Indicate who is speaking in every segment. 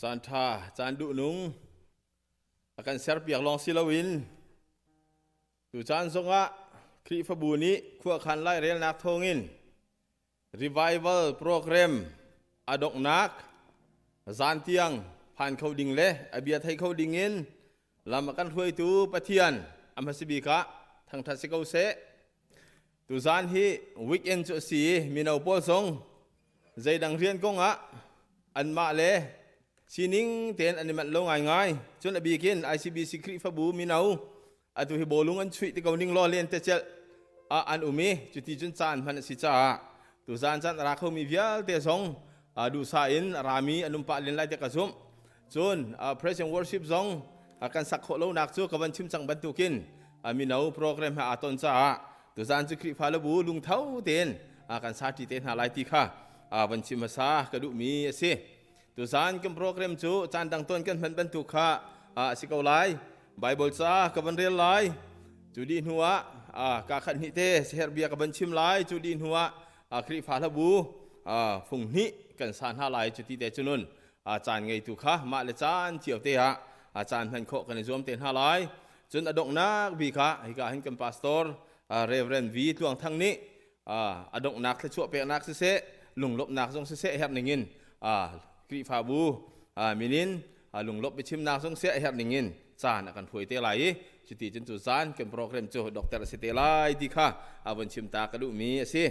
Speaker 1: จานทาจานดุนุงอาการเสียเปียกลองศิลวินดูจานทรงะครีฟบูนี้ขั้วคันไล่เรียนนักทงิน Revival Program อดกนักจานเตียงผ่านเขาดิ่งเละอเบียไทยเขาดิ่งเงินลำกันช่วยตูปะเทียนอัมพสิบิกะทางทัศเกาเสตูจานฮีวิกเอนจุสีมีนาวปอลซงใจดังเรียนกงะอันมาเลสินิงเตียนอันนี้มันลงง่ายๆจนอบีกิน ICBC ครีฟบูมีนาวอัตุฮิโบลุงอันช่วยที่เขาดิ่งล้อเลียนเตเจลอันอุมีจุดที่จนจานพันสิจ้าตูจานรักเขามีเวียลเตซงดูสายน์รามีอนุปะเลียนไล่เตกระซุมจนpraise and worship ซงakan sakho lo nak chu kawan chim chang ban tukin mi nau program ha aton cha tu zan chu kri phala bu lung thau ten akan sati ten ha lai ti kha ban chim sa ka du mi ase tu zan kam program chu chan dang ton kan ban ban tu kha sikau lai bible cha ka ban rel lai chu di nuwa ka khat ni te serbia ka ban chim lai chu di nuwa kri phala bu phung ni kan san ha lai chu ti te chunun chan ngai tu kha ma le chan chiu te haอาจารย์ท่านโคกันในรวมเต็นห้าร้อยจนอดกนักบีค่ะให้การให้กับพาสตอร์เรเวรนวีทวงทั้งนี้อดกนักที่ชั่วเปียนักเสะลุงลบนักทรงเสะแฮบหนึ่งเงินกรีฟาบูมินินลุงลบไปชิมนักทรงเสะแฮบหนึ่งเงินจานอาการถวยเตลัยจุดที่จนจุดจานกันโปรแกรมจูดอกเตอร์เสเตลัยดีค่ะวันชิมตากระดูมีสิ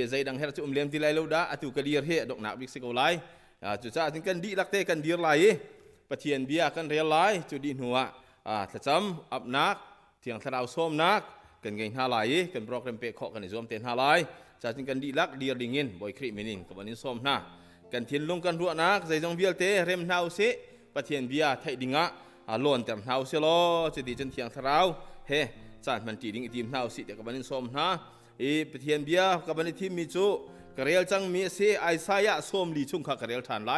Speaker 1: ใจดังเฮรจุ่มเลี้ยงที่ไรลูกดาตุกระเดียร์เฮดอกนักบิ๊กสิกเอาไลจุดจ้าถึงกันดีลักเตกันดีไรปะเทียนเบียกันเรียลไลจุดดินหัวถ้าจำอับนักเทียงทะเลาส้มนักกันเก่งห้าไหลกันโปรแกรมเปะเคาะกันในรวมเต็นห้าไหลจากจึงกันดีลักเดียร์ดิ่งเงินบ่อยครีมินินกับวันนี้ส้มนะกันเทียนลงกันรัวนักใจจงเบียลเตะเร็มเท้าเสะปะเทียนเบียไทยดิ่งะล้วนแต่เท้าเสลอจุดดีจนเทียงทะเลาเฮ้จากมันจีดิ่งทีมเท้าสิแต่กับวันนี้ส้มนะปะเทียนเบียกับวันนี้ทีมมีจูกระเรียลจังมีเสะไอซายะส้มลีชุ่งขากระเรียลทานไล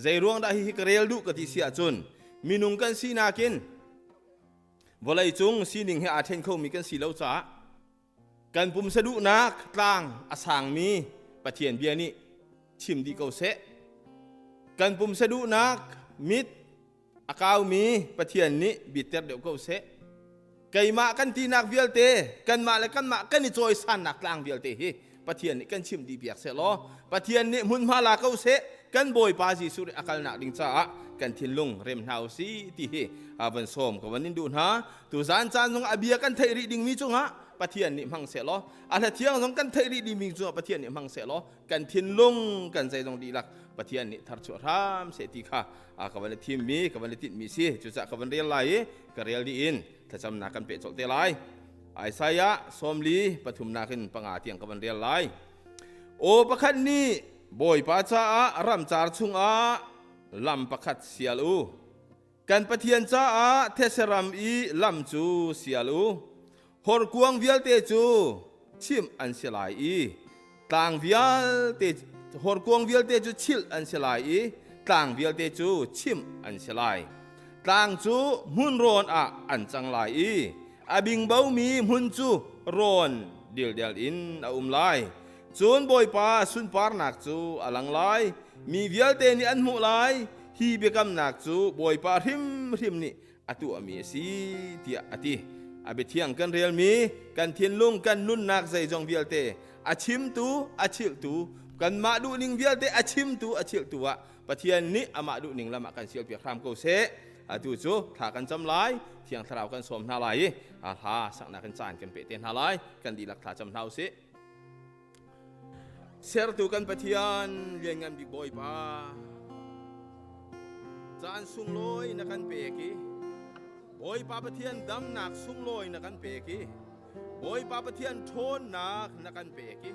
Speaker 1: ใจร่วงได้ฮิกเรียลดูกติเสียจนมีนุ่งกันสีนากินวลัยจุงสีหนึ่งให้อาเทนเขามีกันสีเหลาจ้ากันปุ่มสะดุนักกลางอสางมีปะเทียนเบียนี่ชิมดีเกาเสะกันปุ่มสะดุนักมิดอากาวมีปะเทียนนี่บิดเตอร์เดียวเกาเสะไก่มากันตีนักเวียลเตกันมาและกันมากันนี่จอยสันนักกลางเวียลเตฮิปะเทียนนี่กันชิมดีเบียกเสะล้อปะเทียนนี่มุนมาลาเกาเสะกันบอยปาจีสุริอากาลนักดิงจ้ากันทินลุงเร็มเท้าสีที่เฮวันส้มกับวันนี้ดูนะตุจานจานจงอเบียกันไทยรีดิงมีจงฮะปะเทียนนี่มังเสล้ออันเทียงจงกันไทยรีดิงมีจงปะเทียนนี่มังเสล้อกันทินลุงกันใจจงดีลักปะเทียนนี่ทัดชัวรามเสติค่ะกับวันทีมมีกับวันติดมีสิจุจะกับวันเรียลไลกับเรียลดีอินถ้าจำนักกันเปะจดเตไลไอสายะสมลีปฐุมนาขึ้นปังอาเทียงกับวันเรียลไลโอประคันนี้บอยป้าจ้ารำจาร์ชุงลำประคัดเสียลูกันปะเทียนจ้าเทศรำอีลำจูเสียลูหอร์กวงเวียลเตจูชิมอันเสลายอีต่างเวียลเตหอร์กวงเวียลเตจูชิลอันเสลายอีต่างเวียลเตจูชิมอันเสลายต่างจูมุนโรนอันจังลายอีบิงเบามีมุนจูโรนเดียลอินไลจูนบอยป้าสุนปาร์นักจูอลังไลมีเวียลเตนี่อันมุไลฮีเบกัมนักจูบอยป้าริมนี่อตุอามีสีเตียอติอาเบเทียงกันเรียลมีกันเทียนลุงกันนุ่นนักใจจงเวียลเตอาชิมตูอาชิลตูกันมาดูนิงเวียลเตอาชิมตูอาชิลตัวปะเทียนนี้อามาดูนิงละมากันเสียเปียกรามเกาเสตูจูถ้ากันจำลายเทียงทราวกันสมนาลายถ้าสักนักกันจานกันเปเตนนาลายกันดีหลักถ้าจำเท่าเสเser tu kan patian liangan big boy pa jaan sung loi na kan peki boy pa patian dam nak sung loi na kan peki boy pa patian thon nak na kan peki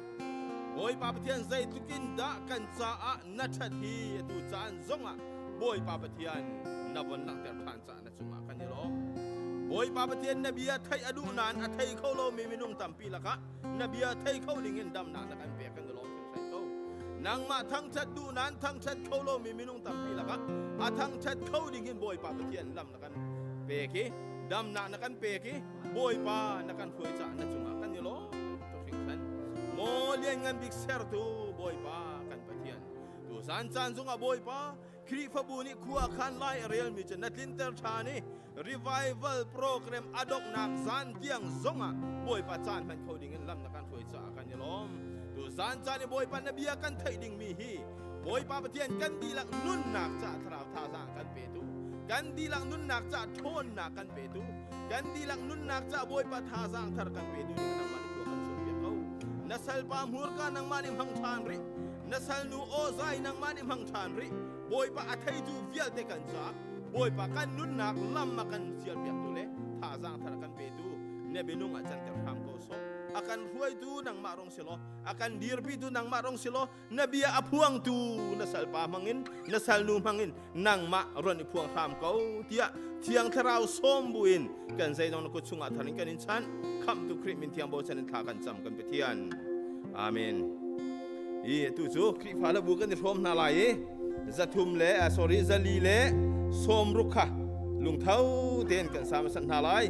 Speaker 1: boy pa patian zai tukin da kan cha a na thathi tu jaan zonga boy pa patian na bon nak ter than cha na chuma kan ni lo boy pa patian nabia thai adu nan a thai khau lo mi minung tampi laka nabia thai khau lingin dam nak na kan pek kan loนางมาทั้งชัดดูนั้นทั้งชัดเขาโลมีมินุ่งตำปีละครับทั้งชัดเขาดิ่งบอยป่าตะเคียนลำนักกันเปกีดำหนักกันเปกีบอยป่านักกันคุยจ่านักจุมากันอยู่ล้อตัวฟิงชันโมเลียนเงินบิ๊กเซอร์ตูบอยป่ากันปะเทียนตัวสันจงบอยป่า คริฟบูนี่ขัวคันไล่เรียลมีจะนัดลินเตอร์ชานี่ revival program อดกนักซานเตียงซงอ่ะบอยปัจจานมันเขาดิ่งเงินลำนักการถอยจากกันยล้อมตัวซานจานี่บอยปันนบียกันไทยดิ่งมีฮีบอยปาปะเทียนกันดีลักนุ่นหนักจะทราวท่าสร้างกันเปตุกันดีลักนุ่นหนักจะโทนหนักกันเปตุกันดีลักนุ่นหนักจะบอยปะท่าสร้างทารกันเปตุนี่กันมันขัวกันสุดเบียเขานัสลปามหัวกันนังมันอิมหังชานรินัสลนูโอไซนังมันอิมหังชานริบอยปะอัฐยจูเวียลเตกันจ้าบอยปะกันนุ่นหนักลำมากันเสียเบียตุเล่ท่าสร้างทารกันเปตุเนี่ยเบนุงอาจารย์เตอร์ทำเขาสอบakan huay tu nang marong silo akan dirbi tu nang marong silo nabiya apuang tu nasal pa mangin nasal nu mangin nang maron ipuang ham kau tia tiang tharau sombuin kan sai nong ko chunga thanin kan inchan kham tu kri min tiang bo chan tha kan cham kan petian amen i tu chu kri phala bu kan rom na lai zathum le sorry zali le som rukha lung thau ten kan sam san na lai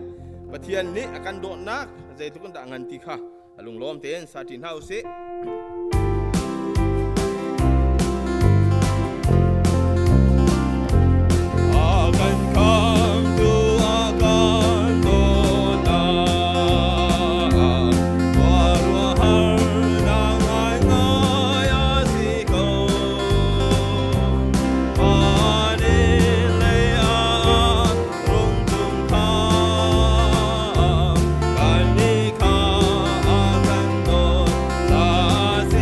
Speaker 1: petian ni akan do nak zai tu kan da ngan ti kha alung lom ten satin house akan kam tu akan dona waru har nang ai ngai asiko mani le a rung tung tha kan ni kha akan do sa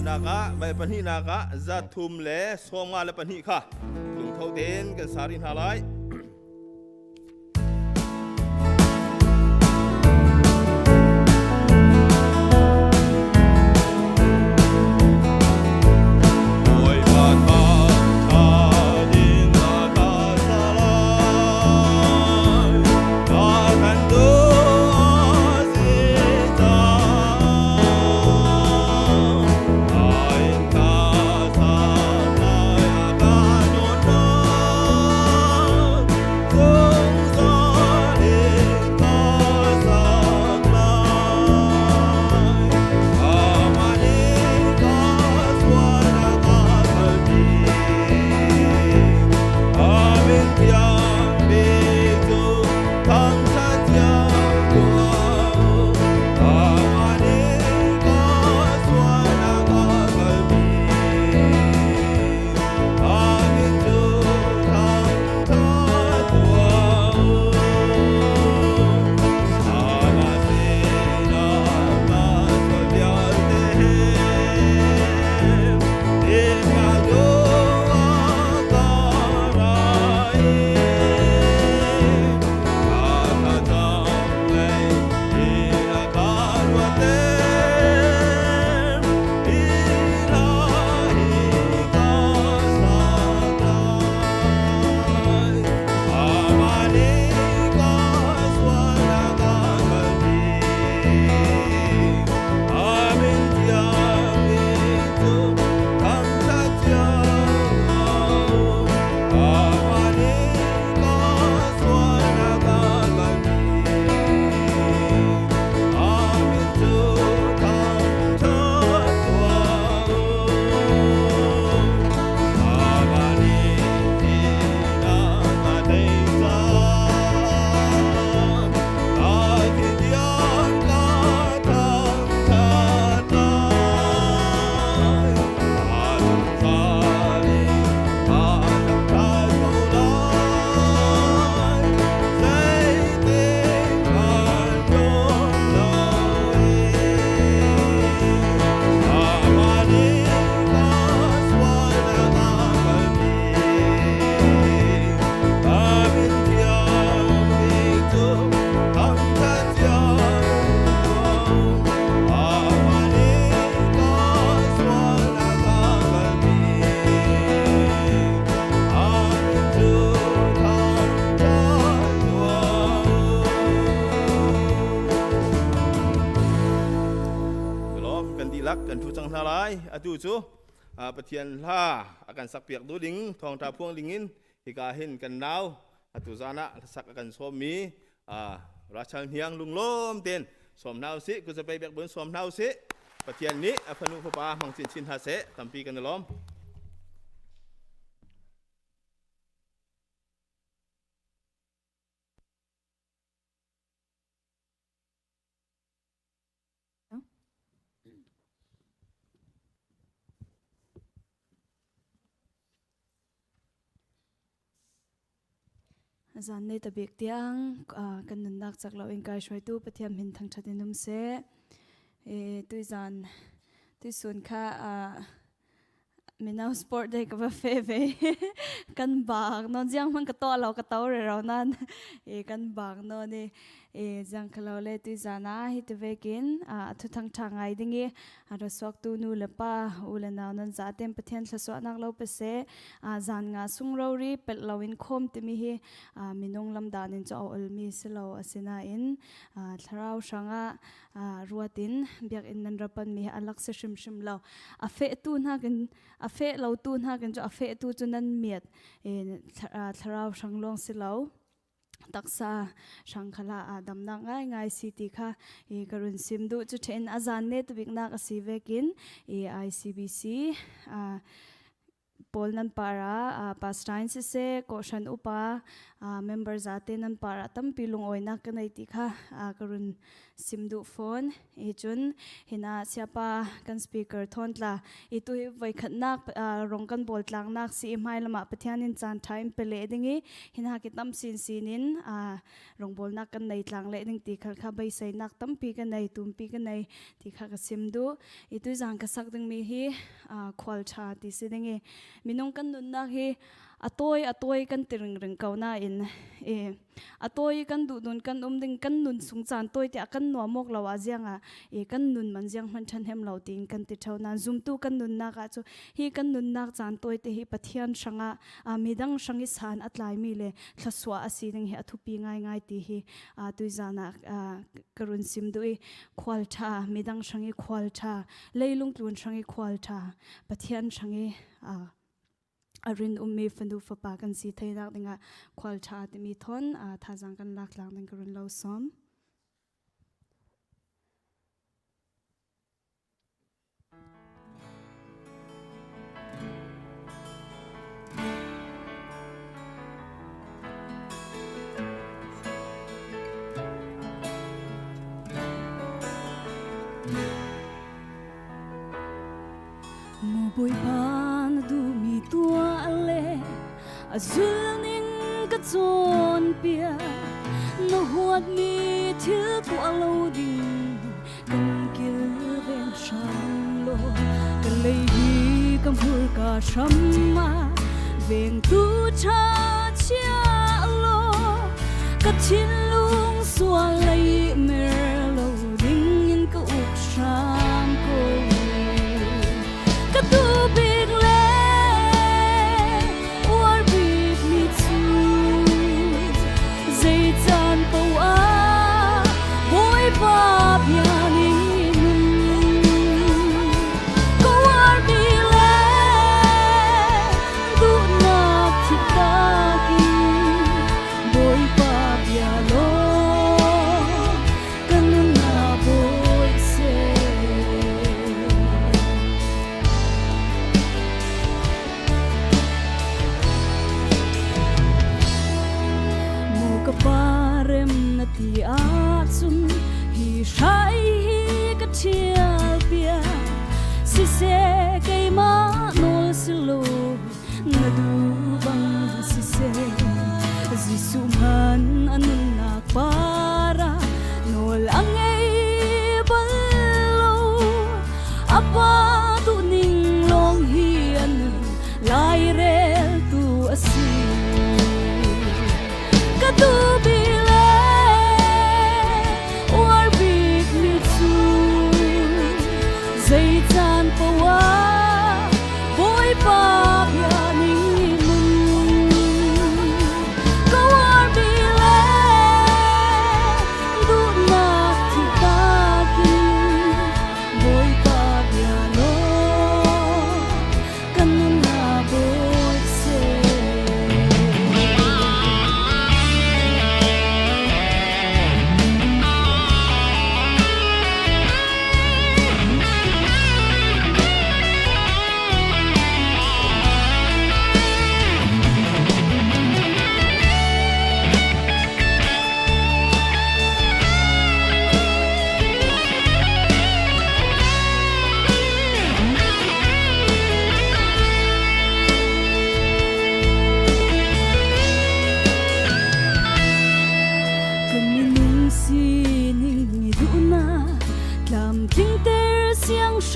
Speaker 1: naka vai pani naka zathum le soma le pani kha lung thau den kan sarin halaiกันทุจังทลายอตุจูปะเทียนล่าอาการสักเปียกดูดิงทองตาพวงลิงินฮิกาเห็นกันนาวอตุจานะสักกันสวมีราชันเฮียงลุงล้มเต็นสวมนาวสิกูจะไปเบียกบนสวมนาวสิปะเทียนนี้พนุพปามังสินชินหาเสตัมปีกันล้อม
Speaker 2: อาจารย์ในตะเบียกเตียงกันนักจากเราเองกายช่วยตู้ปะเทียมเห็นทางชัดนุ่มเสตุยจานตุยส่วนค่ามีนาวสปอร์ตได้กับเฟเวกันบางนอนยังมันก็ต่อเราก็ต่อเรานั่นกันบางนอนนี่จังเราเลยตุยจานะฮิตเวกินทุกทางทางไงดิ้งเราสวกตูนูเลป้าอุลนานันจะเต็มปะเทียนสวกนักเราเปเสจานงาสุงเรารีเป็ดเราอินคมติมีมีนงลำดานินจะเอาอลมีสเราอสินาอินทราวช่างรัวตินเบียกอินนันรับปันมีอลักษชิมชิมเราเฟตูนหากันเฟเราตูนหากันจะเฟตูจนนั้นเมียดทราวช่างลงสิเราตักษาช่างขลาดำนักง่ายง่ายสิติค่ะกรุณซิมดูจุดเห็นอาจารย์เนตบิกนักสิเวกินICBC pol nan para pastime se caution upa member zate nan para tampi lungoi na kanai ti kha karun simdu phone e chun hina siapa kan speaker thontla itu vai khatnak rongkan bol tlang nak si mai lama pathianin chan time pele dingi hina ki tam sin sinin rong bol nak kan nei tlang le ding ti khal kha bai sai nak tampi kan nei tumpi kan nei ti kha ka simdu itu jang ka sak ding mi hi khwal tha ti sidingi minong kan nun nak hi atoi kan tiring ring kauna in atoi kan du nun kan ding kan nun sung chan toi ti akan no mok lawa jianga kan nun man jiang man than hem lo tin kan ti thona zum tu kan nun na ka chu hi kan nun nak chan toi te hi pathian sanga midang sangi san atlai mi le thlaswa asi ning hi athupi ngai ngai ti hi tuizana karun simdui khwal tha midang sangi khwal tha leilung tlun sangi khwal tha pathian sangi arin ummi fandu fapa kan si thainak dinga khwal tha ti mi thon thajang kan lak lang ding karun lo som mo boy pan du mi tua le azul ning ka chon pia no huat mi thil ku alo ding kan kil ven sham lo kan lei hi kam hur ka shamma veng tu cha chia lo ka chin lung swa lei mer lo ding in ka uk sham ko tu big le or big me too zai chan po boy pa piani ko ar bi le du na thi ta ki boy pa piano kan na boy se parem na ti atsum hi shai hi ka thial pia si se kai ma nol silo na du bang si se jisu man anun na para nol angai ballo apa tu ning long hi an lai rel tu asi tu bile or big me too zai chan pawa boy pa piani mun ko ar bile du na thi ta ki boy pa piano kan na boy se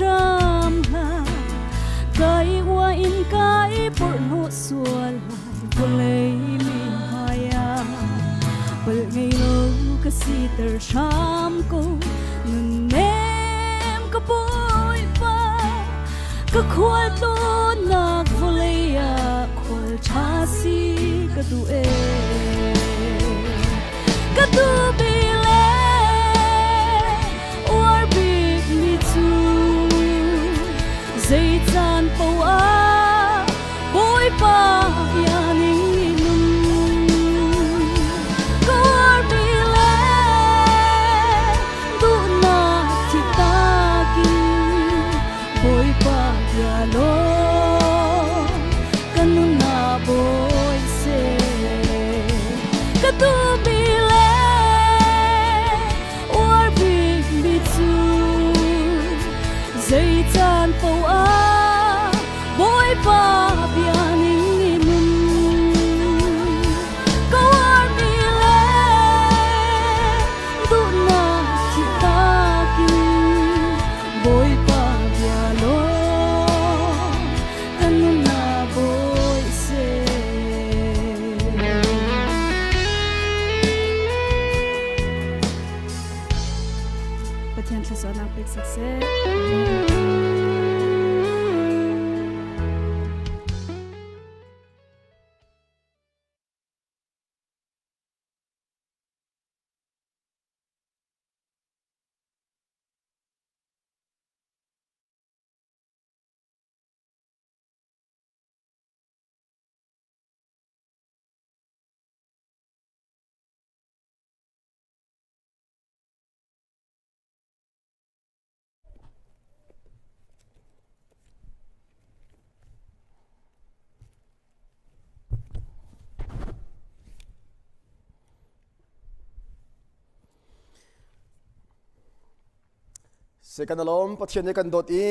Speaker 2: sham ha kai wa in kai por no sual por lei mi haya por ngai lo ka si ter sham ko nun nem ka boy pa ka khwal to na voleya khwal cha si ka tu ka tu bile or big me too zai chan po boy pa piani nun ko ar bile du na thi ta ki boy pa piano
Speaker 3: กันลมปะเทียนกันโดดอี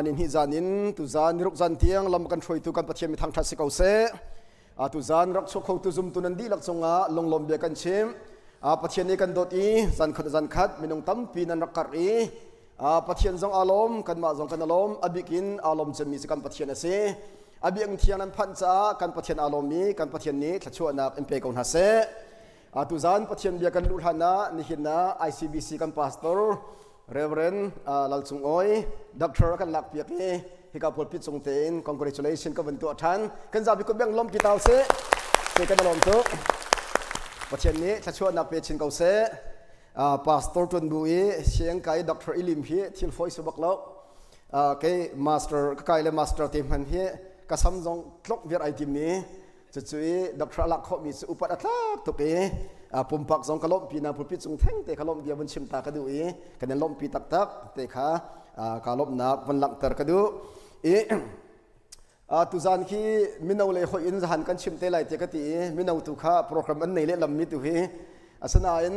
Speaker 3: นินฮิจานินตุจานนิรุกจันเทียงลำกันช่วยตุกันปะเทียนมีทางทัศน์เกาเสตุจานรักชกเขาตุจุมตุนันดีลักษณะลงลมเบียกันชิมปะเทียนกันโดดอีจันขัดมีนงตั้มปีนันรักกรีปะเทียนจงอารมณ์กันมาจงกันลมอบิกินอารมณ์จะมีสกันปะเทียนเสอบิงเทียงนั้นพันจ้ากันปะเทียนอารมณ์มีกันปะเทียนนี้ถ้าช่วยนักเอ็มเปกอนฮาเสตุจานปะเทียนเบียกันลุหานะนิหินะ ICBC กันพาสตอร์ Reverend Lalsung Oi Doctor กันหลักเปียกนี้ที่กับผลพิจงเตน Congratulations กับวันตัวท่านกันจะมีคนเบี้ยงล้มกีตาร์เสเกันลมตุประเทศนี้ถ้าช่วยนักเปียชินเกาเสPastor ตุนบุยเสียงไก่ Doctor อิลิมพีทิลฟอยสุบักแล้วไก่ Master ไก่และ Master ทีมพันธ์ก็ซ้ำจงคลอกเวียร์ไอทีมนี้จะช่วย Doctor หลักเขามีอุปถัมภ์ตุกีปุ่มปักสองกลมปีนาผู้พิจงแท่งแต่กลมเดียวบนชิมตากระดูอีกันเนี่ยลมปีตักแต่ขากลมนับวันหลังเตอร์กระดูตุจานที่มินเอาเลยคอยอินจะหันกันชิมเตะไหลเตะกติมินเอาตุข้าโปรแกรมอันไหนเล่ลำมิตุฮีสนาอิน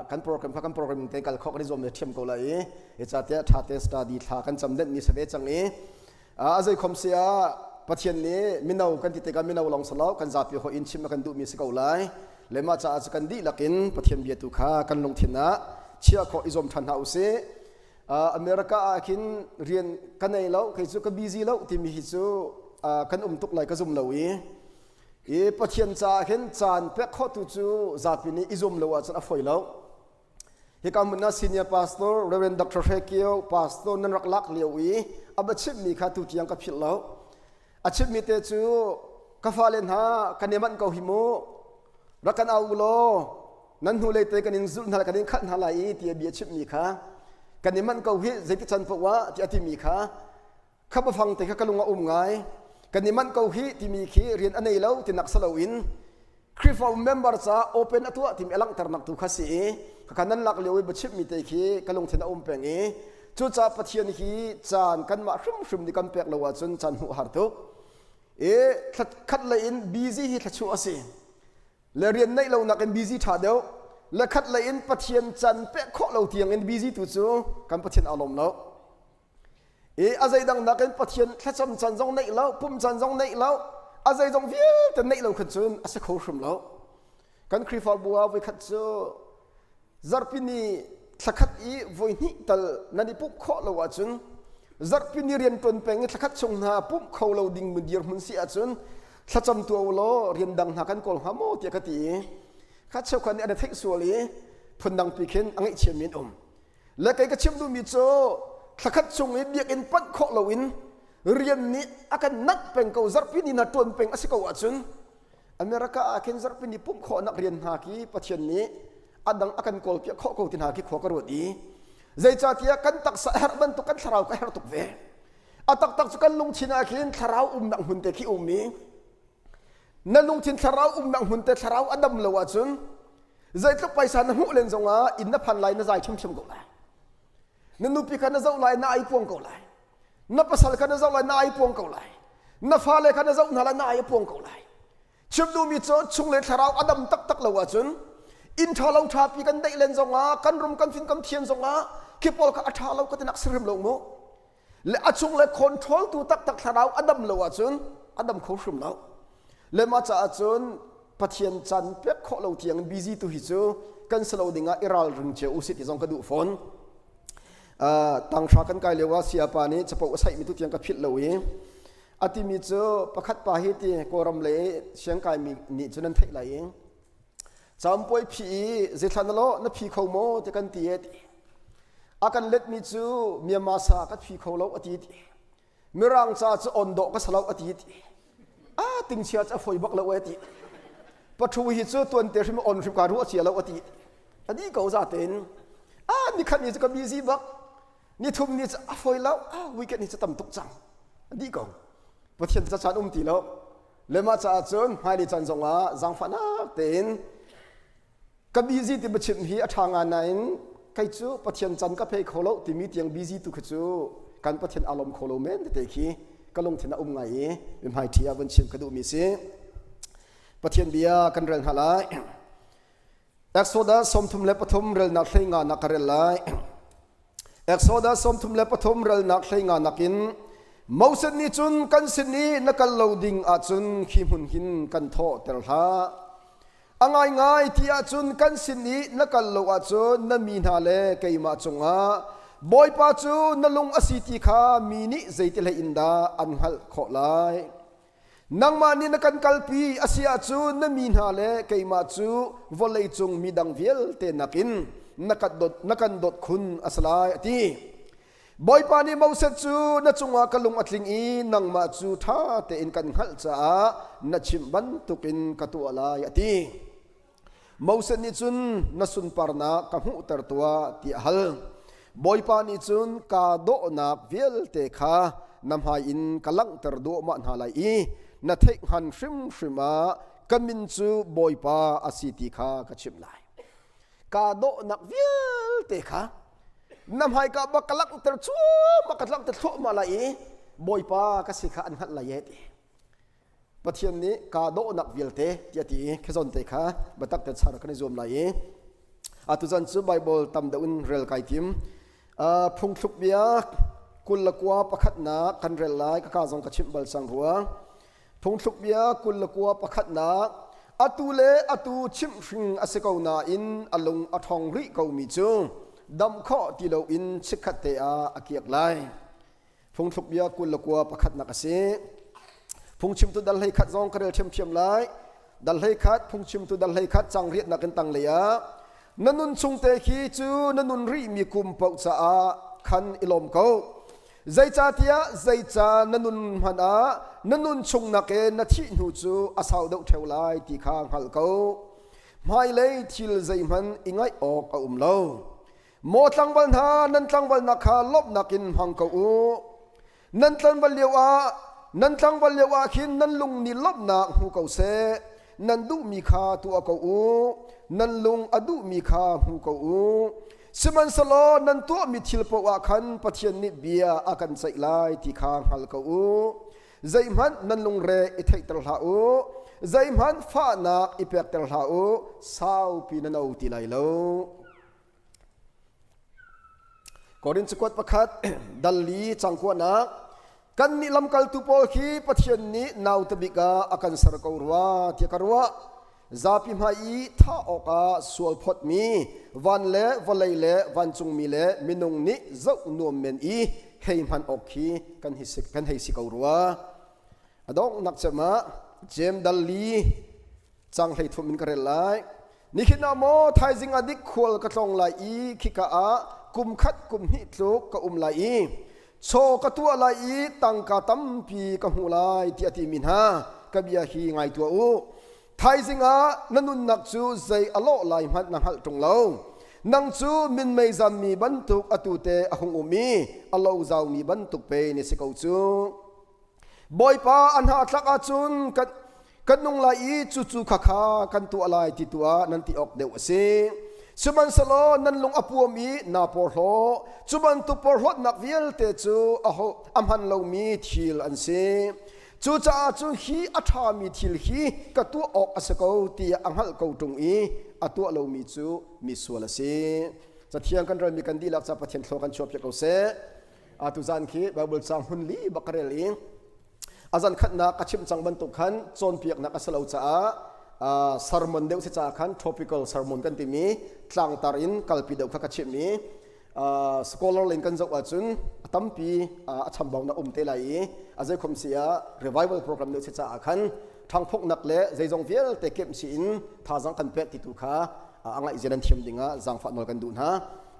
Speaker 3: กันโปรแกรมพักกันโปรแกรมเตะกันข้อกันที่รวมเทียมกันเลยจะเตะท่าเตะสตาดีท่ากันจำเด่นมีเสวจังนี้อาศัยคมเสียปะเทียนนี้มินเอากันติดกันมินเอาลองสลาวกันจับอยู่คอยอินชิมกันดูมีสกาวไลเลมาจะอาจกันดีลักินปะเทียนเบียตุขากันลงทินะเชื่อขออิจมทันหาอุเซอเมริกาคินเรียนกันในแล้วเคยจูก็บีซีแล้วที่มีฮิจูกันตุกไหลก็ซุ่มเลวีปะเทียนจะเห็นจานเป๊กข้อตุจูจับปีนี้อิจมเลวจนอฟอยแล้วฮิกามุนนาซีเนียร์พาสตอร์เรเวนด็อกเตอร์เฮเกียวพาสตอร์นันรักลักเลียววีอับชิบมีขาตุที่ยังกับพิลแล้วอาชิบมีเตจูกฟ้าเลนหากันเนมันเกาหิโมรักกันเอาโลนั้นหูเลยเตะกันอินซุนหากันอินขันหาไหลที่เบียชิบมีขากันนี่มันก็วิเจติจันปวะที่อธิมีขาข้าพฟังแต่ข้าก็ลงมาไงกันนี่มันก็วิที่มีขีเรียนอันนี้แล้วที่นักสลาวินคริฟอร์เมมเบอร์ซาโอเปนอัตัวที่มีลังตระนักตุขัสีข้านั้นหลักเลี้ยวบัชิบมีเตะขีก็ลงเทนอุ้มเปงจุดจ่าปะเทียนขีจานกันมาชุ่มที่กันเปียกละว่าจนจานหัวหาตุคัดเลยอินบีซีฮิทัชชัวสีและเรียนในเราหนักเป็นบีซีท่าเดียวและคัดเลยอินปะเทียนจันเป๊ะข้อเราเทียงอินบีซีตุจูกันปะเทียนอารมณ์แล้วอาศัยดังนักเป็นปะเทียนแค่จำจันจงในแล้วปุ่มจันจงในแล้วอาศัยจงเวียแต่ในเราขัดจูนอาศัยเขาชุ่มแล้วกันคริฟาบัวไปขัดจูจารพินีสักขัดอีวันนี้แต่นั่นนี่ปุ่มข้อเราว่าจูนจารพินีเรียนตนเป็นสักขัดชงหาปุ่มเขาเราดิ่งมือเดียวมันเสียจูนถ้าจำตัวเราเรียนดังหากันกอลฮาโมเตียกตีข้าเชื่อคนอันเทคส่วนนี้พันดังปีเข็นอังเชียมินและใครก็เชื่อดูมีโจถ้าขัดชงเบียกินปั้นข้อเราอินเรียนนี้อาการนักเป็นเขาจับพินินัดตัวเป็นอาศัยเขาว่าจุนอเมริกาอาการจับพินิปุ่มข้อนักเรียนหากีปะเทียนนี้อันดังอาการกอลเปียข้อเขาตินหากีข้อกระโดดดีใจจ่าที่กันตักสะอาดบันตุกันสาวกันตุกเวอัตักตักสุกันลงชินาคินสาวนังหุ่นเตคิมีนั่นลุงทินสาวนังหุ่นเตสาวอดัมเลวจุนใจทุกไปสานหูเลนจงอาอินนับพันไลน์น่าใจชุ่มๆกูเลยนั่นนุปีกันน่าเจ้าไลน์น่าไอพวงกูเลยนับภาษากันน่าเจ้าไลน์น่าไอพวงกูเลยนับฟ้าเลยกันน่าเจ้าหน้าไลน์น่าไอพวงกูเลยชิมดูมีโจชุ่งเลนสาวอดัมตักเลวจุนอินทาเราชาปีกันได้เลนจงอากันรุมกันฟินกันเทียนจงอาคิปอลกันอัฐาเราก็จะนักสริมลงโมและอาชุ่งเลยคอนโทรลตัวตักสาวอดัมเลวจุนอดัมเขาชุ่มแล้วเลมาจากจนปะเทียนจันเปียกข้อเราเทียงบีซีตัวหิจูกันสโลดิ่งอิรัลรึงเจ้าอุสิตที่จงกระดูฟอนต่างชาติกันไกลเลยว่าเสียปานี้จะบอกว่าใช่มีตัวเทียงกับพิษเราเองอาทิมีเจ้าประคัดปาฮิตีโกรมเล่เสียงกายมีจนนั้นเท่าไหร่เองจำป่วยผีเจตันโลนับผีเขาโมจะกันตีเออากันเล็ดมีเจ้าเมียมาสากับผีเขาเราอดีตเมื่อรังจะอ่อนดอกก็สลาวอดีตติงเชียจะฝอยบักละเวทีปัจจุบันที่ตัวเตชิมอ่อนชิมการัวเชียละเวทีอันนี้ก็จะเต็นนี่ขันนี้จะก็บีซีบักนี่ทุ่มนี่จะฝอยแล้ววิกเกตนี่จะต่ำตกจังอันนี้ก็ประเทศจะชันตีแล้วเลมาจะจนให้ดิจันทรงจังฟันเต็นกับบีซีที่ประชิมฮีทางงานนั้นใครจูประเทศจันก็เพย์โคโลที่มีเตียงบีซีตุกจูการประเทศอารมณ์โคโลเมนเตคีก็ลงที่น่าไงเป็นหายที่วันชิมกระดูมีสิประเทศเบียกันเรื่องหาไลเอ็กโซดัสสมทุมเล็บปฐมเรื่องนักเล่งานนักเรียนไล Exodus som thum le pathum ral nak thlei nga nakin Moses ni chun kan sin ni nakal loading a chun khimun hin kan tho tel ha angai ngai ti a chun kan sin ni nakal lo a chun na mi na le keima chunga boy pa chu nalung asiti kha mi ni zeitil inda an hal kho lai nang ma ni nakan kalpi asia chu na mi na le keima chu volei chung midang viel te nakin nakan dot khun aslai ati boy pa ni Moses chu na chunga kalung atling i nang ma chu tha te in kan hal cha na chim ban tukin katu alai ati Moses ni chun na sun parna ka hu tar tua ti hal boy pa ni chun ka do nak viel te kha nam hai in kalang tar do ma na lai i na thek han shrim kamin chu boy pa asiti kha ka chim lai ka do nak viel te kha nam hai ka ba kalak ter chu ma kalak ter thu ma lai boy pa ka sikha an hat lai ti pathian ni ka do nak vil te ti ti khazon te kha batak te char kan zom lai atu jan chu bible tam da un rel kai tim phung thuk bia kul lakwa pakhat na kan rel lai ka zong ka chim bal sang huwa phung thuk bia kul lakwa pakhat na atu le atu chim hring aseko na in alung athong ri ko mi chu dam kho ti lo in sikhat te a akiak lai phung thuk bia kul lakwa pakhat na ka se phung chim tu dal hai khat zong karel chem lai dal hai khat phung chim tu dal hai khat chang riat na kan tang le ya nanun chung te khi chu nanun ri mi kum pau cha a khan ilom ko zai cha tia zai cha nanun han a nanun chung na ke na thi nu chu asau deuh theu lai ti khang hal ko mai le thil zai man ingai ok a lo mo tlang bal na nan tlang bal na kha lop nakin hang ko u nan tlang bal lewa khin nan lung ni lop na hu ko se nan du mi kha tu a ko u nan lung adu mi kha hu ko u siman salo nan to mi thil po wa khan pathian ni bia akan sai lai ti khang hal ko u zai man nan lung re i thei tel ha u zai man fa na i pek tel ha u sau pi na no ti lai lo korin chukot pakhat dalli changkwa na kan ni lam kal tu pol khi pathian ni nau tabika akan sar ko ruwa ti karwa zapi mai tha oka sual phot mi van le volei le van chung mi le minung ni zau nuam men i hei man okhi kan hei si ko ruwa adong nak chama jem dalli chang hei thum min karel lai ni khina mo thai jing adik khol ka tlong lai i khika a kum khat kum hi tluk ka lai i so ka tu lai i tang ka tam pi ka hu lai ti ati min ha ka bia hi ngai tu u thai zinga nanun nak chu zai alo lai man na hal tung lo nang chu min mei zam mi ban tuk atute ahung umi alo zau mi ban tuk pe ni se ko chu boy pa an ha tlak a chun kan nung lai i chu chu kha kha kan tu alai ti tua nan ti ok deu se suman salo nan lung apuami na por ho chuban tu por hot nak viel te chu aho amhan lo mi thil an se chu cha chu hi atha mi thil hi ka tu ok asako ti anghal ko tung i atu lo mi chu mi suala se chathiang kan ran mi kan dilak cha pathian thlo kan chop ko se atu zan khi bible chang hun li bakarel ing azan khat na kachim chang ban tu khan chon piak na kasalo cha sermon deuh se cha khan tropical sermon kan ti mi tlang tar in kalpi deuh kha kachim mi scholar len kan zau achun tampi acham bang na te lai azai khom sia revival program deuh se cha khan thang phok nak le zeijong vial te kem si in tha jang kan pek ti tu kha angai zenan thiam dinga jang fa nol kan dun ha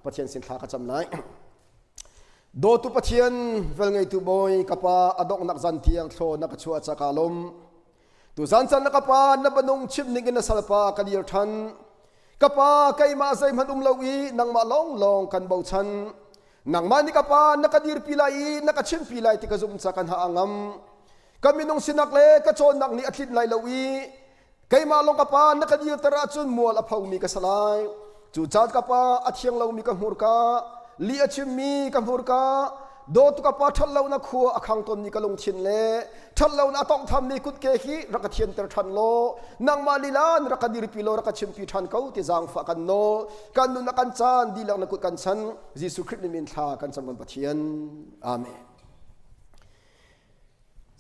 Speaker 3: pathian sin thla kha cham lai do tu pathian vel ngai tu boy kapa adok nak zan thiang thlo na ka chua cha kalom tu zan chan na kapa na banung chip ning in salpa kalir than kapa kai ma sai man lowi nang ma long kan bau chan nang ma ni kapa na kadir pilai na ka chim pilai ti ka zum cha kan ha angam kami nung sinak le ka chon nak ni atlit lai lowi kai ma long kapa na kadir tara chun mual aphau mi ka salai chu chat kapa athiang lo mi ka hmur ka li achim mi ka hmur ka โดตุกปาทัลเลานะขัวอคังตนมีกะลงชินเลทัลเลานะต้องทำมีกุดเกฮีรักเทียนเตอร์ทันโลนางมาลีลานรักดิริปิโลรักชิมปีทันเขาที่จางฝากันโนกันนุนักันจานดีลังนักุดกันฉันยิสุคริสต์มินทากันสมบัติเทียนอาเมน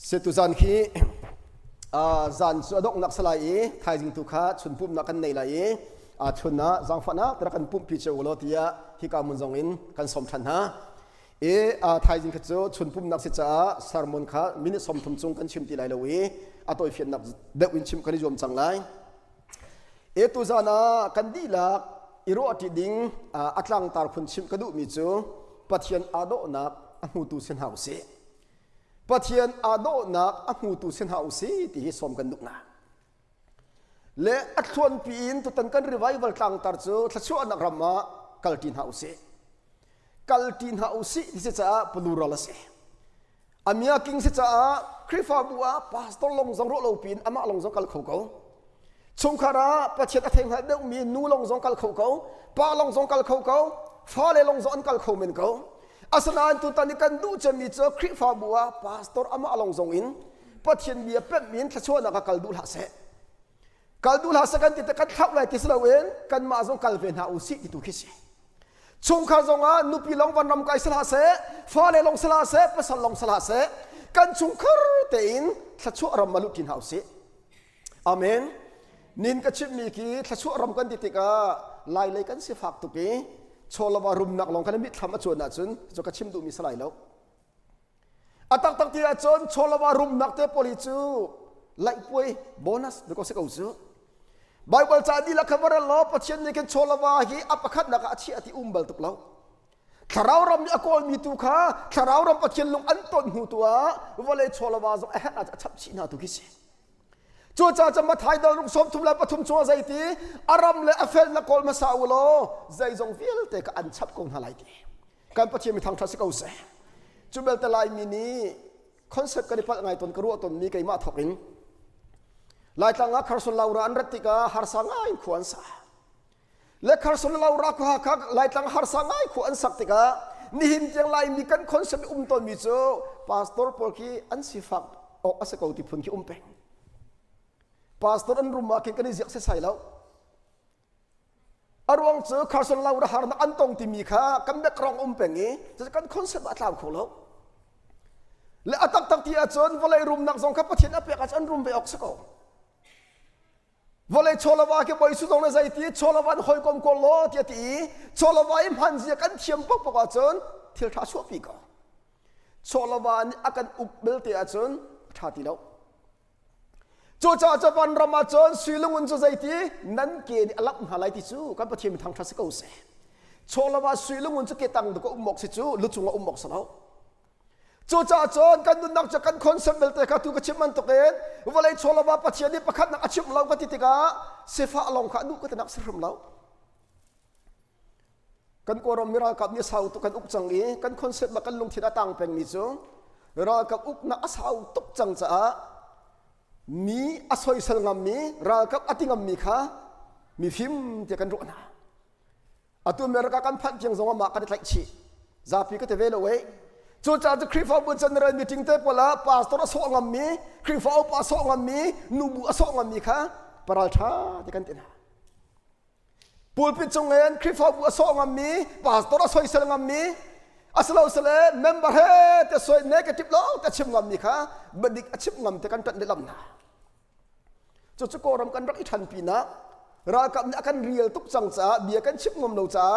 Speaker 3: เสตุจานคีจานสุดกนักสลายไทยจิงตุขาชุนปุ่มนักกันในลายชุนนะจางฝานะตระกันปุ่มพิจารณาที่ที่การมุนจงอินกันสมทันฮะไทยจิงขจชุนปุ่มนักศึกษาสารมนขามินิสมทุมจงกันชิมตีไลเลวีตัวเฟียนนักเด็กวินชิมกันนิยมจังไรตุจานะกันดีลักอิโรอติดิงอัตลังตาร์พุนชิมกระดูมิจูปัทยันอาโดนักอัมูตุเซนฮาวซีปัทยันอาโดนักอัมูตุเซนฮาวซีที่สมกันดุกนะและอัตชวนปีนตุตันกันรีไววัลตังตาร์จูทัชวนักรามากัลตินฮาวซีกัลตินฮาวซีที่จะปลูรัลเซอามีอากิงจะคริฟาบัวพาสตอลงจงโรโลปีนอามาลงจงกัลเขาเขาชงคาราปัจเจกเทงให้เด็กมีนูลงจงกัลเขาเขาปาลงจงกัลเขาเขาฟ้าเลลงจงกัลเขาเหมือนเขาอาสนาตุตันกันดูจะมีเจอคริฟาบัวพาสตอลอามาลงจงอินปัจเจกเบียเป็นมินทัชวนักกัลดูลาเซกัลดูลาเซกันติดกันทับไว้ที่สลาเวนกันมาจงกัลเวนหาอุสิที่ตุกิเซชงคาจงนุปีลงวันรำไกสลาเซฟ้าเลลงสลาเซปัสลงสลาเซกันชงคาร์เตอินทัชวรำมาลุกินหาอุสิอาเมนนินกชิมมีกีทัชวรำกันติดกาลายเลยกันสิฟักตุกีโชลวารุมนักลงกันมิทำมาชวนนัจุนจกชิมดูมีสลายแล้วอัตักที่อาจนโชลวารุมนักเตปอลิจูไล่ป่วยโบนัสเด็กก็เสกเอาจูไบเบิลจะดีละคำว่าเราปัจจัยนี้กันโชลวาฮีอัปคัดนักอาชีพที่บัลตุกเราถ้าเรารำนี่อากอลมีตุขาถ้าเรารำปัจจัยลงอันต้นหูตัวว่าเลยโชลวาจะอาจจะชับชีนาตุกิเสจูจ่าจะมาถ่ายดาวรุ่งสมทุมและปฐุมชัวใจตีอารมณ์และอเฟลนักกอลมาสาวโลใจจงฟิลแต่ก็อันชับกงหาไลตีการปัจจัยมีทางทัศน์เก่าเสจูเบลตะไลมินีคอนเซ็ปต์กันในปัจจัยตนกระรัวตนมีไก่มาถกินลายตั้งคาร์สอนลาวราอันรัติกาฮาร์สังไอขวานสาและคาร์สอนลาวราคุฮักลายตั้งฮาร์สังไอขวานสักติกานี่หินจังไลมีกันคอนเซ็ปต์ตนมีโจพาสตอร์พอคีอันสิฟักออกอาศัยเขาที่พุ่งที่เป็งพาสตอร์อันรุมมาคิดกันนี่เสียเสียแล้วอารวงเจอคาร์สอนลาวราฮาร์นักอันตรงที่มีค่ากันเด็กรองเป็งนี้จะกันคอนเซ็ปต์อัตลาของเราและอัตตักที่อาจารย์วลัยรุมนักสงฆ์พัฒนาเปียกอาจารย์รุมไปออกสักเอาวลัยโชลวาเก็บไว้สุดตรงในใจที่โชลวันหอยกลมกลโลที่ที่โชลวาอิมหันเสียกันเทียมปกปกอาจารย์ที่ท้าชัวปีกโชลวานอาการอุบเบลที่อาจารย์ท้าที่แล้วจูจ่าจะวันรำอาจารย์สุยลงวันใจที่นั้นเกณฑ์อลักหาไลที่จูกันประเทศมีทางทัศน์เก่าเสโชลวาสุยลงวันจะเกตังดูก็อุมกสิจูลุจุงอุมกสแล้วจูจ่าจนกันดูนักจะกันคอนเซ็ปต์เบลต์ก็ถูกชิมมันตกเองว่าเลยโชลวาปัจจัยนี้ประคัดนักอาชีพเราก็ติดกาเสฟาลงขาดูก็จะนักสิรุมเรากันกวรมีรากับนิสาวตุกันอุกจังอีกันคอนเซ็ปต์มากันลงที่หน้าต่างเป็นมิจูรากับอุกนักสาวตุกจังจ้ามีอสอยสลงมีรากับอติงมีค่ะมีฟิล์มที่กันรู้นะอตุเมรกากันพัดยังสงมากันได้ไหลชีซาปีก็จะเวลไว้จูจ่าจะคริฟาบุญจันทร์มีทิ้งเตปละพาสตอร์สองงมีคริฟาอุปสองงมีนูบุสองงมีค่ะปราชาที่กันเต็นะปูลปิดจงเงินคริฟาบุสองงมีพาสตอร์สอยเสลงมีอาศัยเราเสลเมมเบอร์เฮแต่สอยเนกาทีฟโลแต่ชิมงมีค่ะบัดดิกชิมงแต่กันตัดเดลำนะจูจุโกรำกันรักอิทันปีนะรากับนักกันเรียลตุกจังจ้าเบียกันชิมงเราจ้า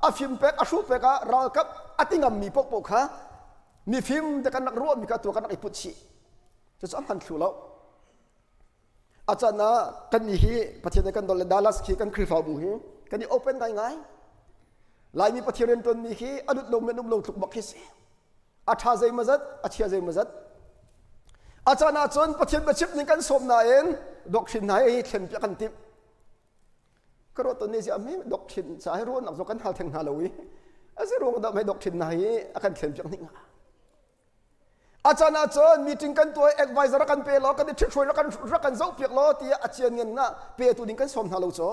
Speaker 3: อาฟิมเป็กอาชูเป็กะรากับอติงมีปกปกค่ะมีฟิล์มแต่กันนักร่วมมีการตัวกันนักอิปุชิจะสำคัญสุดแล้วอาจารย์นะกันมีฮีประเทศกันโดนดัลลัสคีกันคริฟาบูฮีกันนี่โอเปนได้ไงลายมีประเทศเรนตันมีฮีอนุลมเมนุลมทุกบักฮิสอาชาใจมาจัดอาชีพใจมาจัดอาจารย์อาจารย์ประเทศบัชิบนี่กันสมนาเองดอกชินไหนเข็มจะกันติบก็รถตัวนี้จะไม่ดอกชินสายรู้นักกันหาแทงหาเลยอาจารย์รู้ว่าไม่ดอกชินไหนอาการเข็มจะนิ่งอาจารย์มีถึงกันตัวเอ็กไวซ์รักกันเปล้อกันที่ช่วยรักกันเจ้าเปียกล้อที่อาจารย์เงินน่ะเปตัวนี้กันสมหาเราจ้ะ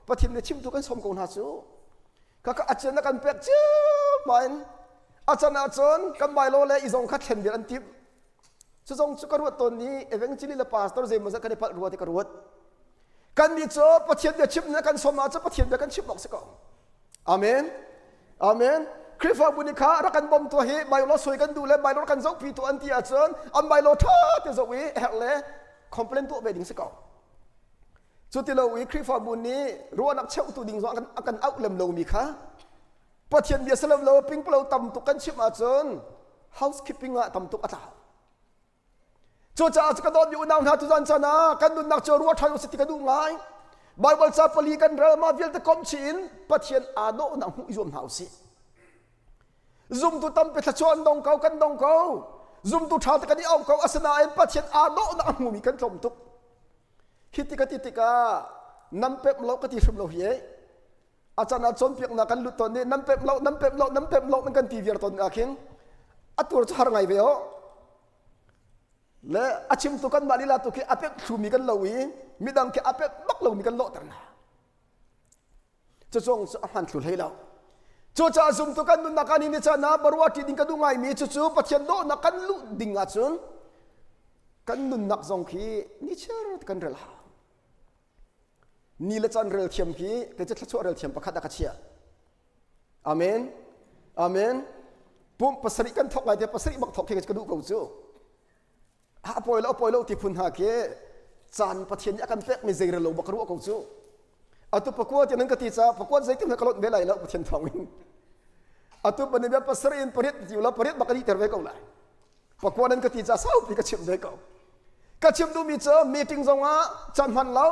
Speaker 3: ประเทศนี้ชิมตัวกันสมกูน่าจูก็อาจารย์รักกันเปียกเจ้ามัน อาจารย์จนกันใบโลเลอีซงคัดเห็นเดียนทิพสุจงสุกรวดตนนี้เอเวนจิลิลปาสตอร์เซมันจะกันในพัดรัวที่กรวดกันมีโจปะเทียนเดียชิปนะกันสมาจะปะเทียนเดียกันชิปบอกสักก่อนอาเมนอาเมนคริฟาบุนิคารักกันบอมตัวเฮใบโลสวยกันดูแลใบโลกันจงปีตัวอันที่อาจารย์อันใบโลท่าเที่ยววิเฮเลคอมเพลนตัวเบดิ้งสักก่อนจุดที่เราวิคริฟาบุนี้รัวนักเช่าตัวดิ้งสองกันเอาเล่มโลมีค่ะปะเทียนเดียสลับโลปิงเปล่าต่ำตุกันชิปอาจารย์ housekeeping อะต่ำตุกอาจารย์โจจ่าจะกระโดดอยู่นาวหาทุจันชนะกันดุนนักโจรัวทายสิทธิกระดูง่ายไบเบิลซาปลีกันเริ่มมาเวลตะคอมชินปะเทียนอาโดนังหุยรวมหาวสิซุ่มตุตั้มเป็ดชวนดงเขากันดงเขาซุ่มตุชาตะกันนี่เอาเขาอาสนะเอ็นปะเทียนอาโดนังหุมีกันต่ำตุกฮิติกติกานำเป็ดเรากติชุมเราเหี้ยอาจารย์ชนเพียงนักกันลุตตอนนี้นำเป็ดเรานั่นกันทีวีตอนอาคิงอัตัวจะหาไงเว้ยและอาชิมตุกันมาลีลาตุกีอาเป็กชูมีกันเลวีมีดังที่อาเป็กบักเลวมีกันโลตันนะจะส่งอาหารชุลให้เราจู่จ้าซุ่มตุกันนุนนักานินิจานะบรวาที่ดิ้งกันดูไงมีจู่ๆปะเทียนโดนักกันลุดิ้งอาจุนกันนุนนักส่งขีนิเชอร์กันเรล่านี่ละจันเรลเทียมขีแต่จะช่วยเรลเทียมประคัดตะกัเชียอาเมนอาเมนปุ่มภาษากันทอกไงแต่ภาษาบักทอกเกี่ยวกับกระดูกกูจู่อาปอยแล้วที่พุ่นหาเกจานปะเทียนยากันเป็กมีเจริญโลบักรู้กูจู่อาตุปะกัวที่นั่งกติจ้าปะกัวใจที่มันกระโดดเบลัยแล้วปะเทียนทองอินอาตุปนิบภาษาอินปริตอยู่แล้วปริตบักดีเตอร์เวกเอาเลยปะกัวนั่งกติจ้าเศร้าปีกระชิมเวกเอากระชิมดูมีเจอมีติ้งจงอ่ะจันมันแล้ว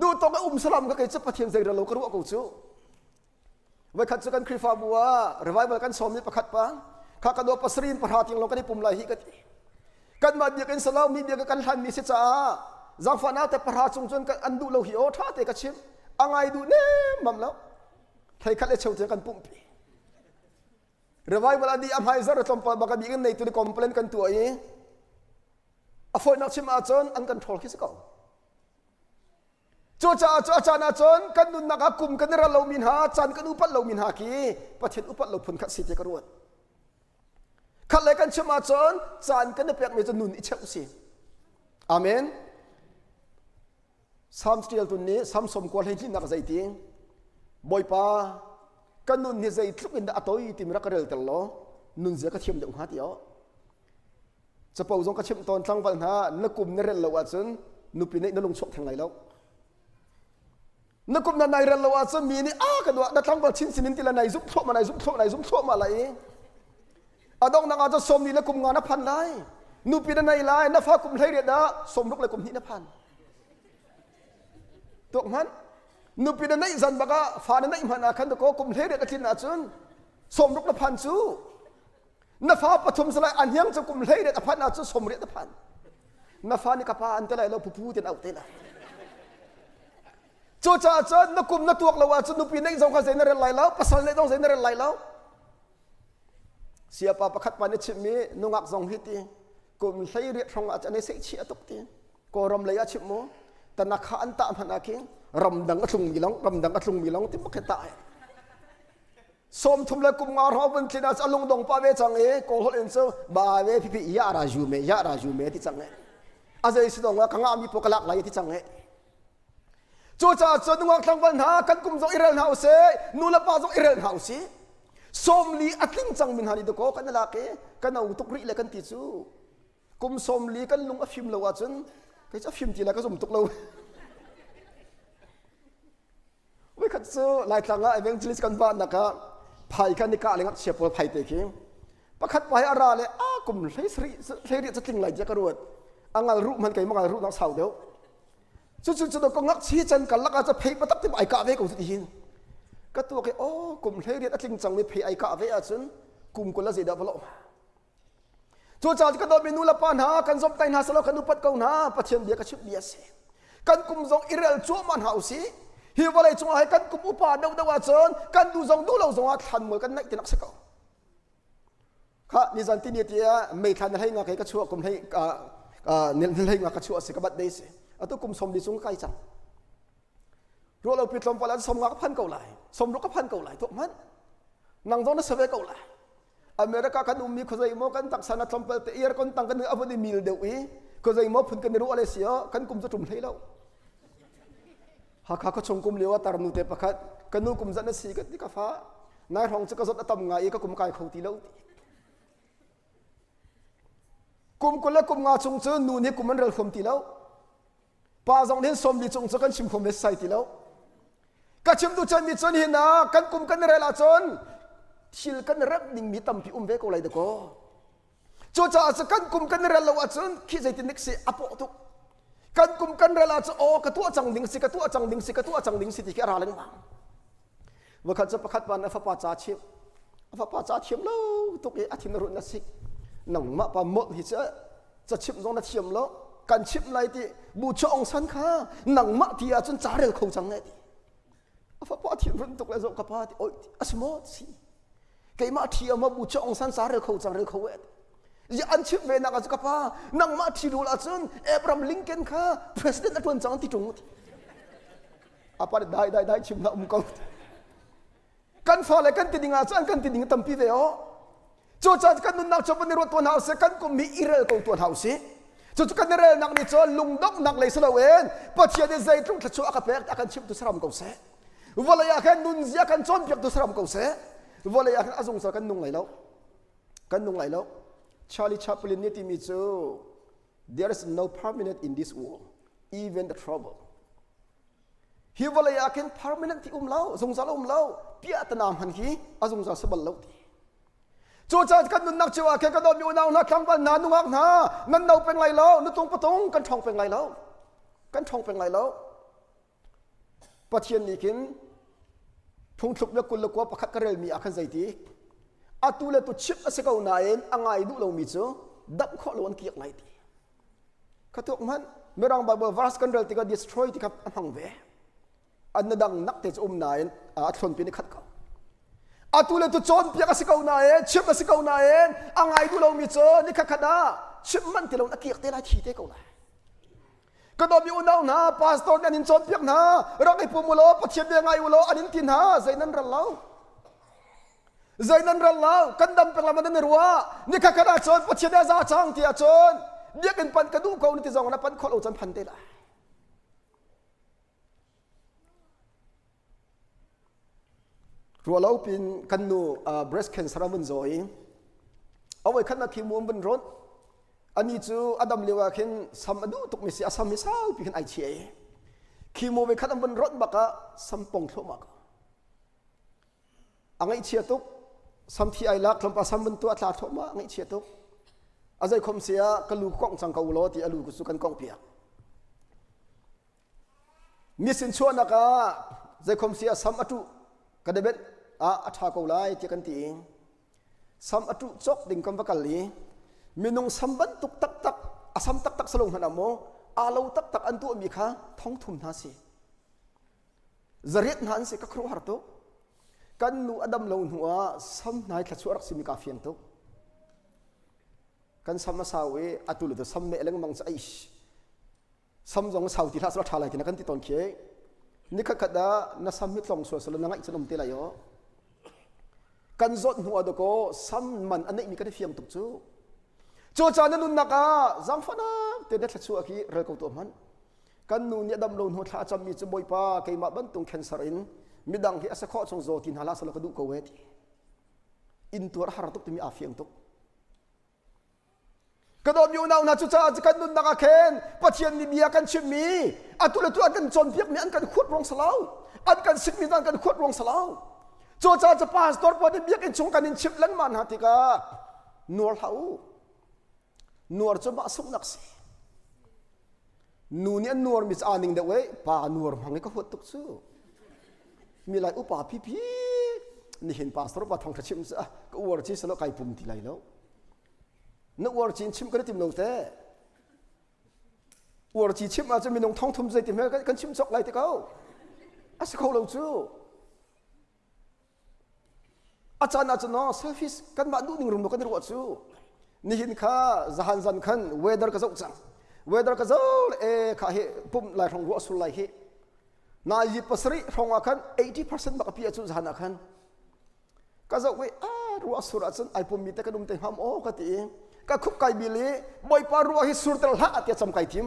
Speaker 3: ดูตรงกับสลัมก็เกิดจะปะเทียนเจริญโลกรู้กูจู่ไว้ขัดกันคริฟาบัวรีไวเบิลกันสมนิประคัดปะข้ากระโดดภาษาอินประหารทิ้งลงกันในปุ่มไหลฮิกติกันมาเดียกันสลาวมีเดียกันทันมีเสียจ้าจังฟันเอาแต่ประหารจงจนกันอันดูเราหิวท่าเตะกระชิมอ่างไงดูเน่มั่มแล้วใครคัดเลยเชี่ยวเจอกันปุ่มปีเรื่องเวลาดีอัมไฮเซอร์จอมปบักบีกันในตัวคอมเพลนกันตัวเองอฟอยนักชิมอาจารย์อันกันทอลคิสก่อนโจจ่าอาจารย์อาจารย์กันนุนนักกุมกันเราเรามินหาอาจารย์กันอุปัตเรามินหากีประเทศอุปัตเราผลขัดสิทธิ์กระรวดขัดเลยกันชิมอาจารย์จานกันเปียกมีจนุนอิเชอุสิอาเมนสามสตีลตุนนี้สามสมควรให้ที่นักใจทิ้งบอยป้ากันนุนนี่ใจทุกอินดาอัตโต้ยที่มีรักเรลตลอดนุนเสียกระเทียมเดือดหัวเดียวจะเป่าจงกระเทียมตอนทั้งวันหานักกลุ่มในเรลเราอาจารย์นุปินในนลงชกทางไหนแล้วนักกลุ่มในเรลเราอาจารย์มีนี่กันว่านักทั้งวันชิ้นสินินที่ละไหนซุ่มทั่วมาไหนซุ่มทั่วไหนซุ่มทั่วมาไหนอาดองนางอาจจะสมนี่และกลุ่มงานนับพันได้นูปีนั้นในไลน์นับฟ้ากลุ่มไทยเรียดนะสมรุกเลยกลุ่มนี้นับพันตัวมันนูปีนั้นในจันบักะฟ้านั้นในมันอาคันตะโกกลุ่มไทยเรียดกินอาจุนสมรุกนับพันจูนับฟ้าปฐมสลายอันยังจะกลุ่มไทยเรียดพันอาจุสมเรียดนับพันนับฟ้านี่กับพันแต่ไรเราผู้พูดเอาเตละโจจ่าจันนักกลุ่มนักตัวเราอาจุนูปีนั้นส่งข้าเซนเรลไลแล้วภาษาเลยต้องเซนเรลไลแล้วเสียปาประคัดปานชิมีนุงักซองฮิตีกุมใช้เรียกทงอาจจะในเสียเชียตุกตีก็รำเลยชิโมแต่นักขันตามพันอาคิงรำดังกระชุงมีลองรำดังกระชุงมีลองที่มักจะตายสมทุมเลยกุมงาเราเป็นที่น่าจะลงดงป้าเวจังเอโกฮอลเอ็นเซอร์บาเวพี่ยาราจูเมที่จังเออาศัยสิตรงว่าขังอามีปกลักไหลที่จังเอจู่จ้าจนนุงักทั้งวันหากันกุมซองอิเรนเฮาเซ่นูละป้าซองอิเรนเฮาซีสมลีอัดลิงจังมินหานิดก็กันละเกกันเอาตุกริเลกันติจูกุมสมลีกันลุงอฟิมเลวจนก็จะฟิมทีละก็สมตุกเลวไม่ขัดสู้หลายครั้งเอเวนจิลิสกันบ้านนะครับไผ่กันนิกาเลยงักเชียบไผ่เตะคิมประคัดไปอะไรเลยกุมใช้สรีจะทิ้งไหลจะกระโดดอ่างรูมันไก่มังรูนักสาวเดียวจุดก็งักชี้จันกันลักอาจจะเพ่ประทับที่ไอ้กาเวกูสุดที่หินก็ตัวแกกลุ่มเรียนอัดลิงจังมีเพย์ไอกาเวอจุนกลุ่มคนละเสียดาวพลอจู่จ้าก็โดนเมนูละปัญหากันสมใจหาสลากันอุปัตเกาหน้าปัจเจียนเดียกับชุดเบียสกันกลุ่มซองอิเรลจั่วมันหาสิฮิวอะไรจงให้กันกลุ่มอุปาดาวอาจารย์กันดูซองดูเราซองทันเหมือนกันนักที่นักสกาวข้านิจันติเนียที่ไม่ทันให้งาใครก็ชั่วกลุ่มให้เนี่ยให้งาก็ชั่วสิกบัดเดสเอาตัวกลุ่มสมดิสงใกล้จังรู้เราปิดลมไปแล้วสมรักพันเก่าไหลสมรุกพันเก่าไหลทุกมันนางต้องนัสเวเก่าไหล อเมริกากันมีคนใจโมกันตักสานาทรัมเปิลเตียร์คนตั้งกันเอาวันนี้มิลเดียวอีคนใจโมพุ่นกันรู้อะไรเสียกันกุมจะจุ่มให้เราหากเขาชงกุมเลี้ยวตารนุเตปะคัดกันนูกุมจะนั่นสิกันที่กาฟ้านายรองจะกระสดตำงายก็กุมกายเขาตีเรากุมคนละกุมงาชงเจอนูนี่กุมมันเรื่องคมตีแล้วป้าจงเห็นสมดีชงเจอกันชิมคมเมสไซตีแล้วก็ชิมดูจนมีจนเห็นนะกันกุมกันเรล่าจนชิลกันรักดิ่งมีตั้มพิอุ้มเวกอะไรเด็กก็โจจ่าจะกันกุมกันเรล่าจนคิดใจตินิกสิอปอตุกันกุมกันเรล่าจะโอกระตัวจังดิ่งสิกระตัวจังดิ่งสิกระตัวจังดิ่งสิที่แกราเล่งมาว่าเขาจะประคัดวันอฟป้าจ่าเชียมอฟป้าจ่าเชียมแล้วตุกเออาทินรุนนัสิกหนังมาปะหมดที่จะชิมตรงนั้นเชียมแล้วกันชิมอะไรที่บูชองสันข้าหนังมาที่อาจนจ่าเรื่องเขาจังไงที่อฟป้าทินรุนตุกเลยจงกับป้าที่โอ้ยอสมอสิไก่มาที่มาบูชองสันจ่าเรื่องเขาจังเรื่องเขาเวทอย่าอันชิมเวนักจะกับป้าหนังมาที่ดูละจนเอบรามลิงเกนข้าประธานาธิบดีจังที่ตรงนี้อาป้าได้ชิมละกกันฟ้าเลยกันติดงาจันกันติดงตั้มพิเวโอโจจัดกันนุนนักจบในรถตัวหาวเสกันก็มีอิเรลกับตัวหาวสิโจจัดกันในเรื่องนักนี่จนลุงดอกนักเลยสละเวนปัจจัยในใจตรงทัชอาคาเปกอาการชิมตุสรามกับเสวลายากันนุนยากันจนเปียกตุสรามกับเสวลายากันอาจงสกันนุ่งไหลแล้วชาลีชาปลินนี่ที่มีโจ there is no permanent in this world even the troubleฮิวลายากัน permanent ที่เล่าสงสารเล่าเปียตนามหันขีอาจงสารสบัลเล่าโจจัดกันนุนนักเจ้าแค่กระโดดอยู่นาวนักคำกันนานุงักนานั่นเราเป็นไรแล้วนั่นตรงประตงกันทองเป็นไรแล้วกันทองเป็นไรแล้วปะเทียนนี่กินพงทุบเลือกกุลละกัวประคัดกระเรลมีอาคันใจตีอาตุเลตุชิปอาศัยเอาหน้าเอ็นอ่างไงดูเรามีเจ้าดับข้อล้วนเกียกไหนตีข้าทุกมันเมื่อรังบาเบอร์วาสกันเรลติกา destroy ที่กับอังเวอันนั้นดังนักเตะอุ้มหน้าเอ็นอาทนเป็นขัดเขาอาตุเลตุโจนเปียกสิกเอาหน้าเอ็นชิปสิกเอาหน้าเอ็นอ่างไงดูเรามีเจ้านี่ขัดได้ชิปมันที่เรานักเกียกเตะไรทีเตะเขาได้ก็ต้องมีอุณหภูมินะพาสตอร์นี่โจนเปียกนะเราไอ้ปุ่มโลปัจเจียนยังไงอุโลอันนี้ทินฮะใจนั้นรัลเราใจนั้นรัลเรากันดำเป็นละมันนั่นรัวนี่ขัดได้โจนปัจเจียนจะจังที่โจนเดี๋ยวกันปันกระดูกเขานี่ที่จงนะปันคนเอาจนพันเตะละรัวเราเป็นกันนูbreast cancer มันจ่อยเอาไว้ขันนักขีมวมบนรถอันนี้จูอดัมเลียวาเข็นสัมดูตุกมิสยาสัมมิสาวพิขันไอเชียขีมวไปขันบนรถบักะสัมปงโทมักอังไอเชียตุกสัมที่ไอลักลำปาสัมบนตัวตาโทมาอังไอเชียตุกอาศัยคมเสียกลูกกองจังกาวโลที่อลูกุสุกันกองเปียกมีสินชวนนักะใจคมเสียสัมอตุกระเด็นอาชากาวไลที่กันตีสัมอตุจกดิ่งคำว่ากัลลีมีนงสัมบันตุกตักตักอาสัมตักตักสลงหันอโมอาเลาตักตักอันตัวมีข้าท้องทุ่มนาสิจริตนันสิก็ครัวหาตุกันนูอดัมลงหัวสัมนายขจวรักสิมีกาเฟียนตุกันสัมมาสาวีอตุลตุสัมเมลังมังใจสัมจงสาวที่ทัศน์ทาลายกินกันที่ตอนเคียนี่ขดาณสัมมิตรลงสวดสลนังไอจะนมเตลัยโอกันจดหัวดโกสัมมันอันนี้มีกันเฟียมตุกจูโจจานุนนักาจังฟันะเตเด็ดชัวกีเรื่องตัวมันกันนูเนี่ยดำลงหัวท้าจำมีจะบ่อยป้าเกี่ยมาบันตุงแคนเซอรินมีดังที่อาศัยข้อทรงโจตินฮาลาสลักดูกเวทีอินตัวหาตุกที่มีอาเฟียงตุกกระโดดอยู่นาวนาจุจ้าจะกันนุนนักเคนปัจเจียนนิบียกันชิมีอัตุเลตัวกันจนเพียกมีอันกันขวดรองสลาวอันกันสิมีอันกันขวดรองสลาวโจจ้าจะพาสตอร์พอดีเบียกันชงกันนินชิบลันมันหาติกานัวเขานัวจะมาสุนักสินูเนี่ยนัวมิสอานิงเดว้ป่านัวมังนี่ก็หัวตุกซูมีหลายอุปาพี่นี่เห็นพาสตอร์ว่าทองทัชิมซะก็วัวจีสโลกไก่ปุ่มที่ไรแล้วนักวัวจีนชิมก็ได้ติมโนเต้วัวจีชิมอาจจะมีนงท้องทุ่มใจติมกันชิมจอกไรที่เขาอาศัยเขาเราจูอาจารย์น้อเซลฟิสกันมาดูหนึ่งรุ่มกันรัวจูนี่เห็นข้าจะหันจันขันเวดาร์กระจกจังเวดาร์กระจกข้าเหปุ่มลายทองรัวสุดลายเหนายยิบปัสริทองอาคัน 80% บักพี่อาจุจะหันอาคันกระจกเว รัวสุรจนไอปุ่มมีแต่กระดุมเต็งหำโอ้กติก็คุกไก่บิลีบอยปารัวฮิสุรตละอาทิตย์จำไก่ทิม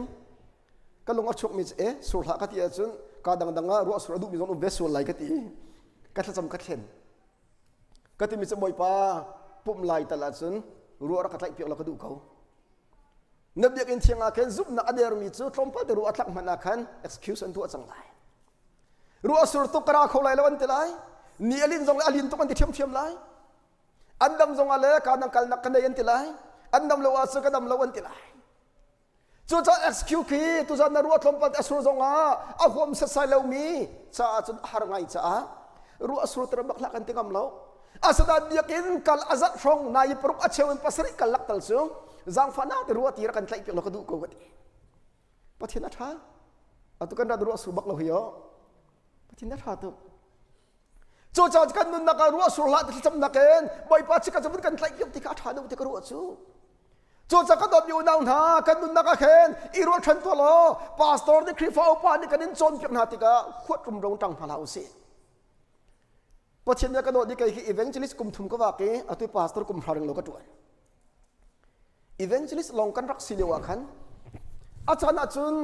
Speaker 3: ก็ลงอัชกมิจสุรละกติจนกาดังรัวสุรดุมิจนอุเวสุรไหลกติก็ถ้าจำกัดเห็นกติมิจบอยปาปุ่มไหลตลาดจนรัวรักไหลเปียกเราก็ดูเขานับเบียกินเชียงอาเคนซุบนักอเดียร์มิจูตรมพัดรัวอัตลักมันอาคัน excuse อันตัวจังไรรัวสุรตุกราเขาไหลแล้ววันเตลัยนี่อลินจงอลินตุกันที่เทียมเทียมไหลอันดำจงอะไรการนังกัลนักกันได้ยันติไลอันดำเลวาสุกันดำเลวันติไลจู่จะ excuse คีตุจันนรัวทลมปัดอสุรจงอาความเสียใจเลวมีจ้าจุดหารงไงจ้ารัวสุรตระบักลักกันติงำเลวอาสดาเบียกินกัลอาซัดฟงนายปรุกอาเชวันปัสริกัลลักตัลซุงจังฟันาตรัวตีรักันไตเปียกเราก็ดูกูกันปะเทนัทฮะอัตุกันรัวสุบักเราเหี่ยวปะเทนัทฮะตุจู่จะกันนุนนักรัวสุรละที่จำนักเองบ่อยปัจจิกันจะเป็นกันไตเปียกที่ข้าทานุที่กรัวจู่จะกันดบอยู่นาวนากันนุนนักเองอีรัวชันตัวโลพาสตอร์ที่คริฟเอาปานี่กันนินจนเปียกนาติกาขวดรุมรงจังพลาอุสิปะเทนยากันโดดิกายอีเวนต์ลิสกุมทุมก็ว่าเกอตุพาสตอร์กุมพาริงโลกตัวอีเวนต์ลิสลงกันรักสิเลวกันอาจารย์อาจุน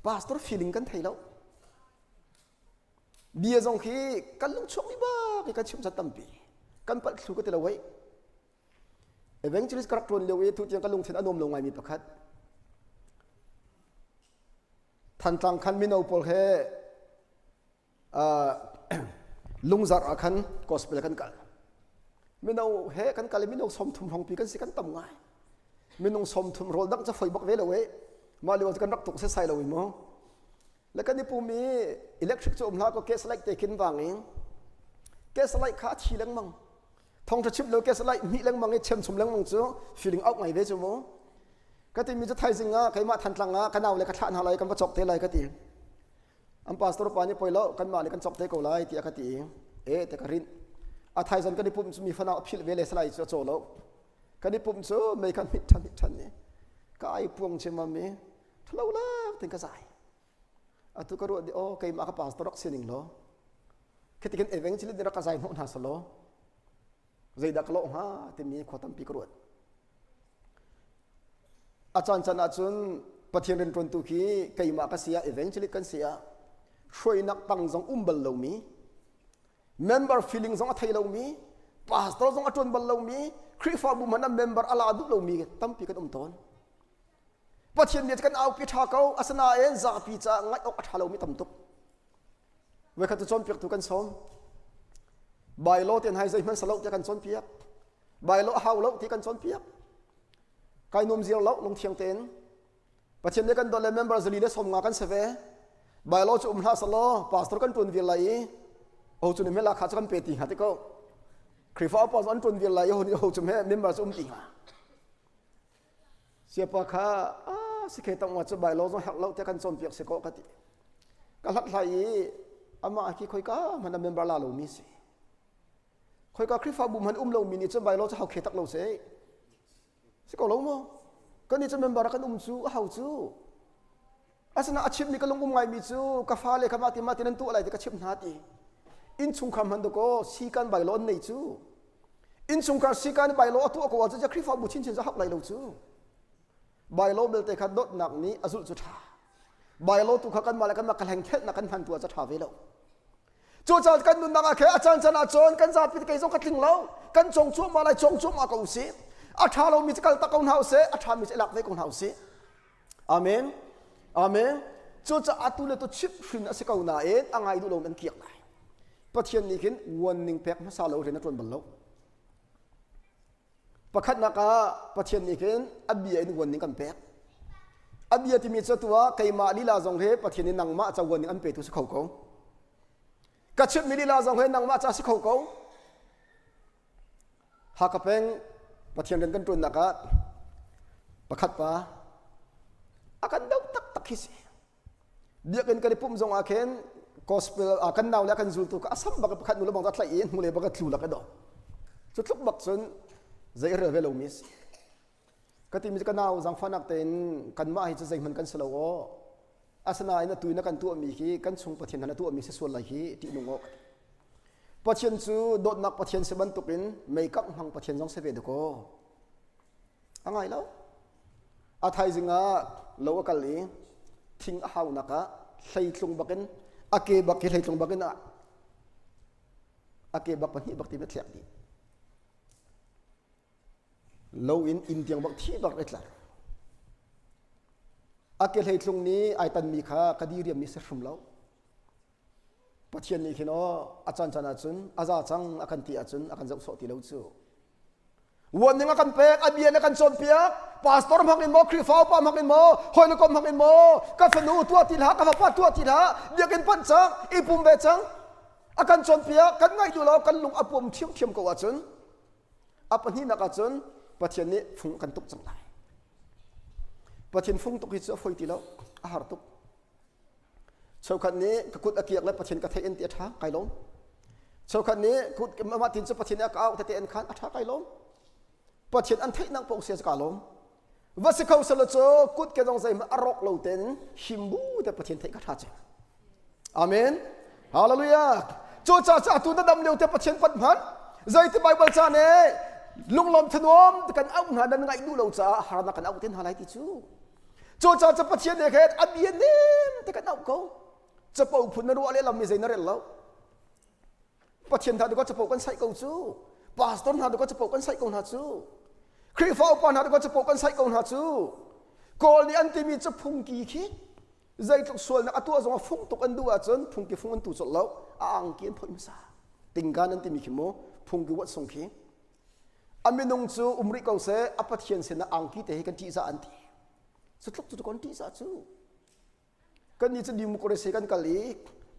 Speaker 3: พาสตอร์ฟีลิ่งกันไทยแล้วเบียจงคีกันลุงชกนี่บ้ากันชิมจัดตั้มปีกันปัดสุกติละไว้อีเวนต์ลิสกรักตวนเลวทุกอย่างกันลุงเทนอนุมลงไงมีประคัดทันตังคันมินเอาพอลเฮลุงจาร์คันกอสเปลกันกันมินเอาเฮกันกันมินเอาสมทุมห้องปีกันสิกันตั้มไงมินเอาสมทุมโรลดักจะไฟบักเวลเอาไว้มาเลี้ยวกันรักตุกเสียใส่เราอีมั้งแล้วก็นี่ปูมีอิเล็กทริกโจมหาก็เกสไลท์เตกินบางเองเกสไลท์ขาชีเล้งมังทองจะชิบแล้วเกสไลท์มีเล้งมังไอ้เชมสมเล้งมังจูฟีลิ่งเอาไงเวจูมั้งก็ที่มีจะไทยสิงห์ใครมาทันตังกันเอาเลยกันท่านอะไรกันก็จบเตะอะไรก็ตีอันพาสตอร์ปานี่ปล่อยแล้วกันมาเลยกันจบเตะก็เลยที่ก็ตีแต่ก็รินอาไทยสันก็ได้ปุ่มมีฟันเอาพิลเวเลสไลท์โจแล้วก็ได้ปุ่มจูไม่กันมิทันนี่ก็ไอ้พวงเชมามีทะเลาะแล้วถึงก็ใส่อะทุกคนรู้ดิโอเคมากับพาสตอร์สิ่งหนึ่งคิดถึงเอเวนต์ที่เรื่องกระจายหน้าสโลใจดักโลฮะที่มีความตั้งปีกรวดอาจารย์จันอาจารย์ปฏิเรียนตรนตุกีเคยมากับเสียเอเวนต์ที่กันเสียช่วยนักตั้งจงบัลลมี member feeling จงอัฐิลมีพาสตอร์จงอัฐิบัลลมีคริฟาบุมันนั้น member อาลาดุลมีตั้งปีกันต้นปฏิเนียกันเอาพิธาเขาอาสนะเอ็นจากพิจารณาออกอัฐาเราไม่ตั้มตุกเวลาตุจอมเปียกตุกันสมใบโลเตียนไฮใจมันสลบจะกันสนเปียกใบโลฮาวโลที่กันสนเปียกไก่นมเสียวโลลงเทียงเต็นปฏิเนียกันโดนเลเมมเบอร์จะลีเดสมงากันเสวใบโลจุ่มหาสโลพาสตอร์กันตุนวิลไลโอจุนเมล่าขาจะกันเปติหาติโกคริฟาพอสอนตุนวิลไลโอจุนเมเมมเบอร์จุ่มติงเสียปะข้าสิเคตังวัดจะใบโลจงหักเล่าเตกันสนเปียกเสกกติกันหักไหลอามาคิดค่อยก้ามันเมมเบอร์ลาโลมิสิค่อยก้าคริฟาบุมันโลมินิจะใบโลจะหักเคตักโลเสสิก็โลมั้งก็นี่จะเมมเบอร์กันจูหัวจูอาสนะอาชีพนี้ก็ลงไงมีจูกาฟาเลขมาตินั่นตัวอะไรที่ก็ชิมนาทีอินชุงคำมันดูก็สีกันใบโลนี่จูอินชุงการสีกันใบโลตัวก็ว่าจะคริฟาบุชินจะหักไหลโลจูใบโลเบลเตคัดดหนักนี้อสุจุธาใบโลตุขกันมาแล้วกันมากันแห่งเทศนักกันพันตัวจะถาเวลาจู่จะกันนุนนักแค่อาจารย์ชนะโจนกันจะพิจารณากันทิ้งเรากันจงช่วงมาเลยจงช่วงมาเกาสิอาชาเรามีจะกันตะกอนเฮาเสอาชามีจะหลักไว้กอนเฮาเสอาเมนอาเมนจู่จะอาตุเลตุชิบฟินอาศัยเกาหน้าเอ็นอ่างไงดูลงมันเกี่ยงไหนประเทศนี้กินวันหนึ่งแพ็กมาซาเราเรียนนักเรียนบรรลุประคัดนักประเทศนี้กินอับเบียนวันหนึ่งกันแพ็กอับเบียที่มีตัวใครมาลีลาจงเฮประเทศนี้นังมาจะวันหนึ่งอันเปตุสิเขาเขากระชิบมีลีลาจงเฮนังมาจะสิเขาเขาหากเป็นประเทศเรียนกันตุนนักประคัดปะอาการเดาตักตักฮิสิเดี๋ยวกันกันปุ่มจงอาเคนกอสเปลอากันดาวแล้วกันจูตุกอาสัมบักประคัดนุลบังตัดไหลเอ็นมุเลบักทลูลักกระดอจุดลุกบักจนใจเรือเวลมิสก็ที่มีกันดาวจังฟันักเต็นกันมาให้จะใจมันกันสโลว์อาสนะอินตุยนักกันตัวมีขี้กันชงประเทศนั้นตัวมีเสส่วนไหลขี้ที่นุ่งอก ปัจเจียนจูโดดนักปัจเจียนเสบันตุกินไม่กักหังปัจเจียนจงเสวยดูก็อะไรแล้วอาไทยจิงะโลวกัลลีทิ้งหาวนักะใส่ตรงบักกันอาเกบักใส่ตรงบักกันอาเกบักปันนี้บักที่ไม่เทียบดีโลอินเดียบักที่บักเล็กละอาเกใส่ตรงนี้ไอตันมีค่ากดีเรียมมีเสรุมแล้วปัจเจียนนี้คิโนอาจารย์จันอาจุนอาจารย์จังอากันตีอาจุนอากันจะสอดที่เลวจูวันนึงอากันเป็กอาเบียนอากันจนเปียกพาสตอร์มักอินโมคริฟาวปามักอินโมหอยนกมักอินโมกาฟนูตัวติลากาฟาตัวติลาเบียกินปันจังอีปุ่มเบจังอากันจนเปียกกันง่ายดูแล้วกันลุงอาปุ่มเทียมเทียมกับอาจุนอาปันนี้นักอาจุนปัจเจียนนี้ฟุ้งกันตุกจังไรปัจเจียนฟุ้งตุกที่จะฟุยติแล้วอาหารตุกชาวคันนี้กุดอาเกียกและปัจเจียนกระเทียนเตียท้าไก่ล้มชาวคันนี้กุดมาตินจะปัจเจียนเอาแต่เตียนขันอาท้าไก่ล้มปัจเจียนอันเทนังปงเสียสกาล้มวัสดุเขาสลัดโจกุดแกต้องใส่มาอรกเหล่าเต็นหิมบูแต่ปัจเจียนเทกระทาเจอาเมนฮาเลลูยาโจจ่าจ่าตัวดำเลี้ยวแต่ปัจเจียนปัดพันใจที่ไบเบิลจานเน่ลุงลมถนอมแต่กันเอาหาดันไงดูเราจ่าหานักกันเอาเต็นหาไรที่ชูโจจ่าจะปัจเจียนเนี่ยแค่อับเบียนเน่แต่กันเอาเขาจะปลูกผลนรัวอะไรเราไม่ใช่นรกแล้วปัจเจียนท่าดูก็จะปลูกกันใส่กูจูปาสต้นท่าดูก็จะปลูกกันใส่กูหาจูครีฟ้าปานท่าดูก็จะปลูกกันใส่กูหาจูกอลนี่อันที่มีจะพุ่งกี่ขี้ใจตุกส่วนนักตัวจงฟุ้งตุกอันดูอาจนพุ่งกี่ฟุ้งอันตุจแล้วอ่างเกียนพอมิสาติงการอันที่มีขี้โมพุ่งกี่วัดส่งขี้อันมีนงจูริกเอาเสอปัจเจียนเสนาอ่างกี่แต่ให้กันที่จะอันที่สุดทุกจุดคนที่จะจูกันนี่จะดีมุกเรศกันกันลี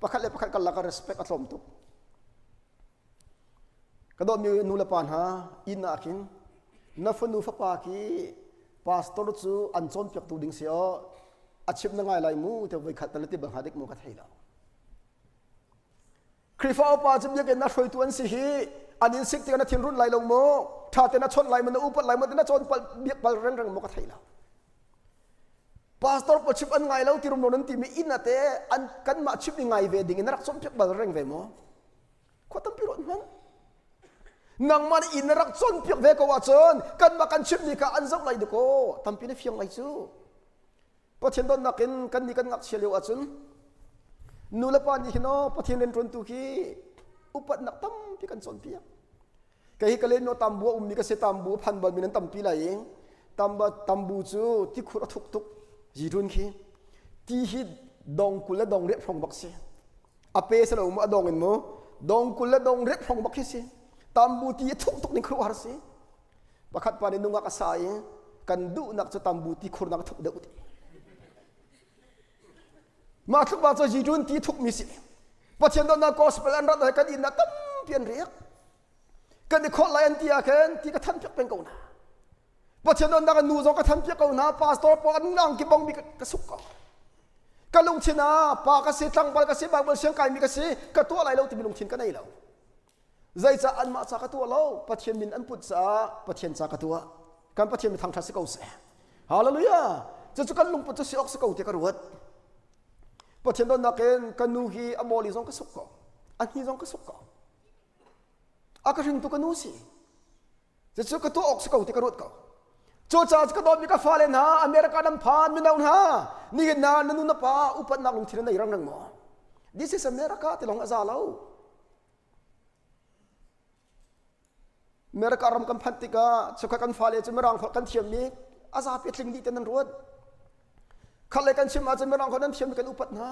Speaker 3: ประคัดเลยประคัดกันละกัน respect อัตลมตุกกระโดดมีนูเลปานฮะอินนักินนัฟนูฟปากีพาสตอร์จูอันซอนเปียกตูดิงเสียอาชีพนั่งไงไรมูแต่ไว้ขัดตะเลติบังหาเด็กมุกัดให้เราคริฟ้าปาจะมีกันนัดช่วยตัวอันสิฮีอันนี้สิกที่กันนัดทิ้งรุ่นไหลลงโมถ้าแต่นัดชนไหลมันอุปไหลมันนัดชนปเบียกปเร่งมุกัดให้เราพาสตอร์ปัจจุบันไงแล้วที่รุมโนนันที่มีอินนัตเตอันกันมาชิบยังไงเวดิ่งนักสมเพียบบาลเร่งเวโมขวดตั้มพิรุณมันนังมันอินรักสมเพียบเวกว่าจนกันมากันชิบนี่ก็อันซักไหลดูโก้ตั้มพินเฟียงไหลจูพอเทียนโดนนักกันนี่กันงักเชียวจุนนูเลปานนี่ขโนพอเทียนเล่นตุนตุกีอุปนักตั้มพิกันสมเพียบก็ฮิกเล่นโนตั้มบัวมีก็เสตั้มบัวพันบอลมีนั้นตั้มพิไหลตั้มบูจูที่ขุดทุกจีรุนขี้ที่ฮิดองกุลและดองเรียบพองบักเสียอาเปสเรามาดองเงินมั้งดองกุลและดองเรียบพองบักเสียตามบูตีทุกนี่ครัวหาสิประคัดปานนุ่งอักษายกันดูนักจะตามบูตีครัวนักทุกเดือดมาทุกบาทจะจีรุนที่ทุกมิสิปัจจัยนั้นนักกอสเปลอันรัดให้กันอินนักตั้มเปลี่ยนเรียกกันที่คนไล่อันที่อาเคนที่กระทันเพียงเป็นกูนะปัจจุบันนักนูจงกระทำเพียงเอาหน้าพาสตอร์ปอนนั่งกิบงมีกระสุกกันลงชินาปากระสีตั้งปากระสีบางบนเสียงไก่มีกระสีกระตัวอะไรเราที่มีลงชินกันไหนเราใจจะอันมาจากกระตัวเราปัจจุบันอันพุทธะปัจจุบันจากกระตัวกันปัจจุบันทางทัศน์เก่าเสียฮาเลลูยาจะจุกันลงปัจจุบันออกสกาวที่กระรวดปัจจุบันนักกันนูฮีอโมลิจงกระสุกอันนี้จงกระสุกอากาศถึงตุกันนูสิจะจุกันตัวออกสกาวที่กระรวดเขาโจจ่าก็โดนมีกาฟาเลนะอเมริกาดำพานมินาวนะนี่เห็นนะนั่นนู่นป้าอุปนักลงที่นั่นในรังนังหมอ This is America ที่ลงอาซาเลาอเมริการำกันพันติกาสุขกันฟาเลจะไม่รังกันเทียมนี้อาซาเปียลิงดีแต่นั้นรวดขัดเลยกันชิมอาจจะไม่รังคนนั้นเทียมกันอุปนะ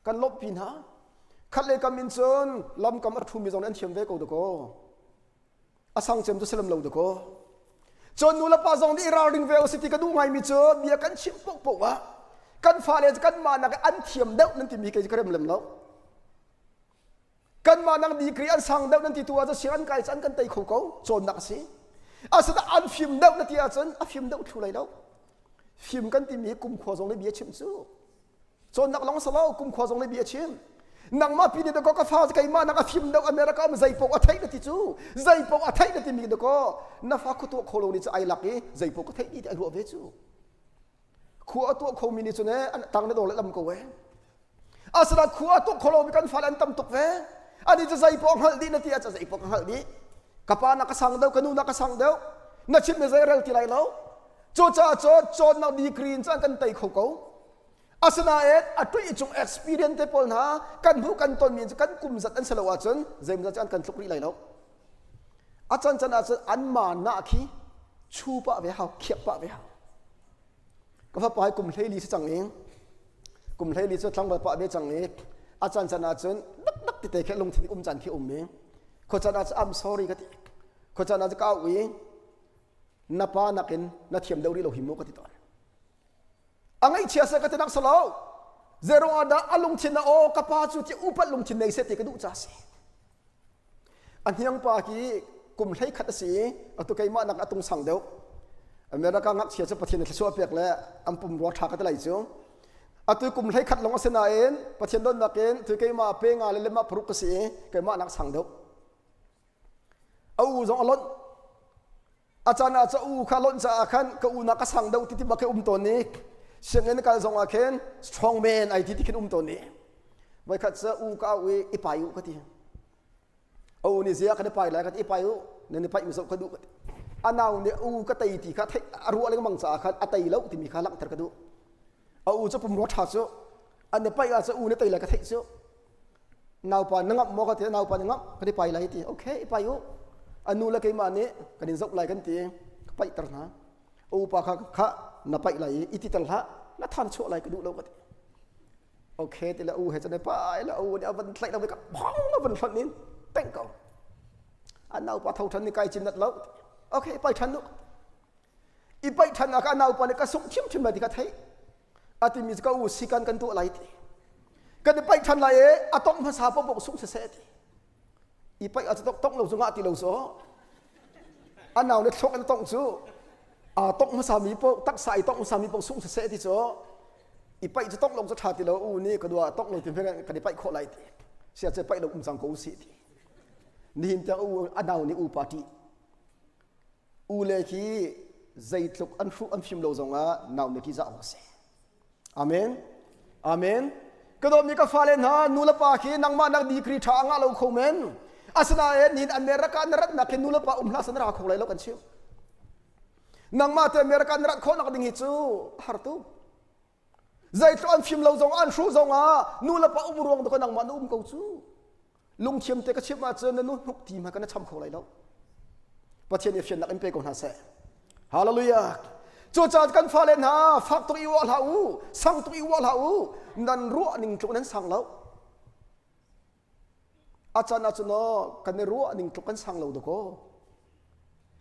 Speaker 3: กันลบปีนะขัดเลยกันมินเซนลำกันอัฐุมิจงนั้นเทียมเวกูดโกอาสังเจมตุสลามเลวดโกจนนูละปาจงที่เราดึงเวลสิติกันดูไงมีเจอเบียกันชิมปกวะกันฟาเลกันมานักอันเทียมเดานั่นที่มีกันจะเริ่มเล่มแล้วกันมานักดีกรีอันสังเดานั่นที่ตัวจะเสียอันไกลอันกันไตขู่เขาจนนักสิอาศัยอันฟิล์มเดานั่นที่อาจารย์อันฟิล์มเดาทุเรศแล้วฟิล์มกันที่มีกุมขวาจงในเบียชิมซูจนนักลองสลาวกุมขวาจงในเบียชิมนังมาปีนี้เด็กก็ฟ้าจะไกลมานักฟิล์มเดาอเมริกาไม่ใจปกอัฐินั่นที่จูใจปกอัฐินั่นที่มีเด็กก็นับฟ้าคุตัวโคโลนี่จะไอหลักนี้ใจปกอัฐินี่จะรู้เวจูขัวตัวโคมินิจูเนี่ยตั้งในโดนและลำกูเวอาศัยขัวตัวโคโลมีการฟ้าแลนตั้มตกเว อันนี้จะใส่ปองหัลดีนะที่จะใส่ปองหัลดีกปานักสังเดวกนูนักสังเดวนักชิดไม่ใช่เรื่องที่ไรแล้วโจจ่าโจนักดีกรีนจังกันไต่เขาอาสนาอัตุยจง experience เตปอลนะกันผู้กันตนมีกันกุมจัดอันสละวัจนเจมจัดกันทุกรีไรแล้วอาจารย์จันอาจารย์อันมาหน้าขี้ชูปะเวหาเขียบปะเวหาก็พอไปกลุ่มเทลีสจังเองกลุ่มเทลีสทั้งปะเวจังเองอาจารย์จันอาจารย์นักติดแค่ลงที่จันที่เองคนจันอาจารย์ I'm sorry ก็ติคนจันอาจารย์ก้าวเองนับปานักินนัดเทียมเดารีเราหิมโมก็ติดต่ออังไอเชียสก็จะนักสลาวเจโรอาดาอลุงชินโอกระปาจุที่อุปัลลุงชินในเสติกระดูจ้าสิอันยังปากีกลุ่มให้ขัดสีอัตุไกมานักอัตุงสังเดียวอเมริกางักเชียจะประเทศในชัวเปียกแล้วอัมปุ่มรัวทักกันไหลจ้องอัตุกลุ่มให้ขัดลงอาเซนาเอ็นประเทศโดนนักเอ็นตุไกมาเปงาเลเลมาปรุกสีไกมานักสังเดียวเอาจงอลอนอาจารย์อาจจะข้าล้นจะขันก็นักสังเดียวที่บักตัวนี้เสียงเงินการส่งอาเคน strong man ไอที่ขึ้นตัวนี้ไว้ขัดจะก็เอาอีปายุก็ทีเอานี่เสียกันไปแล้วกันอีปายุเนี่ยไปมีสกดูอันนั้นเนี่ยก็ตีที่ข้ารู้อะไรก็มังสาขันอัตยแล้วที่มีข้าลังตะกดูเอาจะปุ่มรถทัดเสียอันเนี่ยไปอาจจะเนี่ยตีแล้วก็เทเสียนาวปานงับมอก็เทนาวปานงับก็ได้ไปแล้วทีโอเคอีปายุอันนู้นแล้วก็มาเนี่ยกันดินสกไหลกันทีไปตระหนักปากข้านับไปไหลอิติตัลฮะแล้วท่านชั่วอะไรก็ดูแล้วก็โอเคแต่ละเห็นจะได้ไปแล้วเนี่ยวันไหลเราไปกับพ้องแล้ววันนี้เต้งก่อนอันนั้นปะเท่าทันนี่ใกล้จินนัดแล้วโอเคไปทันนุกอีไปทันอาการเอาปะเนี่ยก็ส่งชิมมาที่กระเทยอาทิมีก็สิกันกันตัวอะไรทีกันไปทันไรอาต้องภาษาพวกส่งเสียทีอีไปอาจจะต้องเราส่งอาทิเราโซ่อันนั้นเนี่ยชกกันต้องสู้ต้องมาสามีพวกตักใส่ต้องมาสามีพวกส่งเสียที่โซ่อีไปจะต้องลงสถานที่เรานี่ก็ดูว่าต้องลงถึงเพื่อนกันไปขออะไรทีเสียจะไปลงสังกูสิทีนี่จะอันนั้นนี่ปาร์ตี้เลยที่ใจทุกอันฟูอันฟิมเราจงอ่ะน่าเนี่ยที่จะเอาเสียอาเมนอาเมนก็โดนมีกาฟาเลนฮะนูลปาคีนังมานักดีกรีทางอ่ะเราคอมเมนอาสนานี่อเมริกันรัฐนักนูลปาลาสนาของเรากันชิวนังมาแต่อเมริกันรัฐคนนักดิ่งฮิจูฮาร์ตูใจทุกอันฟิมเราจงอันฟูจงอ่ะนูลปารวงตัวนังมานูเขาจูลุงเทียมเตะก็ชิบมาเจอนั่นนุกทีมากันนะทำของอะไรแล้วประเทศนี้เฟียนนักเอ็มเปกอนฮาเซ่ฮาเลลูยาจู่จัดกันฟ้าเลนฮาฟักตัวอีวอลฮาอูสังตัวอีวอลฮาอูนั่นรู้อันหนึ่งจุกนั้นสั่งแล้วอาจารย์อาจารย์กันในรู้อันหนึ่งจุกนั้นสั่งแล้วดูก็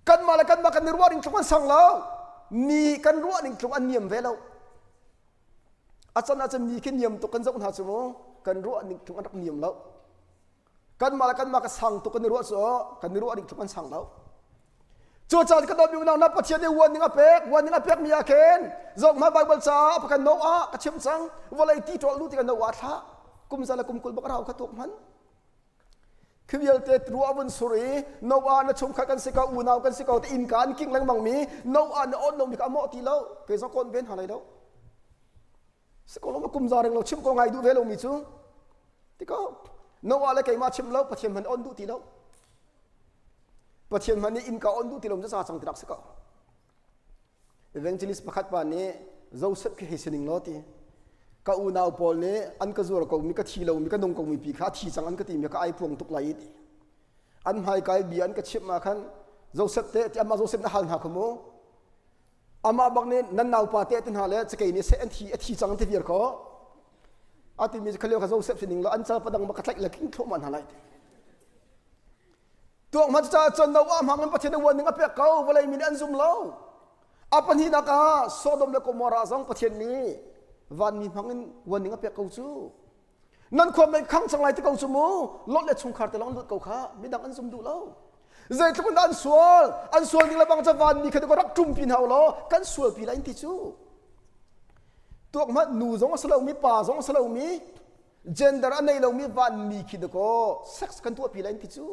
Speaker 3: กันมาแล้วกันมากันในรู้อันหนึ่งจุกนั้นสั่งแล้วมีกันรู้อันหนึ่งจุกอันเนียมเวลาอาจารย์อาจารย์มีแค่เนียมตุกันจะอุณหาสมกันรู้อันหนึ่งจุกอันเนียมแล้วกันมาแล้วกันมากันสั่งตุกันในรู้อันส่อกันในรู้อันหนึ่งจุกอันสั่งแล้วจู่จัดก็โดนมีนางนับประเทศในวันนึงวันนึงมีอาเคนจงมาไบเบิลจ้าพกันโนอาก็เชื่อมสังวันไรที่ตัวรู้ที่กันโนอาท่ากุมซาลกุมกุลบักเราขัดตัวมันคือเวลเตตรัววันสุรีโนอาณชมขัดกันสิกาอูนาวกันสิกาแต่อินการกิ้งแรงมังมีโนอาณอ่อนลงมีกามอตีแล้วเกิดสังคนเว้นหาอะไรแล้วสิกาลงมากุมซาเรงเราชิมก็ไงดูเวลมีจูที่ก็โนอาเลยเกิดมาชิมแล้วประเทศมันอ่อนดูตีแล้วประเทศมันนี่อินกาอันดูที่ลมจะสาสังติรักสกาเอเวนจิลิสประคัตปานนี้เราเสพแค่เฮสินิงลอตีก้าวน่าวพอลนี้อันก็จูรก็มีก็ทีเรามีก็นงก็มีปีขาทีจังอันก็ตีมีก็ไอพวงตุกไหลตีอันหายกายบีอันก็ชิบมาขันเราเสพเตะที่อามาเราเสพน่าหันหักขโมอามาบังนี้นั่นน่าวปาเตะตินหาเลยจะเกี่ยนี่เสอันทีจังที่เวียร์ก็อาทิมีจะเขาเรียกว่าเราเสพสินิงแล้วอันจะประดังมากัดไหลเลยกิ้งโถมันหาไรตัวมันจะจนเราว่ามันประเทศวันนึงอเปียกเขาเวลามีอันซุ่มเราอาปัญหานักโซดมและกมราซังประเทศนี้วันมีมันวันนึงอเปียกเขาจูนั่นความเป็นขังสังไรที่เขาจูมูลดและชงขาดแต่ลองลดเขาขาไม่ดังอันซุ่มดูเราใจทุกคนอันส่วนนี่เราบางจะวันมีใครก็รักจุ่มปีนเอาล้อกันส่วนปีไรที่จูตัวมันหนูสองสลามีป่าสองสลามีเจนเดอร์อันไหนเรามีวันมีคิดก็เซ็กซ์กันตัวปีไรที่จู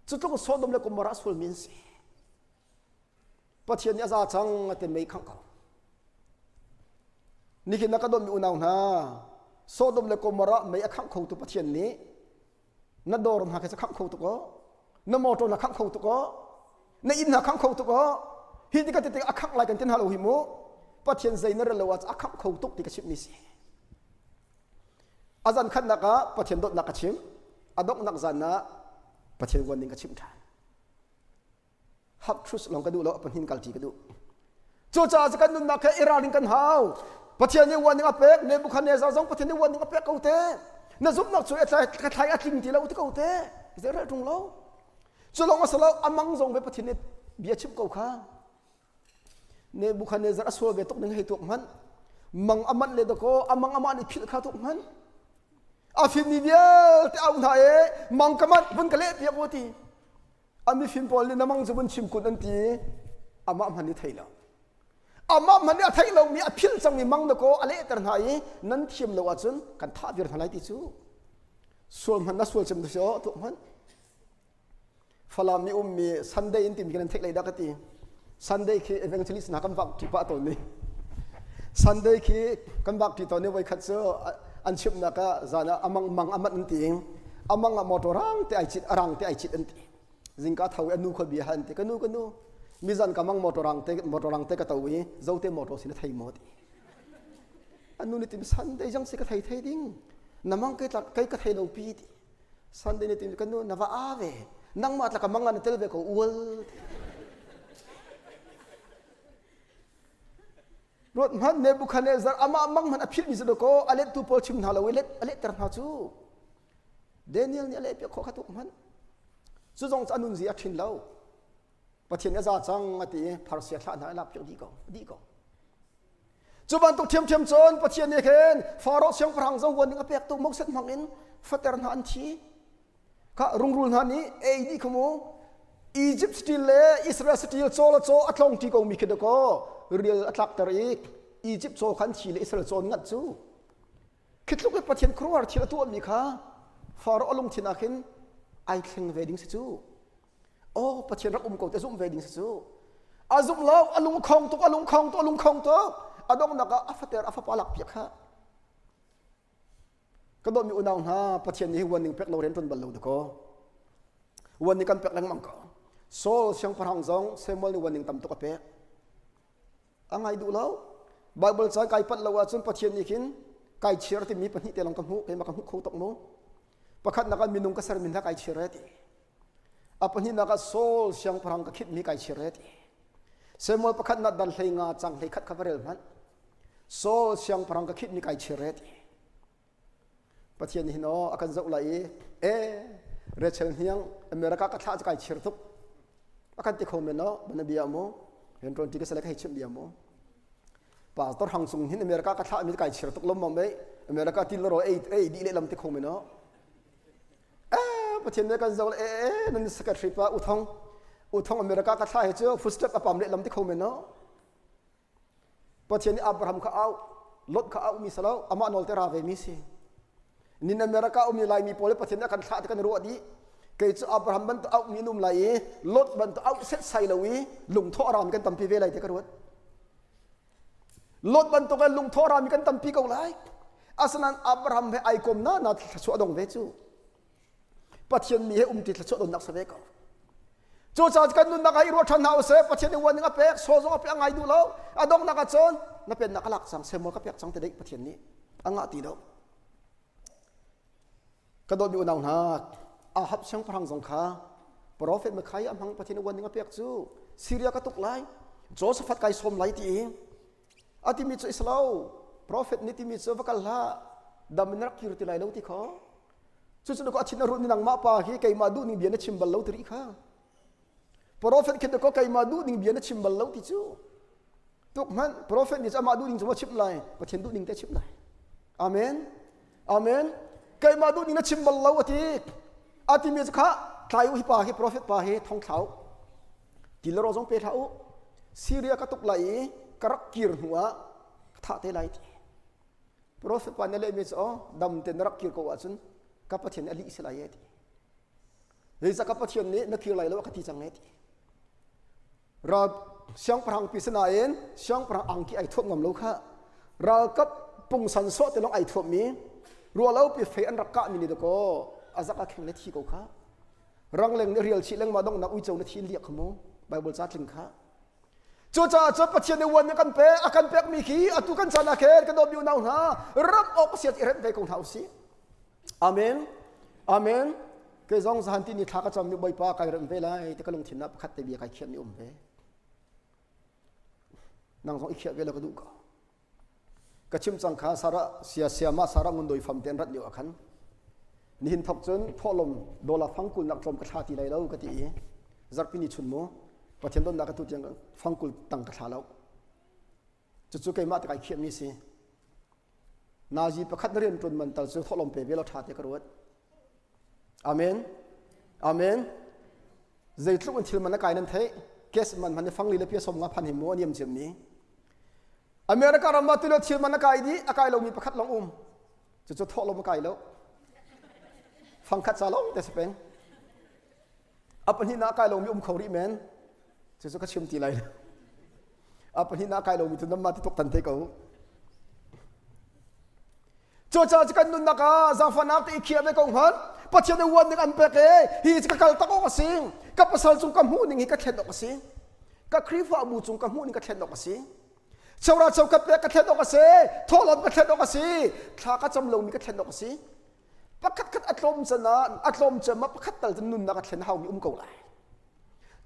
Speaker 3: จุดตรงโซดมและกมราส่วนมินส์ประเทศนี้อาจารย์จังแต่ไม่ขังเขานี่คือนักดมมีอุณาวนะโซดมและกมราไม่ขังเขาตัวประเทศนี้ na dor na ka sa khang khâu tu ko na motor na khang khâu tu ko na in na khang khâu tu ko hi ti ka ti akhak lai kan tin halo hi mo pathian zaina ra lawa akhak khâu tuk ti ka chip ni si azan khan na ka pathian dot na ka chim adok nak zan na pathian wan ning ka chim tha hab trus long ka du lo pan hin kal ti ka du cho cha kan nun na ka iraling kan hau pathian ni wan ning apek Nebuchadnezzar zong pathian ni wan ning apek ka te na zup nak chu etlai ka thai atling ti lo ti ka te zera tung lo chu long asalo amang zong be pathian ni bia chip ko kha Nebuchadnezzar asol be tok ning hei tok man mang aman le do ko amang aman ni phil kha tok man afim ni bial te au na e mang kaman bun kale pia boti ami fin pol ni namang zubun chim kun an ti ama man ni thaila ama man ni thailo mi aphil chang mi mang na ko ale tar nai nan thim lo wa chun kan tha vir thalai ti chu sol man na sol chim do so tok man falam ni ummi Sunday in tim kan thek lai da ka ti Sunday ki evangelist na kan bak ti pa to ni Sunday ki kan bak ti to ni wai khat so an chip na ka zana amang mang amat an ting amang a motorang te ai chit arang te ai chit an ti zingka thau anu kho bi han te kanu mizan kamang motorang te ka tawi zote motor sin thai mo ti anu ni tim Sunday jang se ka thai ding namang kai ka thai no pi ti Sunday ni tim kanu na va ave nang ma tla kamang an tel be ko ul rot man Nebuchadnezzar ama amang man aphil ni zado ko alet tu pol chim na lo let alet tar na chu Daniel ni ale pe kho khatuk man chu jong anun zi athin lo pathian ya za chang ati pharsia thla na lap di ko chu ban tu thiam chon pathian ni khen faro siang prang zo won nga pek tu mok set mangin fater na an thi ka rungrul na ni ei di khomo Egypt still le Israel still cho atlong ti ko mi khid ko real atlak tari Egypt cho khan thi le Israel cho ngat chu khitluk le pathian kruar thila tu mi kha faro alung thina khin ai thleng wedding se chu o pathian rak ko te zum wedding se chu azum law alung khong to adong naka afater afapalak pia kha kadom mi unang ha pathian ni waning pek lo ren ton bal lo ko waning kan pek lang mang ko Saul siang parang zong Samuel ni waning tam to ka pek angai du law Bible cha kai pat lawa chun pathian ni kin kai chir ti mi pani te long kam hu kai ma kam hu kho tok mo pakhat naka minung ka sar min kai chir ti apani naka Saul siang parang ka khit mi kai chir ti Samuel pakhat na dal hlei nga chang hlei khat khavarel man Saul siang parang ka khit mi kai chir ti pathian ni no akan zau lai Rachel hiang America ka thla kai chir tuk akan ti khom no bana bia mo hen ron ti ka sala kai chim bia mo pastor hang sung hin America ka thla mi kai chir tuk lom mom be America ti lo ei di le lam ti khom no pathian ne kan zau nan secretary pa uthong America ka thla he chu footstep apam le lam ti khom no pathian Abraham ka au Lot ka au mi salo ama nol te ra ve mi si nin America umi lai mi pole pathian kan thla kan ro di ke chu Abraham ban to au mi num lai Lot ban to au set sai lawi lung tho ram kan tampi ve lai te ka ro Lot ban to kan lung tho ram kan tampi ko lai aslan Abraham ve ai kom na chu adong ve chu pathian mi he ti chu don nak sa ve ko chu cha kan nun na kai ro than hau se pathian ni wan nga pek so zo pe angai du lo adong na ka chon na pen na kalak sang se mo ka pek chang te dei pathian ni anga ti do kadot bi unang na ahab sang parang zong kha prophet ma khai amhang pathian wan nga pek chu Syria ka tuk lai Josephat kai som lai ti ati mi chu islau prophet ni ti mi chu vakal ha damnak kirti lai lo ti kho chu chu ko achina ru ni nang ma pa hi kai ma du ni bian chimbal lo tri kha prophet khe ko kai ma du ning bian chimbal lo ti chu tuk man prophet ni ma du ning chu chip lai pathian du ning te chip lai amen kai ma du ning na chimbal lo ati mi kha thlai u hi pa hi prophet pa hi thong thau tilro jong pe thau Syria ka tuk lai karak kir huwa tha te lai ti prophet pa nele mi cho dam te narak kir ko wa chun ka pathian ali islai ti reisa ka pathian ni na kir lai lo ka ti chang ne ti ra siang parang pisana en siang parang angki ai thop ngam lo kha ra kap pung san so te long ai thop mi ro lo pi fe an rakka mi ni do ko azaka kheng le thi ko kha rang leng ni real chi leng ma dong na ui chau na thi liak khamo bible cha tling kha chu cha cha pathian ne wan kan pe akan pek mi khi atu kan chana khe kan do biu nau na ram ok siat iren ve kong thau si amen amen ke zong zan ti ni thaka cham mi boi pa kai ram ve lai te kalung thin na khat te bi kai khian ni ve nang zong ikhia ve la ka du ka kachim chang kha sara sia sia ma sara ngundoi fam ten rat liu akhan ni hin thok chun tholom dola phangkul nak thlom ka tha ti lai lo ka ti zarpini chun mo pathian don na ka tu tiang phangkul tang ka tha lo chu chu ke ma ta kai khiam ni si naji pakhat rian tun man tal chu tholom pe ve lo tha te ka ruat amen amen zaitlu un thil man kai nan thei kes man man phangli le pia som nga phan hi mo niam chem ni America ramma tilo thil man kai di akai lo mi pakhat long chu chu tholom kai lo phang khat cha long te sepeng apan hi na kai lo mi khori men chu chu ka chim ti lai apan hi na kai lo mi tu nam ma ti tok tan te ko cho cha kan nun na ka za fana ti khia be kong han pathian de wan ning an pe ke hi ka kal ta ko ka sing ka pasal chung kam hu ning hi ka thlet ka sing ka khrifa mu chung kam hu ning ka thlet ka sing chawra chaw ka pe ka thlet ka se tholon ka thlet ka si thla ka cham lo mi ka thlet ka si pakhat khat atlom chana atlom chama pakhat tal nun na ka thlen hau mi ko lai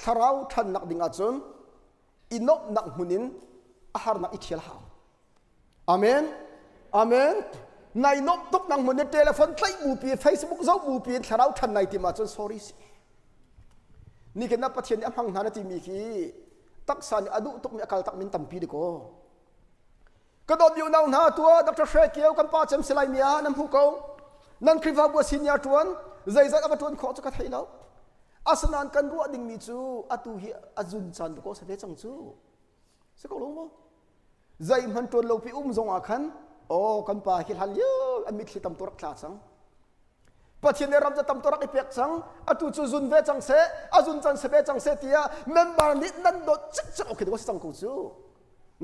Speaker 3: tharau than nak ding a chun inop nak hunin ahar na ithial hau amen amen nai nop tok nang mun telephone tlai mu pi Facebook zo mu pi tharau than nai ti ma chun sorry si ni ke na pathian am hang na ti mi khi taksan adu tok mi akal tak min tampi de ko ka do biu nau na tua dr shekio kan pa chem selai mia nam hu ko nan kriva bu senior tuan zai zat aba tuan kho chu ka thailo asnan kan ru ding mi chu atu hi azun chan ko sa ve chang chu se ko lo mo zai man tuan lo pi zong a khan o kan pa hi hal yo amit hi tam torak thla chang pathian ne ram ja tam torak ipek chang atu chu zun ve chang se azun chan se ve chang se tia member ni nan dot chik chak okay do sang ko chu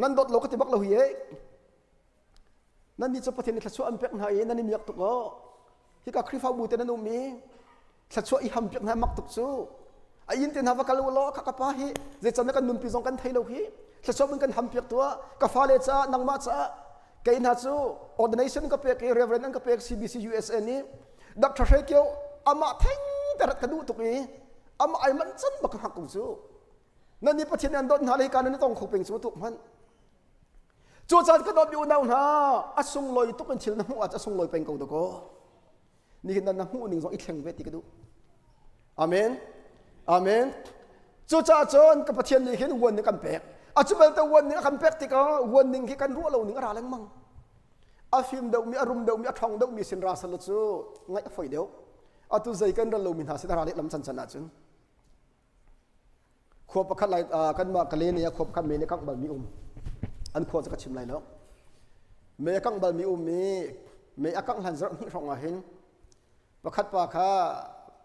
Speaker 3: nan dot lo ka ti bak lo hi nan ni chu pathian ni thla chu am pek na ye nan ni miak tu ko hi ka khrifa bu te nan mi thla chu i ham pek na mak tuk chu a in te na va kal lo ka ka pa hi je chan na kan nun pi zong kan thailo hi thla chu kan ham pek tua ka fa le cha nang ma cha kai na chu ordination ka pek reverend ka pek CBC USA ni dr shekio ama theng tarat ka du tu ki ama ai man chan bak hak ku chu nan ni pathian an dot na le kan ni tong khopeng chu tu man chu chan ka do biu nau na asung loi tu kan thil na hu asung loi peng ko do ko ni hin na hu ning zo i thleng ve ti ka du amen amen chu cha chon ka pathian ni hin won ni kan pek achubel ta won ni kan pek ti ka won ning hi kan ru lo ning ra lang mang afim deu mi arum deu mi athong deu mi sin ra sal chu ngai foi deu atu zai kan lo min ha se ra le lam chan chan na chun kho pakhat lai kan ma kale ne kho pakhat me ne kang bal mi an kho ka chim lai lo me kang bal mi me akang han zar ni rong a hin pakhat pa kha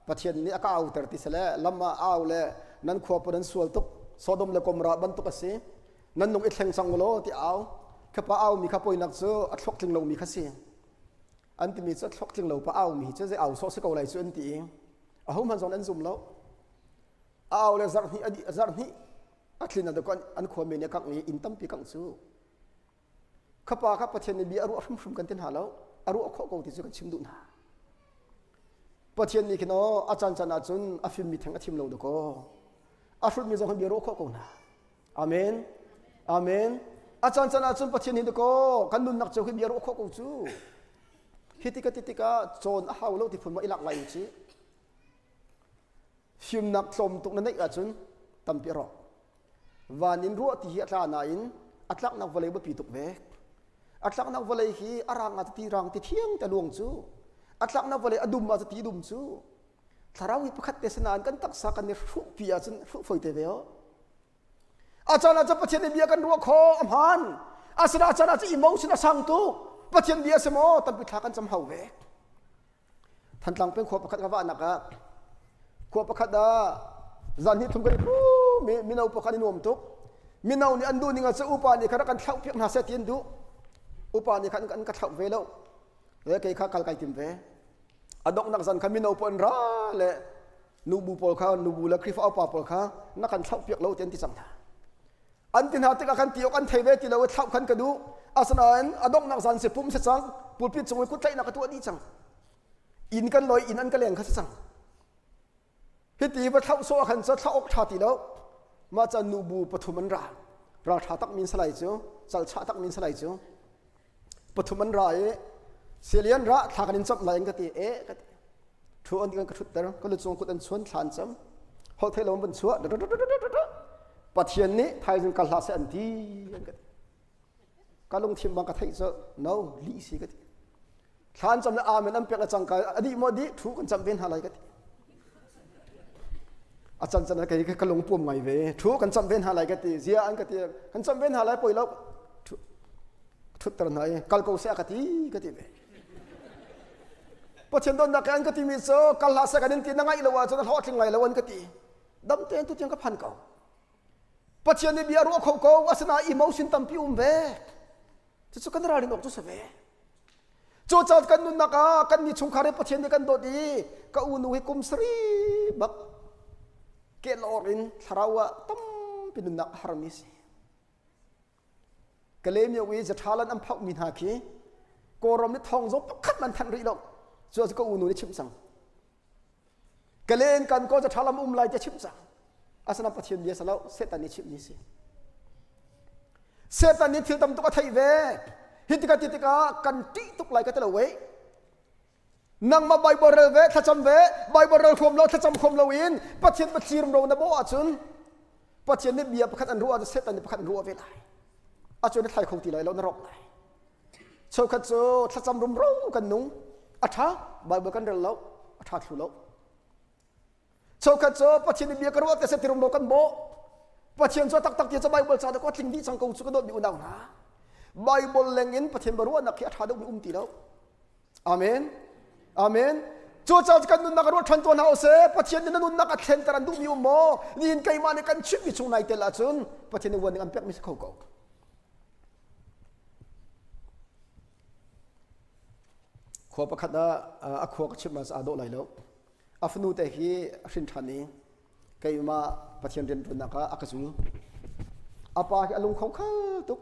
Speaker 3: pathian ni aka au ter ti sele lamma au le nan kho pa nan sual tok sodom le komra ban tok ase nan nong i thleng sang lo ti au khapa au mi kha poi nak chu a thlok tling lo mi kha si an ti mi chu thlok tling lo pa au mi che je au so se ko lai chu an ti a hom han zon an zum lo au le zar ni atlina de kon an kho me ne kang ni in tam pi kang chu khapa kha pathian ni bi aru hrum kan ten ha lo aru kho ko ti chu kan chim du na pathian ni kino achan chana chun afim mi thang athim lo do ko afrut mi zong bi ro kho ko na amen amen achan chana chun pathian ni do ko kan nun nak chu hi bi ro kho ko chu hitika chon a haw lo ti phun ma ilak lai chi phim nak tlom tuk na nei a chun tam pi ro vanin ru ti hi atla na in atlak nak volei ba pi tuk ve atlak nak volei hi arang at ti rang ti thiang ta luang chu atlak nak volei adum ma ti dum chu tharawi pakhat te sanan kan tak sa kan ni ru pi a chun ru foi te ve o achana cha pathian ni bia kan ru kho am han asra achana cha emotion a sang tu pathian bia se mo tan pi thla kan cham hau ve than tlang pen kho pakhat ka wa na ka kho pakhat da zan hi thum kan mi nau pakhat ni nom tuk mi nau ni andu ni nga cha upa ni khara kan thlau pek na se tin du upa ni khan kan ka thlau ve lo le ke kha kal kai tim ve อดอกนักสันขมินเอาปนร้าเละนูบูปอลข้านูบูและคริฟเอาปาปอลข้านักขันเท่าเปียกเราเต็นที่สังทาอันที่หาติกากันตีอกันเทเวติเราเท่าขันกระดูอาสนาอดอกนักสันเสียปุ่มเสียจังปูปิดจงไว้กุดใจนักตัวนี้จังอินกันลอยอินอันกันแรงข้าสังฮิตีว่าเท่าโซ่ขันจะเท่าอกชาติแล้วมาจะนูบูปฐุมันราชาตักมินสไลเจ้าจัลชาตักมินสไลเจ้าปฐุมันราเสียเลียนระทากันจับไหลกันตีกันทัวอันกันกระทุดแต่ก็เลยจงกุดอันชวนทานจำเขาเทลงบนชัวปัจเจียนนี้ไทยจึงการลาเสียอันที่กันการลงทีมบางกระไทยจะ no ลีสีกันทานจำและอาเมนอันเปียกจังกันอดีตโมดีถูกกันจำเป็นอะไรกันอาจารย์จะนักเรียนก็ลงปุ่มใหม่เว้ทุกกันจำเป็นอะไรกันตีเสียอันกันตีกันจำเป็นอะไรป่วยแล้วทุกตระหนักกัลโกเสียกันตีกันตีเว้พอเช่นตอนนักเรียนกันตีมีโซ่กัลลาเสียกันตีนั่งไงละวะจนทอดทิ้งไงละวันกันตีดำเต็นทุกอย่างก็พันเก่าพอเช่นนี้เบียร์รัวเขาเก่าวาสนาอิโมชันตั้มพิวเว้จะสุกันราดินออกจุดเสวโจจัดกันนุนนักกันมีชงคาร์พอเช่นนี้กันโดดีก็อุนุให้กุมสรีบักเกลอรินทาราวะตั้มเป็นนักฮาร์มิสกเลมยาวีจะทาลันอัมพักมินฮาคีโกรมนิทองจบขัดมันทันรีลงส่วนก็อุนุนิชิมสังกเลนกันก็จะทาลัมไลจะชิมสังอาสนะปฏิญญาสแล้วเซตันนิชิมนิสิเซตันนิทิลตัมตุกะไทเวฮิติกาติติกากันติตุกไลกันตะละเวนังมาไบเบิลเวทจำเวไบเบิลคมเราถ้าจำคมเราอินปัจเจนปัจจีรมเรานะบ่อาจุนปัจเจนนี่เบียประคันอันรัวจะเซตันนี่ประคันรัวเวลาอาจุนนี่ไทยคงตีเลยเรานรกเลยโชคัดโจถ้าจำรมเรากันนุ่งอัฐาไบเบิลกันเรื่องเราอัฐาทุเราโชคัดโจปัจเจนนี่เบียกรัวแต่เซติรมเรากันบ่ปัจเจนโจตักที่จะไบเบิลจะก็ทิ้งที่สังกูสุกโดดมีอุณาวนะไบเบิลแรงอินปัจเจนบรัวนักเขียนอัฐาดูมีตีเราอาเมนอาเมนโจจ้ากันนุนนักรวดทันตัวนาเสปะเทียนนั้นนุนนักเทนตรันดูมีอุโมนี่อินไกมาในกันชิบมีชงในเตลาจุนปะเทียนวันนึงอันเป็กมิสเขาเก่าขวบประคัดขวบชิบมาสอาโดไหลแล้วอัฟนูเตฮีสินทันนี้ไกมาปะเทียนเรียนตุนนักอักษุลอาปาอารมณ์เขาข้าตุก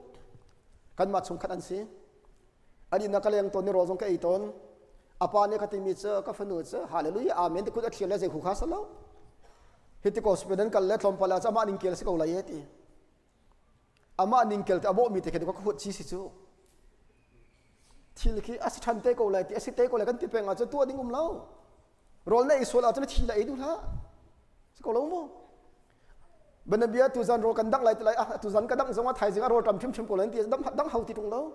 Speaker 3: กันมาชงขัดอันซีอันนี้นักเลี้ยงตัวนี้รอจงแก่อีตนอาปาเนี่ยก็ติมิเจอก็ฟันูเจอฮาเลลูยาอาเมนที่คุณอัดเขียนแล้วจะคู่ข้าสแล้วฮิติโกสเปนกันเล็ดลมพลาจะมานิงเกลสก็อุลัยตีอามานิงเกลแต่อาโบมีแต่แค่ดูก็ขุดชีสิจูทีละที่อาศัยทันเตก็อุลัยตีอาศัยเตก็อุลัยกันติเป็นอาจจะตัวดิ้งเล่ารอลในอิสราเอลจะไม่ทีละดูละสก็รู้มั้งบันเบียตุจันโรกันดังไรอะไรตุจันกันดังสมัยไทยจึงอารมณ์จำชิมก็เลยตีดังเฮาตีตรงแล้ว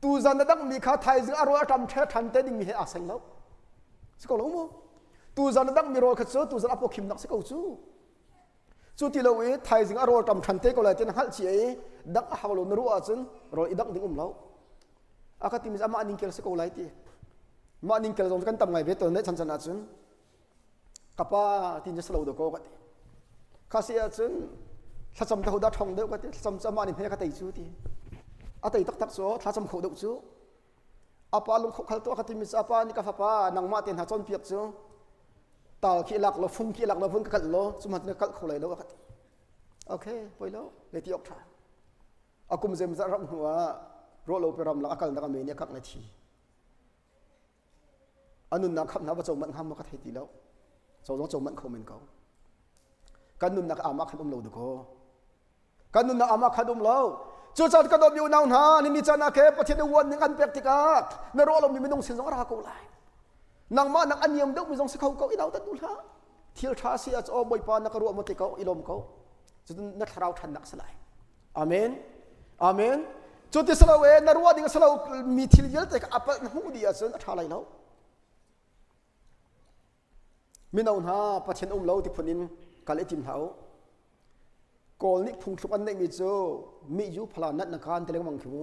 Speaker 3: ตูจันดังมีข้าไทยจึงอารมณ์จำเชื่อทันเตดิ้งมีเหตุอาศัยแล้วสก็รู้มั้งตูจันดังมีโรคัดโซตูจันอโปคิมนักสก็จูที่เราไทยจึงอารมณ์จำทันเตก็เลยตีนักฮัลชีดังฮาวโลนรัวจนรออีดังดิ้งแล้วอาคาติมิจะมานิงเกลสก็เลยตีมานิงเกลตรงกันทำไงเวทเนี่ยฉันจะนัดจนกับป้าที่จะสโลว์ดก็กันข้าเสียจนถ้าจำตัวดัดทองเดียวกันจำจะมานิงเพย์ก็ตีจูตีอาตีตักโซ่ถ้าจำเขาดูจูอาป้าลงเขาตัวข้าที่มีอาป้านี่กับป้านังมาเตียนหาจนเปียกจูตาขี้หลักเราฟุ้งขี้หลักเราฟุ้งกัดล้อสมัติเนี่ยกัดเขาเลยแล้วกันโอเคไปแล้วเลยที่ออกทางอากุมเซมจะรับหัวโรโลเปรมหลักกันนักเมเนี่ยกักนาทีอันนู้นนักขับนับว่าจงมันห้ามมากัดให้ตีแล้วจงมันเขาเหมือนเขากันนุนนักอามาขัดเราดูก็กันนุนนักอามาขัดเราจู่จัดกระโดดอยู่นาวนานี่มีจานาเคปะเทนวันนึงอันเปียกติกานรอเรามีไม่ต้องเสียงราโกไลนางมานักอันยมเด็กมีต้องเสียเขาอีเราตัดดูละเที่ยวชาเสียจะเอาใบปานนักรัวมาติเขาอีลมเขาจุดนักเราทันนักสลายอาเมนอาเมนจุดที่สลายนรัวดิ่งสลายมีทิลเยลแต่กับอัปหูดีอาจจะทัลายเรามินาวนาปะเทนเราที่พนินการเล่นทีมเท้ากอลนิพุงทุกอันในมิจูมิยูพลานัดนักการเตลมังคิว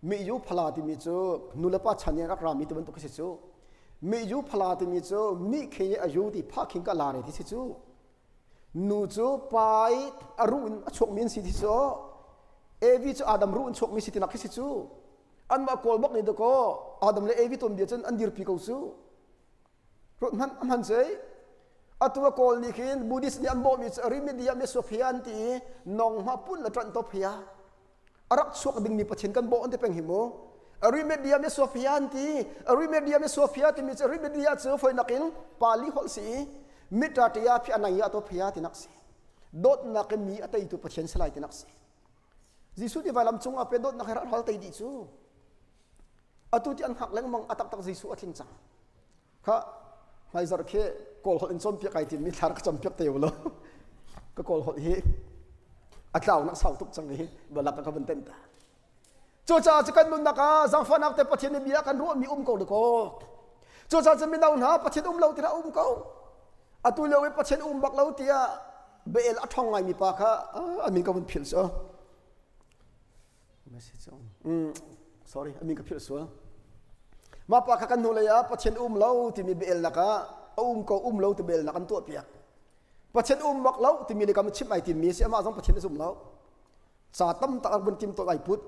Speaker 3: มิยูพลาที่มิจูนุลปะชันยังรักรามิตวันตุกสิจูมิยูพลาที่มิจูมิเคยอายุที่พักขิงกัลลาเรที่สิจูนูจูไปอารุนชกมินสิที่จูเอวิจูอาดัมรุนชกมินสิที่นักสิจู อันมาโกลบอกนี่ตะโกอาดัมเลเอวิตุมเดียจนอันดิรพิกาสูรถมันเสยอัตัวโกลนี่ขินบูดิสนี่อันบอกมีริมิดียเมโซเฟียนตีนองมาปุ่นละจันโตเฟียรักสวกดึงมีประเทศกันบอกอันที่เป็นหิโมริมิดียเมโซเฟียนตีริมิดียเมโซเฟียตีมีริมิดียเจอไฟนักินปาลีฮอลสีมิตรตียาพิอันายาตัวเฟียตินักสีโดดนักมีอัตย์ตัวประเทศสลายตินักสีจิสุที่ว่าลำจงอาเป็ดโดดนักเหรัดฮัลตีดิจูอัตุที่อันหักแรงมังอัตักตักจิสุอัทิ้งจังค่ะไม่จระเข้โกลหดอินซอมเปียกไอติมิทาร์กจำเปียกเตียวเลยก็โกลหดฮีอัตลาวนักสาวทุกจังนี้เวลาก็เป็นเต็มตาโจจ่าจะกันนุนนักจังฟันนักแต่ประเทศนี้มีกันรู้มีโกลก็โจจ่าจะมีดาวหาประเทศเราที่เราเขาอัตุเลวประเทศบักเราที่เบลอัทองไงมีปากค่ะอันนี้ก็เป็นผิดซะไม่ใช่จ้งsorry อันนี้ก็ผิดซะมาปากกันนู่นเลยประเทศเราที่มีเบลนักก็เราที่เบลนักกันตัวเปียกประเทศบักเราที่มีเลยก็มันชิมไอติมมีเสียมาสองประเทศเราสาตั้มตะวันทิมตัวไอพุทธ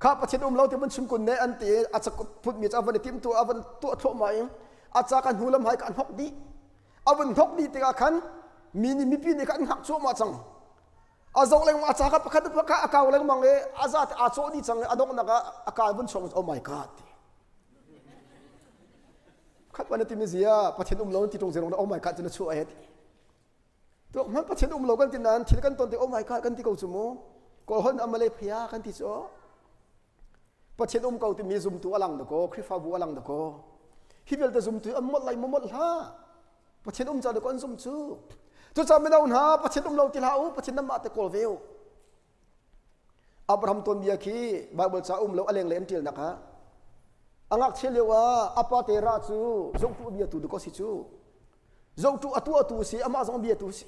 Speaker 3: ข้าประเทศเราที่มันชุมกุนในอันตีอาจจะพุทธมีจะวันทิมตัววันตัวทั่วมาเองอาจจะกันหูลำหายกันหกดีวันหกดีที่กันมีปีนี้กันหักชั่วมาจังอาจจะเรื่องอาจจะกับประคับประคับอากาศเรื่องมังเออาจจะอาจจะดีจังอดงนักอากาศวันช่วงโอ้ my god ขัดวันที่มีเสียประเทศเราที่ตรงเสียงโอ้ my god จะน่าช่วยตัวมันประเทศเรากันที่นั้นที่กันตอนที่โอ้ my god กันที่เขาสมองก็คนอเมริกากันที่โซ่ประเทศเขาที่มีซุ่มตัวอลังตะโกคริฟาบัวอลังตะโกฮิเบลแต่ซุ่มตัวอันหมดไหลหมดละประเทศจะได้คนซุ่มซูจะจำไม่ได้หาประเทศเราที่เราประเทศนั้นมาแต่โกลเวลอับราฮัมตัวเบียคีบาเบิลซาเราอะไรเล่นที่นะคะอังอักเชลีว่าอัปเตราจูจงตัวเบียตุดูก็สิจูจงตัวตัวสิอามาจงเบียตุสิ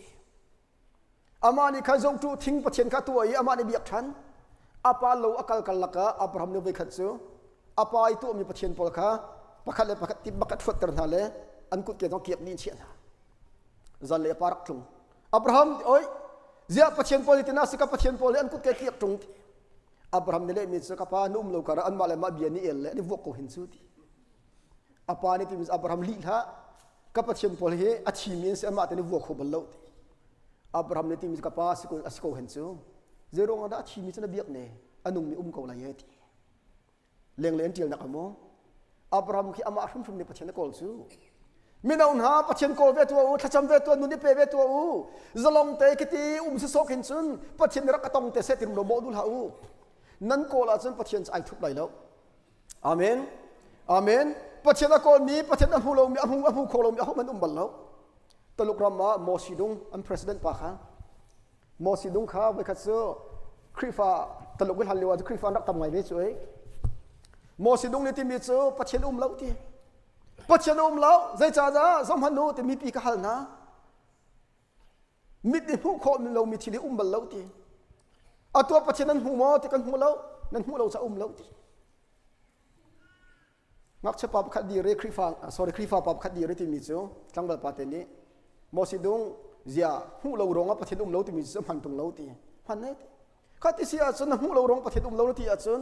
Speaker 3: อามานี่ข้าจงตัวทิ้งประเทศข้าตัวอีอามานี่เบียกฉันอัปเราอักลกันลักอับราฮัมเนี่ยไปขัดซูอัปไอตัวมีประเทศพอลค่ะประคัดเลยประคัดติบักฟัดตระหนักเลยอันกุดเกี่ยวกับเกียบนี่เชียนะจันเลยปารักตรงอับราฮัมโอ้ยเจ้าประเทศพอลิตินาสิกับประเทศพอลิอันกุดเกี่ยวตรงอับราฮัมเนี่ยมีสกับพานุ่มโลกระอันมาเลยมาเบียนี่เอลเลยนี่วกเขาเห็นสุดอัปนี่ที่มีอับราฮัมลีละกับประเทศพอลิอัชีมีนเสียมาแต่นี่วกเขาบรรลุอับราฮัมเนี่ยที่มีกับพาสิเขาเห็นสุดเจ้าโรงงานอัชีมีนจะเบียกเนี่ยอันนุ่มมีเขาอะไรเงี้ยที่เลี้ยงเลี้ยงเจียวนักมั้งอับราฮัมคืออามาชุมในประเทศกอลซูมีนาหาประเทศกอลเวตัวถ้าจำเวตัวนุนี่เปเวตัวจะลงเตะกิตีสิโซกินซุนประเทศรักตองเตะเสติมโนโมดุลฮานั่นกอลอาจจะประเทศไอทุกไหลแล้วอาเมนอาเมนประเทศกอลมีประเทศอันพูโลมีอันพูโคโลมีอันมันบัลแล้วตลุกรามาโมซิดุงอันประธานปะค่ะโมซิดุงข้าไปคัดเซอคริฟาตลุกวิฮันเลวาคริฟานักทำไงไม่ช่วยโมซิดุงนี่ที่มีเจอประเทศแล้วที่ประเทศแล้วใจจ้าสมหันโนที่มีปีกหัลนะมิดในผู้คนเรามีที่บัลแล้วที่อัตัวประเทศนั้นหูมอที่กันหูแล้วนั้นหูเราจะแล้วที่มักจะปรับขัดดีเรคริฟาคริฟาปรับขัดดีเรที่มีเจอจังหวัดปัตตานีโมซิดุงเสียหูเราร้องประเทศแล้วที่มีสมหันตรงแล้วที่พันนี้ข้าที่เสียจนหูเราร้องประเทศแล้วที่จน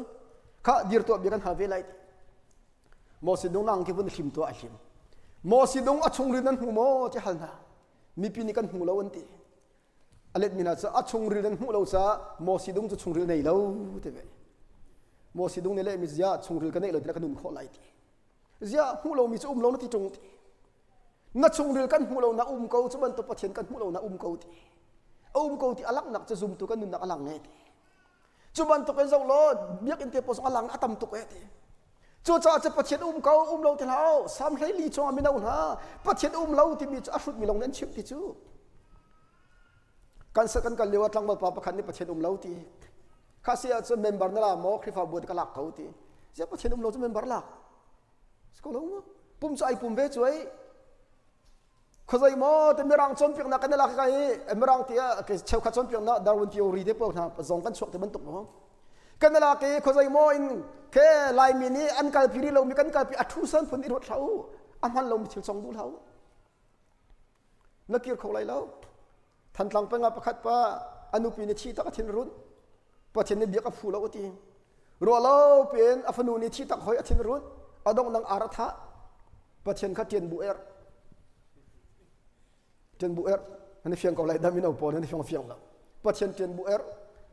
Speaker 3: ข้าดีตัวเบียกันหาเวลัยโมสิดงนั่งที่วันขิมตัวขิมโมสิดงอัชงรินันหูโมจะหันนะมีปีนี้กันหูเราวันที่อเล็ดมินาจะอัชงรินันหูเราจะโมสิดงจะชงริในเราเท่าไหร่โมสิดงเนี่ยเลยมีเสียชงริกันในเราที่นักนุ่มข้อไหลที่เสียหูเรามีจะเราที่ตรงที่นัดชงริกันหูเราหน้าเขาจะบันตัวประเทศกันหูเราหน้าเขาที่เขาที่อลักหนักจะซุ่มตัวกันนุ่มหนักอลังเนี่ยจะบันตัวกันเจ้าโลดเบียกอินเตอร์โพสอลังอัตมตุกเนี่ยจู่ๆจะประเทศเขาเราที่เราสามให้ลีจอมินาอุนะประเทศเราที่มีอาชุดมีลงนั้นชิมที่จู่การสักกันเลี้ยวทางมาปะปะคันในประเทศเราที่ข้าเสียจะเมมเบอร์นั่นละหมอคริฟาบุตรกลักเขาที่เสียประเทศเราจะเมมเบอร์ละสกุลงปุ่มใจปุ่มเวช่วยเขาใจหมอแต่เมื่อรังจนเพียงนักกันนั่นละใครเมื่อรังที่เชี่ยวขัดจนเพียงนักดาร์วินทีโอรีเดปนะส่งกันชกที่มันตกมั้งกันนั่นละที่เขาใจหมออินแค่ลายมินิอันการพิริเรามีกันการพิอัทุสันผลอิรดเขาอันมันเรามีชิลซองดูเขานักเกี่ยวเขาไรแล้วทันหลังไปงานประคัดป้าอนุปีนิชีตะกัทินรุนประเทศนี้เบียกับฟูเราที รัวเล่าเป็นอฟนูนิที่ตักหอยอธินรุนอดงนังอารัฐะประเทศขัดเจียนบุเอร์เจียนบุเอร์อันนี้เฟียงเกาหลีดามินเอาปอนอันนี้เฟียงละประเทศเจียนบุเอร์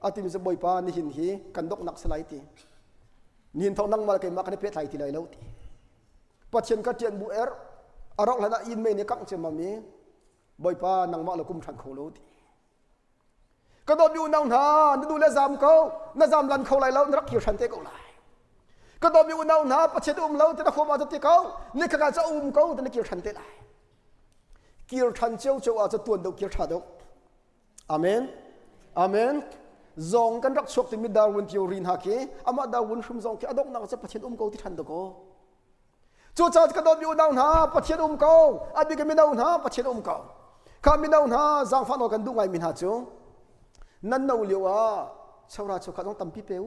Speaker 3: อาทิมิจะบ่อยปานี่หินฮีกันดกนักสไลตีนินทองนังมาเกมากันเพชรไหลตีไหลเล่าตีประเทศขัดเจียนบุเอร์อารอกละนะอินเมนี่กังเจมามีบ่อยปานังมาละกุมทันเขาเล่าตีก็โดนอยู่นังหาดูแลจามเขาน่าจามลันเขาไหลแล้วนักเกี่ยวชันเตะเขาไหลก็โดนอยู่นังหาประเทศเราแต่ถ้าเขามาจะตีเขานี่ขณะจะเขาแต่นักเกี่ยวชันเตะไหลเกี่ยวชันเจ้าอาจจะตัวเดียวเกี่ยวชันเดียวอาเมนอาเมนจงกันรักชกที่มีดาวินที่รินฮักเกอามาดาวินชุมจงที่อดงนักจะประเทศเขาที่ทันเดียวจู่ๆก็โดนอยู่นังหาประเทศเขาอาบิก็มีนังหาประเทศเขาข้ามีนังหาจางฟันออกกันดูไงมินหาจูนั่นเราเรียกว่าชาวราชการต้องทำพิเศษ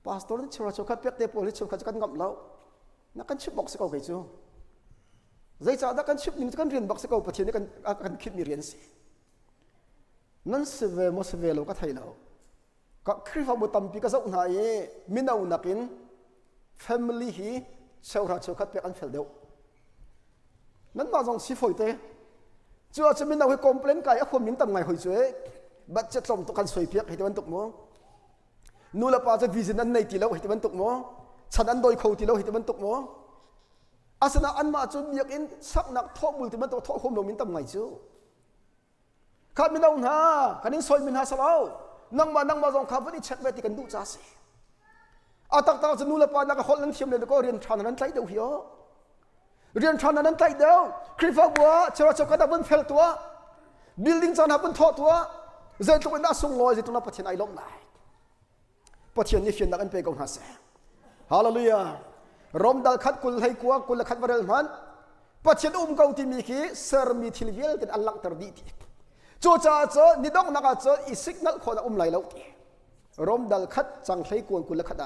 Speaker 3: พาสตอร์นี่ชาวราชการเปียกเตะโพลิชาวราชการงับเรานักการชิบบอกสกาวกันจูใจจ่านักการชิบนี่กันเรียนบอกสกาวประเทศนี้กันคิดมีเรียนสินั่นเสวมเสวเราก็ไทยเราก็คริฟบุตรทำพิกาสุนหายมินาอุนักิน family ฮีชาวราชการเปียกอันเฟลเดียวนั่นมาจงสิฝอยเตะจู่ๆจะมินาอุคอมเพลนกันคนมินทำไงหอยช่วยบัดเจ็ดสมตุกันสวยเพียกให้ตะวันตกมั้งนู่นละป้าจะวิจิตรนั้นในที่เราให้ตะวันตกมั้งฉันอันโดยเขาที่เราให้ตะวันตกมั้งอาสนะอันมาจนอยากอินสักนักทอบุลที่มันตัวทอคมเรามินทำไงจู่ข้ามินเอาหน้าคันนี้สวยมินหาสลาวนั่งมาจงข้าวันนี้เช็คเวทีกันดูจ้าสิอาตักจะนู่นละป้านักคนนั้นเทียมเลยแล้วก็เรียนทานนั้นใจเดียวเหี้ยเรียนทานนั้นใจเดียวคริฟ้าบัวเชลชกกันดับเบิลเฟลตัวบิลดิ้งจานดับเบิลทอตัวเจ้าตัวนั้นส่งลอยเจ้าตัวนั้นประเทศไอลงไหนประเทศนี้เฟียนนักอันเป็นกองหาเสียฮาเลลูยารอมดัลขัดกุลให้กัวกุลขัดวาเรลมันประเทศเกาที่มีขี้เซอร์มีทิลเวลเป็นอัลลังตรดีทีโจจ้าเจ้านิดงนักเจ้าอีสิกนัลคนไหลแล้วรอมดัลขัดจังให้กัวกุลขัด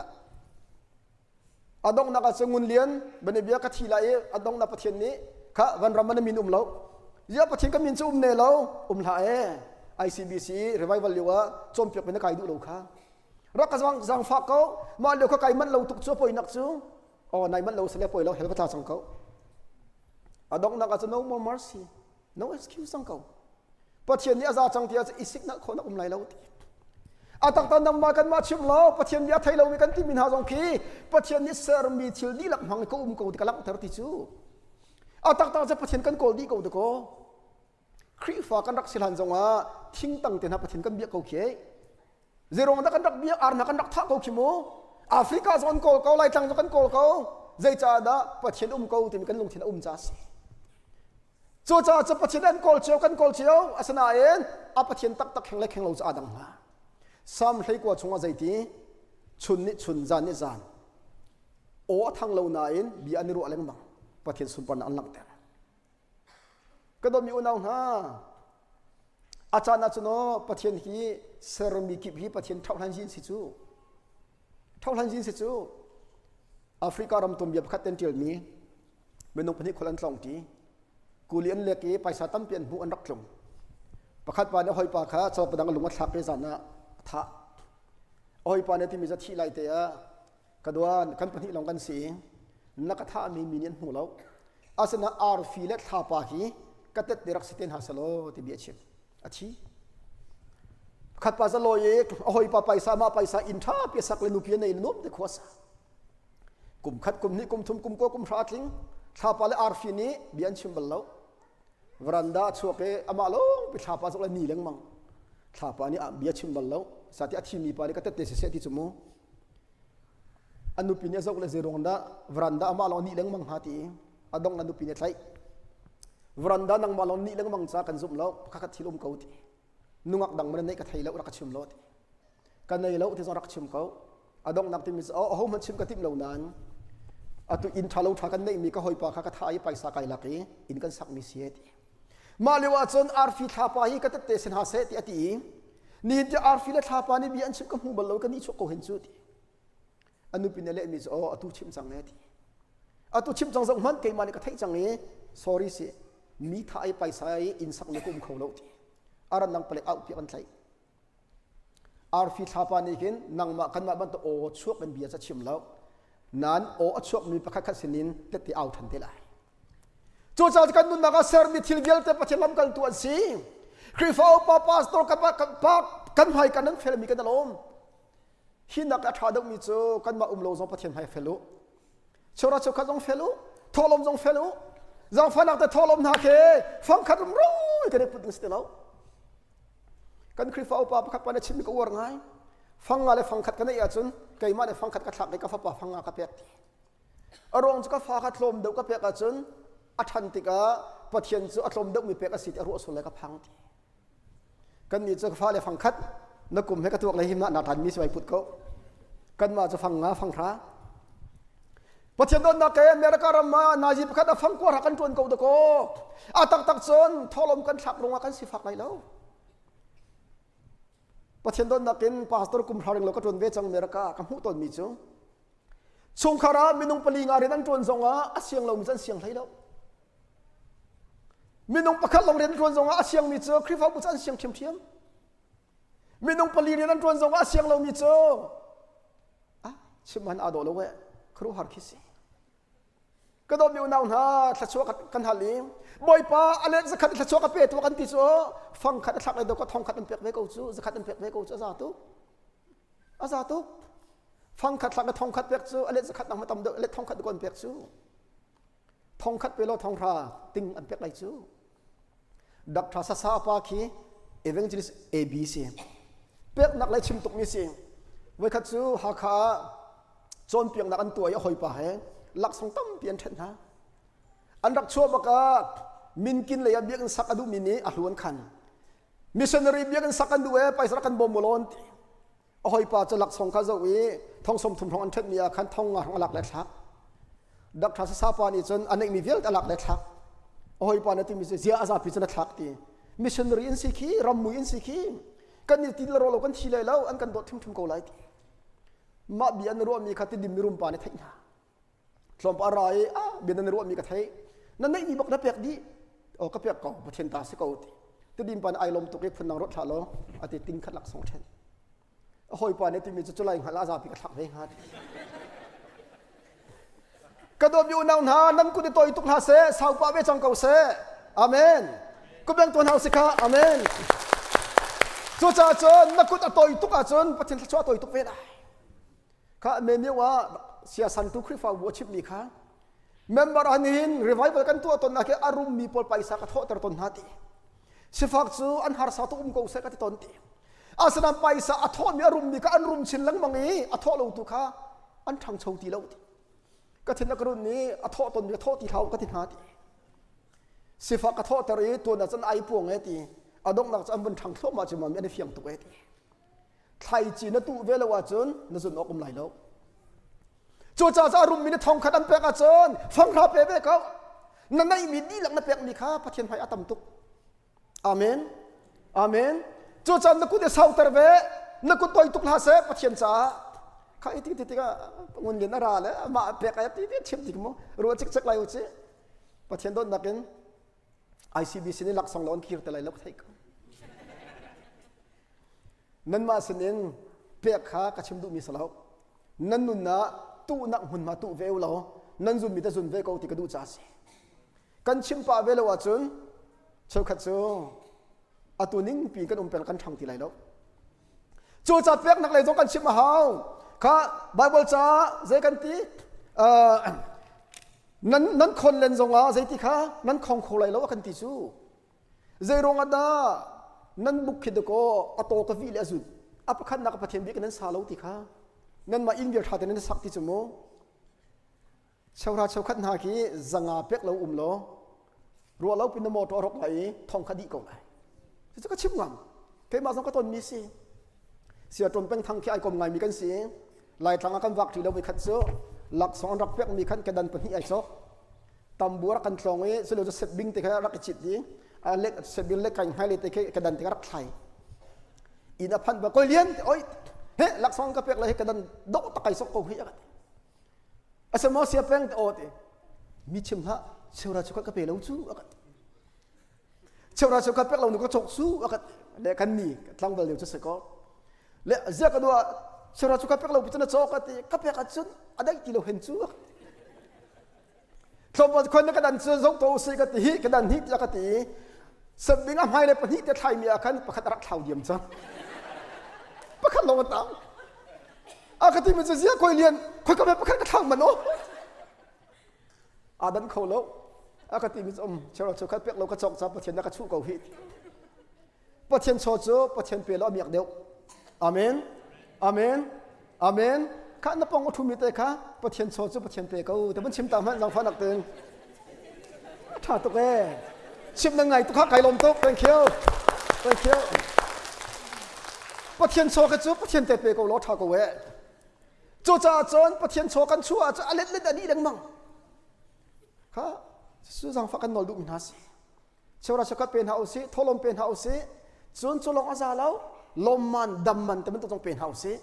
Speaker 3: อดงนักเจ้างุนเลียนบันเบียกัทฮิลาอดงนักประเทศนี้ข้าวันรำมันมินแล้วยาประเทศก็มินจะเนแล้วหาICBC revival เรียกว่าจมเปียกเป็นนักไก่ดูเราค่ะรักกระสังฝากเขามาเดี๋ยวเขาไก่มันเราตุกชั่วป่วยนักจูอ๋อนายมันเราเสียป่วยเราเห็นพระตาสังเขาอดองนักจะ no more mercy no excuse สังเขาประเทศนี้อาจารย์จังที่อาจจะอิสิกนักคนนักไหลเราอาตั้งแต่นำมากันมาชิมเราประเทศนี้ไทยเรามีกันที่มินหาจงคีประเทศนี้เซอร์มีทิลดีหลักหังเขาเขาที่กำลังเทอร์ติจูอาตั้งแต่จะประเทศกันโกลดีเขาตะโกคริฟ้ากันรักสิลันจงว่าทิ้งตั้งแต่นับประเทศกันเบียเขาเขยเจรงนักกันรักเบียอาร์นักกันรักท่าเขาขี้โมแอฟริกาจงโกลเขาไล่จังจงกันโกลเขาใจจ่าดาประเทศเขาที่มีกันลงที่นั่นจ้าสิโจจ่าจะประเทศนั้นโกลเชียวกันโกลเชียวอาสนะเองอาประเทศตักแข่งเล็กแข่งเราจะอาดังมาซ้ำให้กว่าชงว่าใจที่ชุนนิชุนจานนิจานโอ้ทางเราหน้าเองบีอันนี้รู้อะไรมั้งประเทศสุพรรณอันลังเตอก็ต้องมีอุณหภูมิอาจารย์อาจารย์ประเทศที่เซอร์มีกิบที่ประเทศเท่าทันยินสิจูเท่าทันยินสิจูแอฟริการำตุ่มเบียบขัดเต็นเทียลนี้เป็นองค์พนิคนลันสองทีกูเลี้ยนเล็กไปสาตั้มเปลี่ยนหูอันรักลงประคัดปานหอยปากขาชอบประดังลงมาทักเรื่องนั้นท่าหอยปานที่มีจะที่ไรเตะกระดวนกันพนิลองกันสีนักท่ามีเนียนหูแล้วอาสนะอาร์ฟีเล็กท่าปากีก็ตัดเดรักสิเตนหาสโลที่เบียชิมอาชีขัดปัสโลเอกหอยปาไปสามาไปสาอินท่าเปียสักเลนุเปียในนุ่มเด็กขวสกุมขัดกุมนี้กุมทุมกุมโกกุมชาติงท่าปาเลอาร์ฟีนี้เบียนชิมบัลแล้ววรันดาชัวเกอามาลงไปท่าปาสักเลนีเลี้ยงมังท่าปานี้เบียชิมบัลแล้วสัตย์อาชีมีปานี้ก็ตัดเดเสียที่จมูกอนุปิเนสักเลเซรงดาวรันดาอามาลงนีเลี้ยงมังหาตีอดงอนุปิเนใช้วรันดานังมาลอนนี่เรื่องมังซากันซุ่มแล้วข้าคัดที่ลมเขาทีนุ่งอักดังมันในกระไทยแล้วรักชิมแล้วกันในแล้วที่จะรักชิมเขาอดองนักที่มีอ๋อมันชิมกระติมเหล่านั้นตัวอินทาลูทากันในมีก็หอยปากข้าคัดไทยไปสักไกลลักอีอินกันสักมิเสียทีมาเลวาจนอาร์ฟิทาปาฮีก็ตัดเตสินหาเสติอตีนี่จะอาร์ฟิและทาปานี่บีอันชิมกับหูบัลแล้วกันนี่ชกเขาเห็นจุดอนุปินเล่มีอ๋อตัวชิมจังเนี่ยทีตัวชิมจังจังมันเกี่ยมันก็ไทยจังเนี่ย sorry สิมีท่าไอไปใส่อินสักในกุมเขาโลดีอารันนังเปล่าเอาเพียงกันใส่ อาร์ฟีทาปานิกินนังมากันมาบันตัวโอชวกเป็นเบียจะชิมแล้วนั้นโอชวกมีประคัดสินินเตติเอาทันทีเลยจู่จ้ากันนุนนักเซอร์มิทิลเวลเตปะเทลัมกันตัวสิคริฟเอาปาปาสโตรกับกันให้กันนั้นเฟลมีกันตลอมหินักอัฐาดมีจูกันมาโลจงปะเทนให้เฟลุชราชกันจงเฟลุทอลมจงเฟลุจงฟันนักแต่ทอลมนักเกฟังขัดมรู้กันได้พูดถึงสเตลเอากันคริฟเอาปาขัดปานชิมก็วร์ไงฟังอะไรฟังขัดกันได้ยังจุนไก่มาได้ฟังขัดกันหลักได้ก็ฟ้าฟังงากับเปียกอารมณ์จะก็ฟ้าขัดลมเดี๋ยวก็เปียกจุนอัฐันติกาปะเทียนจูอารมณ์เดี๋ยวมีเปียกสิทธิ์อรุสุเลยก็พังทีกันมีจะฟ้าเลยฟังขัดนักกลุ่มให้กระตุกเลยหิมะนาทันมีสวยพุทธเขากันมาจะฟังงาฟังพระปะเทียนโดนนักเกณฑ์เมริการามานาจีประคัดฟังกว่ากันจวนเขาตะโกอาตักจนทอลมกันฉักลงมากันสิฟักไรแล้วปะเทียนโดนนักเกณฑ์ปาสตอร์กุมพาริงเราก็จวนเวจังเมริกาคำพูดตนมีจูชงคารามินุงปลีงาเรนันจวนทรงอาเซียงเรามีจันเสียงไรแล้วมินุงประคัดลงเรนจวนทรงอาเซียงมีจูคริฟ้าบุจันเสียงเทียมเทียมมินุงปลีเรนันจวนทรงอาเซียงเรามีจูชิมันอาโดโลเวครูฮาร์คิซีก็ต้องมีอุณหภูมิทัศวกันฮัลลีบ่อยป้าอะไรสักขัดทัศวกันเปิดตัวกันติดจูฟังขัดทักเลยเดี๋ยวก็ท่องขัดเป็นเปียกเวกูจูสักขัดเป็นเปียกเวกูจูอาซาตุฟังขัดทักเลยท่องขัดเปียกจูอะไรสักขัดนั่งมาตำเดือดอะไรท่องขัดก่อนเปียกจูท่องขัดไปแล้วท่องราติงอันเปียกไรจูดักทัศซาปาคีเอเวนจิลิสเอบีซีเปียกนักเลยชิมตุกมีสิไว้ขัดจูฮาคาจนเปียงนักอันตัวยังหอยป่าเหหลักสองตั้มเปลี่ยนเช่นฮะอันรักชั่วมากมินกินเลยเบียกันสักอดูมินีอัลวนขันมิชชันนารีเบียกันสักอันดูไปสักกันบอมโมลอนหอยป่าจะหลักสองข้าเจ้าวีทองสมทุมทองอันเทมีขันทองงาของหลักเล็กทักดักทัศซาปานีจนอันนี้มีเวลแต่หลักเล็กทักหอยป่าเนี่ยที่มีเสียอาซาพิจารณาทักตีมิชชันนารีอินสิคีรัมมุอินสิคีกันนี่ติดเรากันทีเลยแล้วอันกันโดดทุ่มเกาไลตีมาเบียนรัวมีขัดติดดิมรุมปานี่ไทยนะสมปารายเบียนรัวมีกระไทยนั่นไม่มีบอกนับเปียกดีโอ้ก็เปียกเก่าประเทศตาสิเก่าตีติดดิมปานไอลมตุกเล็กพนังรถถาลอาทิตย์ติงขัดหลักสองเช่นหอยปานนี่ที่มีจุดจุลัยหันลาซาพิกทักเวงฮัดกระโดดอยู่นาวนานั่นกูได้ต่อยตุกลาเสสาวป้าเวจังเก่าเสอาเมนกูเป็นตัวหาวสิกาอาเมนจุดจ่าจนนักกูจะต่อยตุกอาจนประเทศชั่วต่อยตุกเวได้ข้าเมเมียว่าเสียสันตุคริฟ้าวัวชิบมีข้าเมมเบอร์อันนี้รีไวฟ์กันตัวตนนักอารมณ์มีปลไปสักทอตระตนนาทีสิฟักจูอันหาสาตุกูเสกติตนทีอาสนามไปสักทอมีอารมณ์มีก็อารมณ์ชินลังมังงี้อทอลงตุข้าอันทางโชตีเลวทีก็ทิ้งนักรุ่นนี้อทอตนมีทอตีเท้าก็ทิ้งนาทีสิฟักทอตรีตัวนั้นจะไอพวงเอตีอดงนักจะมันทางโลมาจะมันไม่ได้เฟียงตัวเอตีไทยจีนตู้เวลว่าจนนั่นส่วนออกกำไรแล้วจู่จ้าจะรุมมีในทองขัดอันเปกอาจนฟังคราเปเปเขานั่นไม่มีดีหลังนับเปกมีข้าพระเทียนไฟอัตมตุกอาเมนอาเมนจู่จ้านักกุเดสาวเตอร์เวนักกุต่อยตุกลาเสพระเทียนจ้าข้าอีติติก็งุนเงินอะไรเลยมาเปกไอ้ติติเชื่อมติกมั้งรู้จิกจักไรอุจิพระเทียนโดนนักเงิน ICBC นี่หลัก200คิวแต่ไรลักไทยก็นั่นมาสนินเปียกขากระชิมดูมีสลาวนั่นนุนนะตู้นักหุ่นมาตู้เวลเรานั่นจุนมีแต่จุนเวกเอาติกระดูจ้าสิกันชิมป่าเวลว่าจุนเชื่อขัดจูอาตัวนิ่งปีกันเป็นกันทางที่ไรแล้วจูจับเปียกนักเลยจงกันชิมมาหาวข้าไบเบิลจ้าเจกันตีนั้นคนเล่นจงว่าเจติข้านั้นของโคไรแล้วกันตีจูเจรงอดานั่นบุกขิดก็อโตกวิเลสุดอัปขันนักปะเทียนบิกันนั้นสาลาวติข้านั่นมาอินเดียท่าแต่นั้นสักที่จมูกชาวราชาวขันหากีจังอาเป็กเราโลรัวเราเป็นนโมตัวรกไหลทองคดีก่อนไหลจะก็ชิมงามเทมาสองก็ต้นมีสิเสียตนเป็นทางที่ไอ้กลมไงมีกันสิลายทางกันวักที่เราไปขัดเสือหลักสองรักเป็กมีขันกระดันเป็นที่ไอ้ซอกตำบัวรักกันตรงนี้สุดเราจะเสร็จบิงแต่แค่รักจิตดีเล็กเสร็จบิงเล็กกันให้เลยแต่แค่กระดันแต่รักไทยอินพันธ์บอกก็เลี้ยนโอ้ยเฮ้หลักสองก็เป็กเลยกระดันโดตะไคร้ซอกกูเฮียกันอาสมอเสียเป็นโอติมีชิมฮะเชวราชก็เปล่าสู้กันเชวราชก็เปล่าหนูก็จกสู้กันเด็กกันนี่ตั้งแต่เร็วจะสกอ le zia ka dua sura chu ka pek lo pitna chok ati ka pek a chun adai ti lo hen chu thom kon ka dan chu zok to se ka ti hi ka dan hi ya ka ti sabing am hai le pa hi te thai mi akan pakhat rak thau diam cha pakhat lo ta a ka ti mi zia koi lian koi ka pakhat ka thang man o a dan kho lo a ka ti mi sura chu ka pek lo ka chok cha pathian na ka chu ko hi pathian cho chu pathian pe lo miak deu amen amen amen ka na pong thu mi te kha pathian cho chu pathian pe ko te ban chim tam han lang phanak ten tha to ke chim na ngai tu kha kai lom to thank you pathian cho ka chu pathian te pe ko lo tha ko we chu cha chon pathian cho kan chu a cha alet let ani dang mang kha su jang fa kan nol du min ha si chora cha ka pen ha si tholom pen ha si chun chulong aza lo lom man dam man te man to tong pen ha si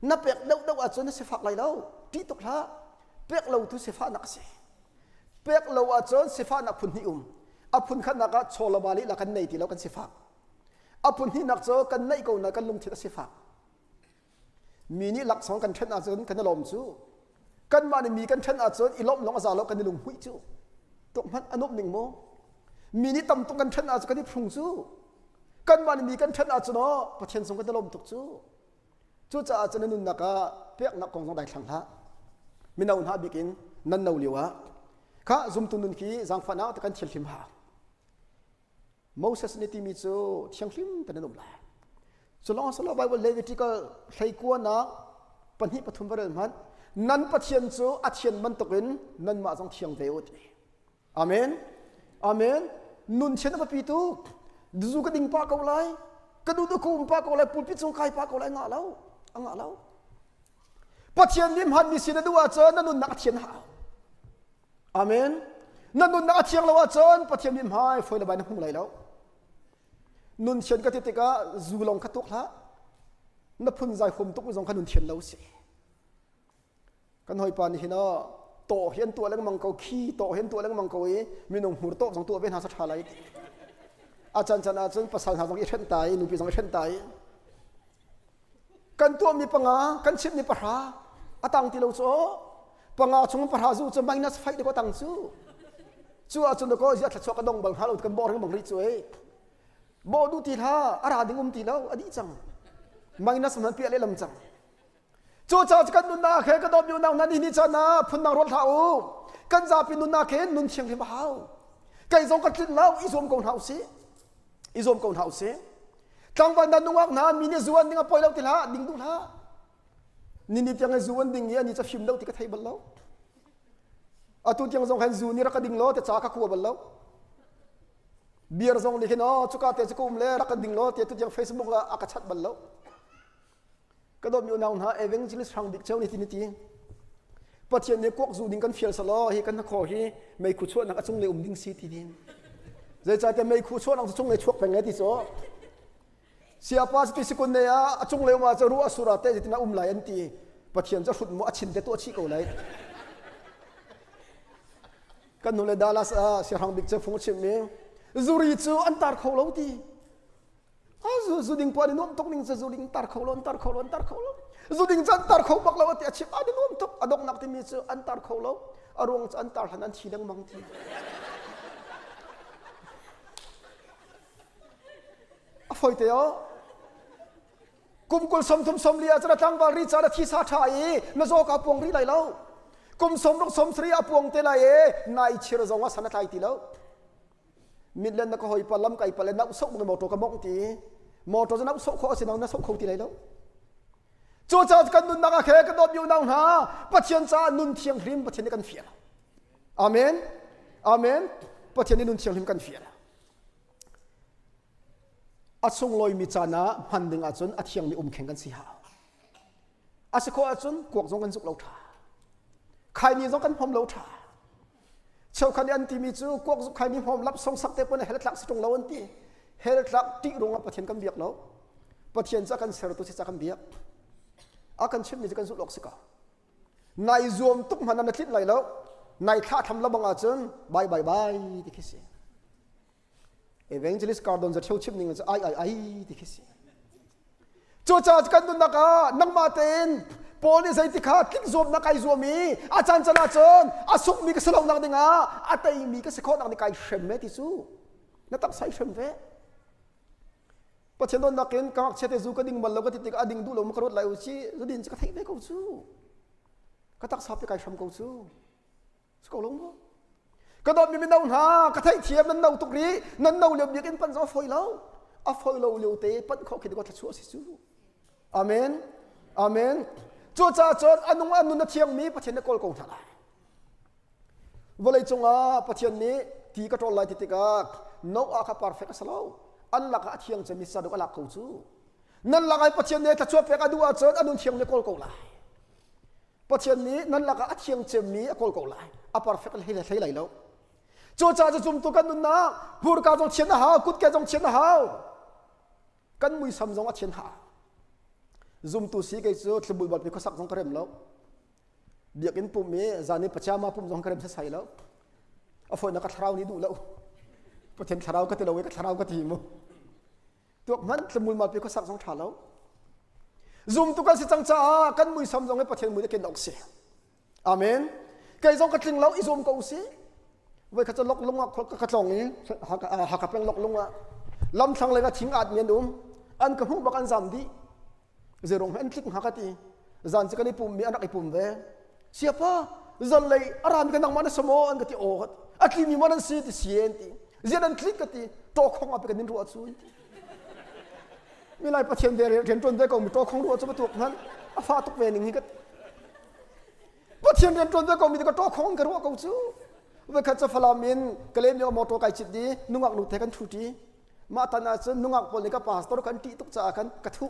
Speaker 3: na pek dau dau a chon se fak lai lo ti tok la pek lo tu se fa nak se pek lo a chon se fa nak phun hi a phun khan naka chola bali la kan nei ti lo kan se fa a phun hi nak cho kan nei ko na kan lung thi se fa mi ni lak song kan then a chon kan lom chu kan ma ni mi kan then a chon i lom long aza lo kan lung hui chu tok man anop ning mo mi ni tam tung kan then a chon kan phung chu kan ma ni mi kan then a chon no pathian song kan lom tok chu chu cha chana nun naka pek na kong dai thlang ha minaun ha bikin nan no liwa kha zum tu nun ki jang fana ta kan thil thim ha Moses ni ti mi chu thiang thlim ta nom la so long so Bible Levitical thlai kwa na panhi pathum baral man nan pathian chu athian man tokin nan ma jong thiang ve ot amen amen nun chen pa pi tu du ka ding pa ko lai ka du ku pa ko lai pulpit chung kai pa ko lai nga lo anga lo pathian nim han mi sin du wa chon nan nun na thian ha amen nan nun na thiang lo wa chon pathian nim hai foi la bai na hung lai lo nun chen ka ti ka zu long ka tok la na phun zai khum tok jong ka nun thian lo se kan hoi pa ni hina to hian tu lang mang ko khi to hian tu lang mang ko e minung hur to jong tu ben ha sa tha lai a chan chan a chon pasal ha jong i then tai nu pi jong i then tai kan tu mi panga kan chip ni parha atang ti lo cho panga chung parha zu cho minus 5 de ko tang chu a chun ko ya thla chok dong bang halo kan bor bang ri chu e bo du ti tha ara ding ti lo adi chang minus man pi ale lam chang chu cha kan nun na khe ka dom yu nang nan ni cha na phun nang rol tha u kan za pi nun na khe nun chiang rim hao kai zong ka tin lau i zom kon hau si tang ban dan nuak na mi ni zuan ding a poi lau ti la ding du la ni tiang a zuan ding ya ni cha phim lau ti ka thai bal lau atu tiang zong han zu ni ra ka ding lo te cha ka ku bal lau biar zong li khin o chuka te chukum le ra ka ding lo te tu tiang Facebook a ka chat bal lau ka dom yu nang na evangelist hang dik chau ni ti pathian ne kok zu ding kan fiel salo hi kan kho hi mei khu chuan nak achung le ding si ti din zai cha te mei khu chuan ang chung le chuak pe ngai ti so sia pas ti sikun ne a achung le ma cha ru asura te ti na lai an ti pathian cha hut mo achin te to chi ko lai kan no le dalas a si hang dik cha phung chim me zuri chu an tar kho lo ti a zu ding pa ni nom tok ning cha zu ding tar kho lo zu ding chan tar kho bak lo ti a chip a ni nom tok adok nak ti mi chu an tar kho lo arong an tar han an thi dang mang ti a foi te yo kum kul som thum som lia chara tang bal ri chara thi sa thai na zo ka pong ri lai lo kum som rok som sri a pong te lai e nai chira zonga sana tai ti lo midlen na ko hoi palam kai pale na sok mo to ka mong ti mo to na sok kho sinang na sok kho ti lai lo chu cha kan nun na ka khe ka dom yu nang ha pathian cha nun thiang hrim pathian kan fia amen amen pathian nun thiang hrim kan fia achung loi mi chana handing achun athiang mi kheng kan si ha asiko achun kuak jong kan juk lo tha khai ni jong kan phom lo tha chau khan an ti mi chu kuak juk khai ni phom lap song sak te pon hel tlak situng lo an ti hel tlak ti ronga pathian kan biak lo pathian cha kan ser tu si cha kan biak akan chim ni kan juk lok sika nai zoom tuk man na tlit lai lo nai tha tham la banga chun bye ti khisi evangelist cardon za cheu chim ning ai ti khisi จูจ่ากันดุนักนังมาเต็นปอนี่ใจติขาคลิกzoomนักไก่zoomมีอาจารย์ชนะจนอาสุกมีก็สลองนักดิงอาตัยมีก็สะข้อนักดิไก่เชมเมติซูนักตักใส่เชมเวพอเช่นนั้นนักเองก็เชื่อจูก็ดิ่งบัลลังก็ติดอดิ่งดูลมกระโดดไหลอุชิจะดิ่งจะกระเทยไปกูซูก็ตักสับไปไก่เชมกูซูสกอลงบ่ก็โดนมีเป็นดาวหากระเทยเทียมนั้นดาวตุกรีนั้นดาวเหลี่ยมเดียกันปั้นจะฟอยแล้วฟอยเราเหลี่ยวเตะปั้นเขาคิดว่าจะชัวร์สิซูอาเมนอาเมนจูจ่าจนอนุนัทเทียงมีประเทศนักกอลกงทลายวันเลยจงประเทศนี้ที่กระโดดไหลติดกันนกอาคาปาร์เฟกสลาวอันลักอาเทียงจะมีสะดุกลักเขาจูนั่นลักไอ้ประเทศนี้ถ้าช่วยเฟกดูอาจนอนุเทียงนักกอลกงไหลประเทศนี้นั่นลักอาเทียงจะมีกอลกงไหลอาปาร์เฟกให้ไหลแล้วจูจ่าจะจุ่มตัวกันนุนนะผู้การจงเชียนหากุดแกจงเชียนหากันมุยซ้ำจงอาเชียนหาzoom tu si ke chu thlebul bal pi khosak jong karem lo biakin pum me zani pachama pum jong karem sa sai lo afoi na ka thrau ni du lo pathen thrau ka te lo ka thrau ka ti mo tuak man thlebul mal pi khosak jong tha lo zoom tu kan si chang cha kan mui sam jong e pathen mui ke nok se amen kai jong ka tling lo i zoom ko si vai ka cha lok lunga ka chong ni ha ka peng lok lunga lam thang le ka thing at mien an ka hu bakan zam di zerong hen klik hakati zan chikani pum mi anak ipum ve siapa zan lei aram kanang mana samo an kati o atli mi manan si ti sienti zian klik kati to khong ap kanin ru achu mi lai pathian de ren ton de ko mi to khong ru achu tuk nan afa tuk ve ning hi kat pathian ren ton de ko mi ko to khong ka ru ko chu ve kha cha falamin kale mi mo to kai chit di nungak nu the kan thuti ma tana chu nungak pol ni ka pastor kan ti tuk cha kan ka thu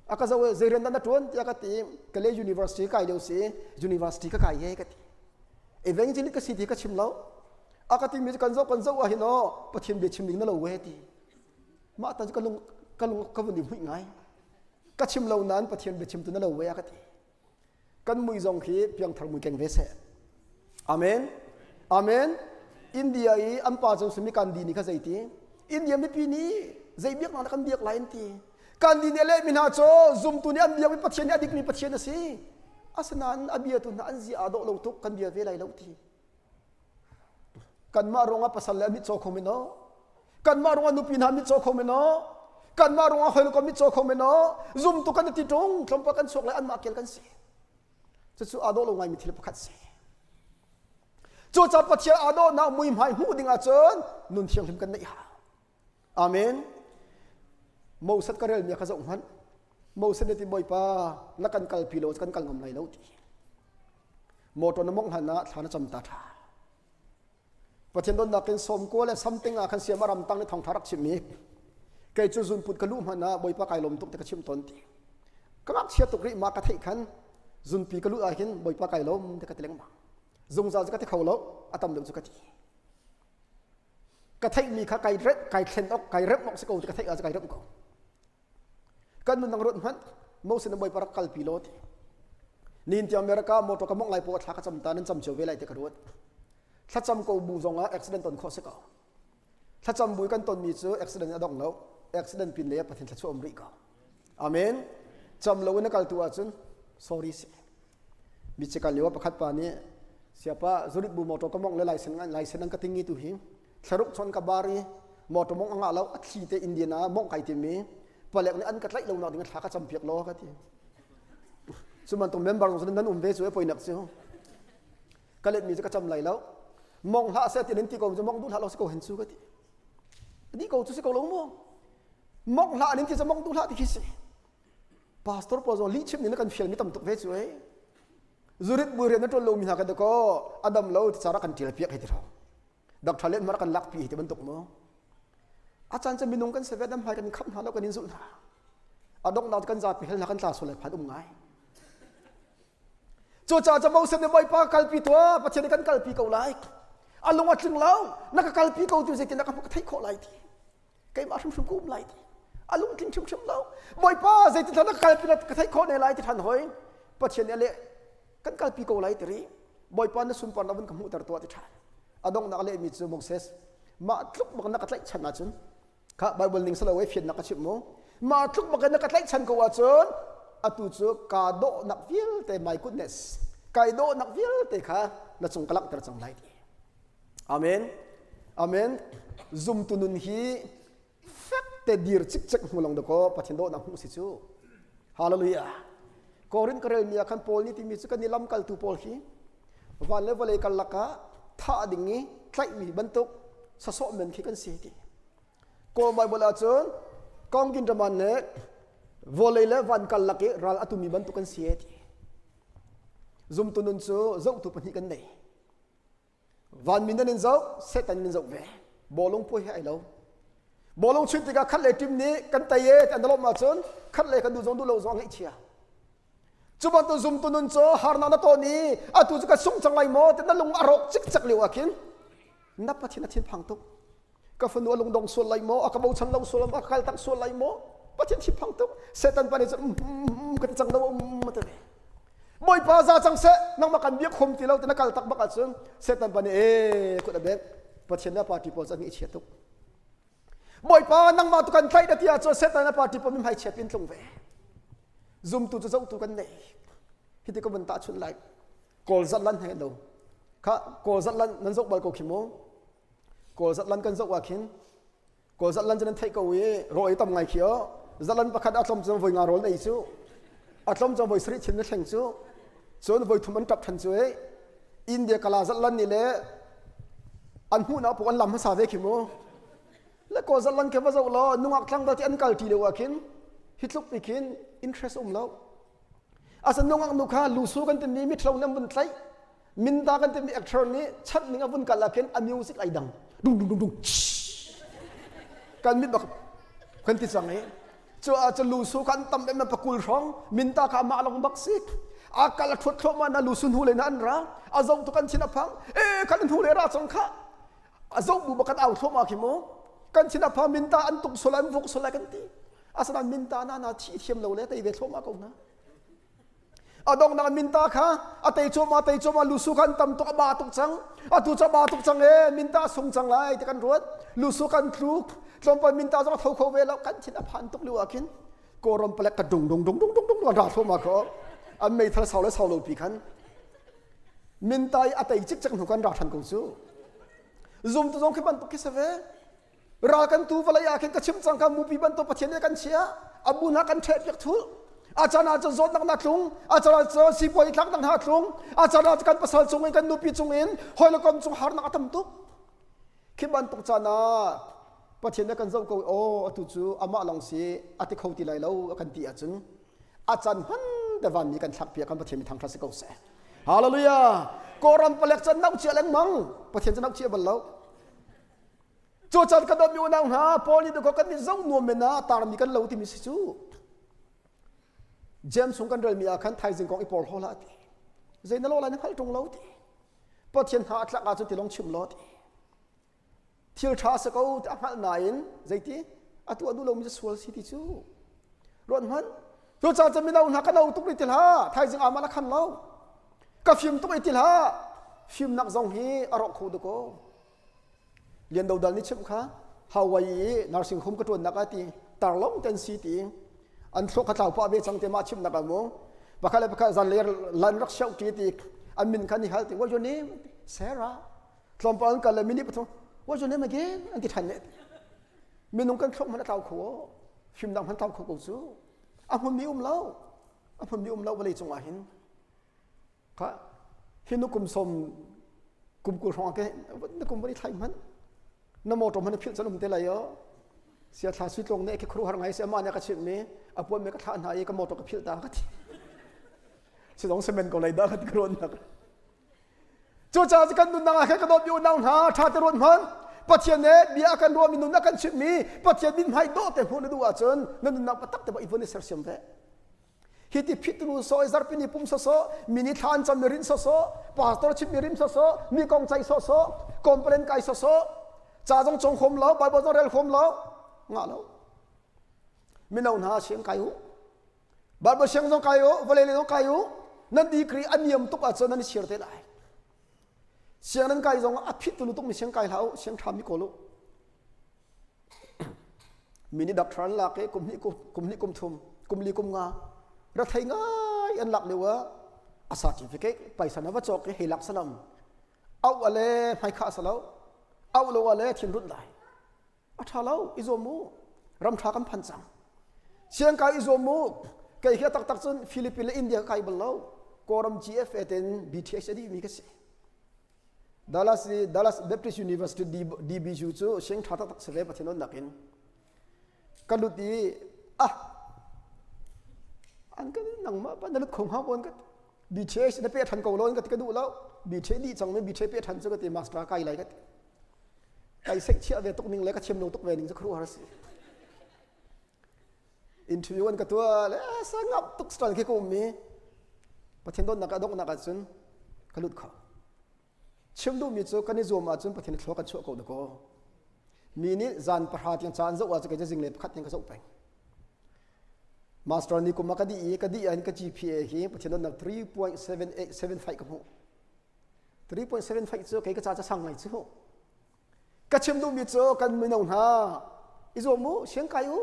Speaker 3: akazawe zairan na tuan ya kati kale university kai deu se university ka kai ye kati eventually ka city ka chimlo akati mi kan zo a hino pathin be chimling na lo we ti ma ta ka lung ka buni hui ngai ka chimlo nan pathin be chim tu na lo we akati kan mui zong khi piang thar mui keng ve se amen amen india i an pa jong sumi kan di ni ka zaiti india mi pi ni zai biak na kan biak lain ti kan di nele mina cho zoom tu ni an biak mi pathian adik mi pathian si asanan abia tu na an zi ado lo tuk kan bia ve lai lo ti kan ma ronga pasal mi cho khomino kan ma ronga nu pin ha mi cho khomino kan ma ronga hol ko mi cho khomino zoom tu kan ti tong thlompa kan sok lai an ma kel kan si chu ado lo ngai mi thil pakhat si chu cha pathian ado na mui mai hu dinga chon nun thiang him kan nei ha amen mau sat karel mi khaza umhan mau sat ti boy pa la kan kal pilo kan kal ngam lai lo ti moto na mong hana thana cham ta tha pathian don na ken som ko le something a khan siam aram tang ni thong tharak chimi kai chu zun put kalum hana boy pa kai lom tuk te ka chim ton ti kamak sia tuk ri ma ka thei khan zun pi kalu a hin boy pa kai lom te ka teleng ma zung za ka te kholo atam dem chu ka ti ka thei mi kha kai ret kai thlen ok kai rep mok se ko te ka thei a kai rep ko kan nun nang rot man mo se na boy para kal pilot nin ti america moto ka mok lai po thla ka cham ta nan cham cheu ve lai te ka rot thla cham ko bu zonga accident ton kho se ka thla cham bui kan ton mi chu accident adong lo accident pin le pathin thla chu om ri ka amen cham lo na kal tu a chun sorry se mi che kal lewa pakhat pa ni siapa zurit bu moto ka mok le license ang ka tingi tu hi tharuk chon ka bari moto mok anga lo athi te indiana mok kai ti mi palek ni an katlai lo na ding thaka champiak lo ka ti suman to member ng nan umve chu e poinak chu kalet mi ka cham lai lo mong ha se tin ti ko mong du ha lo se ko hen chu ka ti ni ko chu se ko lo mo mong la nin ti se mong du ha ti ki se pastor po zo li chim ni na kan fiel mi tam tuk ve chu e zurit bu re na to lo mi ha ka de ko adam lo ti sara kan til piak he ti ro dak thalet mar kan lak pi ti ban tuk moอาจารย์จะมีนุ่งกันเสวดำหายกันขับหาแล้วกันนินสุนอาดงนากันจัดไปเห็นนักกันตาสุดเลยพัดอุ้งไงจู่จ่าจะมองเส้นในใบปากกัลปีตัวปัจจัยกันกัลปีเกาไลอาลงวัดจึงเล่านักกัลปีเกาตัวเสกนักกันไทยโคไลทีไก่มาชุ่มกุ้มไลทีอาลงจึงชุ่มเล่าใบปาเสกที่นักกัลปีนักไทยโคในไลที่ทันหอยปัจจัยเนี่ยกันกัลปีเกาไลทีรีใบปาเนี่ยสุนปานนับเป็นขมุตรตัวที่ทันอาดงนักเล่มิจูมงเซสมาทุกมันนักไทยชนะจุนข้าไบเบิลนิ่งสละไว้เฟียนนักชิบโม มาทุกมากันนักไล่ฉันก็ว่าจนอตุจูกาโดนักวิลแต่ my goodness กายโดนักวิลแต่ค่ะนั่นจงกลักตระจังไรดีอาเมนอาเมนซุมตุนุนฮีเฟกเตดีร์จิกจิกมุลงดก็ปะเทนโดนักมุสิจูฮาเลลูยาโครินคาเรลมีอาคันโพลนี่ที่มีสุกันนิลัมกัลตูโพลฮีวันเลวเลยกัลลักะท่าดิ่งนี้ใครมีบรรทุกสะสมเหมือนขี้กันเสียดีโกไม่บลาจนกองกินจมันเน็ตวอลเลย์วันกัลลักะรัลอตุมีบรรทุกกันเสียดีซุมตุนุนซูเจ้าตุปนิกันเนวันมินนันเจ้าเซตันมินเจ้าเวบอลงพูดให้เราบอลงชุดที่กันคัดเลยทีมนี้กันเตยแต่นั่นลงมาจนคัดเลยกันดูจงดูเราจงให้เชียจุบันตัวซุมตุนุนซูฮาร์นานาตัวนี้อาตุจะกระสุ่มจังไรโมแต่นั่นลงอารมณ์จิกจักเหลียวอากินนับปะทินทินพังตุกก็ฟันว่าลงดงส่วนไรโมอากาบูชันลงส่วนอากาลตักส่วนไรโมปะทินทินพังตุกเซตันปานิจะก็จะจังเรามาตัวนี้มวยปาซาจังเสนังมากันเบียกคมที่เราแต่นักการตักบักอัดซึ่งเซตันปานิกุดเบ็ดปะทินนาปาติโพจะมีเชียตุกมวยปานังมาตุกันไทยเดียร์เซตันนาปาติโพมีให้เชียปินตรงเวซุมตุจะเจ้าตุกันเนี่ยฮิติก็มันตาชุนไหลกอลซัดลันให้เราข้ากอลซัดลันนั่นจกบอลกูขิโมกอลซัดลันกันจกว่าขินกอลซัดลันจะนั่นไทยก็เวรอยตั้มไงเขียวซัดลันประคัดอัตลมจะวิ่งงานโรลได้ซูอัตลมจะวิ่งสริชินนั่นแข่งซูส่วนวิ่งทุ่มมันจับทันซูอินเดียกลาซัดลันนี่แหละอันหูน่าพวกอันลำภาษาเวขิโมและกอลซัดลันแค่ว่าจะล้อนุ่งอักลังตาที่อันกัลทีเลวขินฮิตลุกไปขินอินเทรสแล้วอาศัยนงอังนุขาลูซูกันเต็มมีมิตรเราเนี่ยมันใช่มินตากันเต็มมีเอ็กทรอนี่ชัดนิ่งอวุนกันละเข็นอมิวสิกไอดังดุงดุงดุงดุงกันมิดบอกกันติดสังเงจะอาจจะลูซูกันตั้มเป็นมันประกุลร้องมินตาขามาลงบักซิกอากาศทุดเข้ามานะลูซูนหูเลยนั่นระอาจงตุกันชินาพังกันหูเลยราชงขะอาจงบุบกันเอาเข้ามาขี้โมกันชินาพังมินตาอันตุกสุลัยมุกสุลัยกันตีอาศัยมินตานานาที่เทียมเราเลยแต่อีเวทเข้ามากูนะอดองนางมินตาค่ะอาเตยโจมาลูสุกันตำตุกบาตุกจังอาตุจะบาตุกจังมินตาส่งจังไรแต่กันรวดลูสุกันครูจอมไปมินตาจะเท่าเขาเวแล้วกันชินอภันตุกลิวอากินโกรมเปลกกระดุงราทั่วมาเขาอันไม่ทันเสาและเสาโลปีขันมินตาอาเตยจิกจังหัวกันราทันกูซูซุ่มตุจงขึ้นบันตุกิสเวรากันตูวลายากินกระชิมจังกันมูปีบันตุปะเทนกันเชียอบุนักันเทปยักทุอาจารย์อาจจะสอนนักลุงอาจารย์จะสิบวันทักนักลุงอาจารย์จะกันภาษาจงเองกันนุปีจงเองหอยละกันจงหานักตั้มตุกคิดบันตุกจานาปะเทียนกันจงก็โอ้ตุจูอามาลองสีอาทิเขาตีไหลแล้วกันตีอาจารย์ฮันเดวันมีกันทักเปียกันปะเทียนมีทางคลาสสิกเสฮาเลลูยาโกรัมเปล็กจะนักเชียร์แรงมังปะเทียนจะนักเชียร์บัลแล้วโจจัดกันดมอยู่นาวหาพอนี่ดูกันนี่จงนัวเมน่าตารมีกันเลวที่มีสิจูเจมส์สงกันเรื่องมีอาการไทยจึงกองอีปอลฮอลลาดีเจนนั่นโลลานี่เขาตรงเลวดีพอเทียนหาตลักอาจจะติดลงชิมลอดีเที่ยวชาสกาวที่อ่างไหนใจที่อาตัวดูเรามีจะสวยสิที่จูรอนมันโจจัดจะมีเราหนักกันเราตุกนิติลาไทยจึงอามาละคันเรากับฟิล์มตุกนิติลาฟิล์มนักจงฮีอารมณ์คูดุโกเรียนดาวดันนี่ใช่ไหมคะฮาวายนาร์สิงห์มกระตุ้นนักตีตาล้มเต็นซีตีอันโซกขะเต่าพ่อเบจังเตมาชิมนักโมบักอะไรบักจันเลร์ลันรักเช่ากีติอันมินคันนี่ฮัลติว่าโยเนมเซราทอมปอนกันเลยมินิปะทว่าโยเนมagainอันที่ทันเนี่ยมินุงกันชกมันเต่าขัวฟิล์มดังมันเต่าขัวกูซูอ่ะผมมีเล่าอ่ะผมมีเล่าวันนี้จงอาหินค่ะหินุกุมสมกุมกุรองแกนึกกุมวันนี้ไทยมันน้ำมอตมันพิจารณาเตลัยเสียท่าสุดลงเนี่ยแค่ครูหางไงเสียมาเนี่ยก็ชิมนี้อาปวนเมก็ท่านหายก็มอตก็พิจารณาก็ทีสุดลงเซเมนก็เลยได้ก็กรนนักจู่จ้าจะกันดุนนางแค่กระโดดอยู่นางหาท่าตะรวนมันปัจเจียนเนี่ยเบียกันรวมมินุนักกันชิมนี้ปัจเจียนบินให้โดแต่พูดดูอาจารย์นั่นนักปะตักแต่ว่าอีวันนี้เสียเสียมเวฮิติพิจารณาโซ่ซาร์ปินิปุ่มโซ่มินิทานจำมิรินโซ่ปาสตอร์ชิมมิรินโซ่มีกองใจโซ่คอมเพลนไกโซ่จ้าจงคมแล้วใบบจงเรลคมแล้วงาแล้วมินาอุณหาเสียงไก่หูบาร์บเสียงจงไก่หูวเลเลจงไก่หูนั่นดีกรีอันยมตุกอาจจะนั่นเชื่อได้ไรเสียงนั้นไก่จงอภิตุลุตุกมีเสียงไก่แล้วเสียงทำมิโกลุ มีนี่ดักทรันหลักกุมนี่กุมทุมกุมลีกุมงาเราไทยง่ายอันหลักเลยว่าอาสาจิฟิกไปสนามวัจกเฮลักสนามเอาอะไรให้ข้าสลาวเอาโลอะไรทิ้งรุ่นได้อัฐาลาวอิโซมูรำทากันพันจังเชียงกายอิโซมูไก่เฮียตักจนฟิลิปปินส์และอินเดียไก่บลาวกอรัม GF เอเทน BTS ดีมีกันสิDallas Baptist University DBU จูเชียงท่าตักเสวยปะเทนนนักินกันดูดีอันก็นังมาปะนั่นคงห้ามวันก็ BTS นั่นเป็นทันเก่าล้วนก็ติดดูแล้ว BTS ดีจังไม่ BTS เป็นทันจะก็ติมาสเตอร์ไก่ไรก็ไก่เซ็กเชียเวตุกนิ่งเลยก็เทียมโนตุกเวนิงจะครูฮาร์สิอินทวิวันก็ตัวเลยสังกับตุกสตาร์ที่กูมีปะเทนนนักดกนักจุนกันดูเขาเชื่อมดูมีจูกันนี่รวมมาจุนปะเทนทลกันชั่วกูดก็มีนี่จานประหารยังจานจะว่าจะก็จะจิงเล็บขัดยังก็จะไปมาสเตอร์นี่กูมาคดีอันก็ GPA ฮีปะเทนนัก 3.75 กับหู 3.75 จูก็จะสั่งไงจูก็เชื่อมดูมีจูกันไม่นอนฮะอิโซมูเสียงไก่อู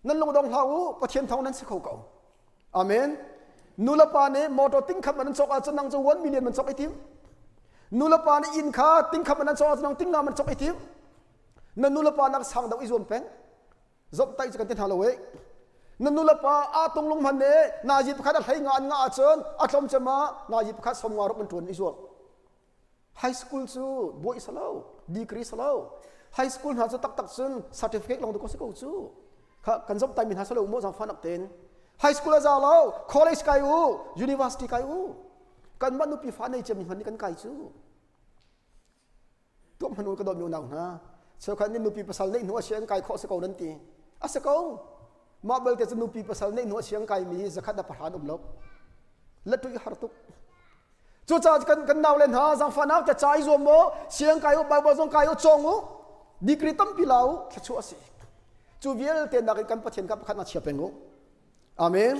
Speaker 3: นั่นลงดองเท้าปะเทนเท่านั้นสิเขาเก่าอาเมนนูลปานี่มอเตอร์ติ้งขับมันจอกอาจจะนั่งจะ1 millionมันจอกไอทิมนูลปานี่อินคาติ้งขับมันจอกอาจจะนั่งติ้งน้ำมันจอกไอทิมนั่นนูลปานักสั่งดาวอิโซนเป็งจบไตจะกันเต็นฮาโลเวนั่นนูลปาอาตรงลงมันเนี่ยนาจิบขัดให้งานอาจารย์อาจารย์จะมานาจิบขัดสมวารุมันทวนอิโซนไฮสคูลจูบอยสลาวดีกรีสลาวไฮสคูลหาจะตักซุนซาร์ติฟิเคตลงตัวก็สิกูจูค่ะกันจบไตมินหาสลาวมั่วสังฟันอับเต็นไฮสคูลจะแล้วคอลเลจไกอูยูนิเวอร์ซิตี้ไกอูกันบ้านนุปีฟ้าในเจมินหันนี่กันไกจูตัวมันนู่นก็โดนมีหนังนะเช้าคันนี้นุปีภาษาในหัวเชียงไกขอสกาวนั่นทีสกาวมาเบลแต่จะนุปีภาษาในหัวเชียงไกมีจะขัดดับประหารลบและตุยหารุกจู่จ้ากันนาวเล่นหาจังฟันเอาแต่ใจรวมโมเชียงไกอุบายบจงไกอุจงอุดีกรีตั้มพิลาวแค่ชัวสิจู่เวียลเตียนดักกันประเทศกับขัดมาเชียเป็นงูอาเมน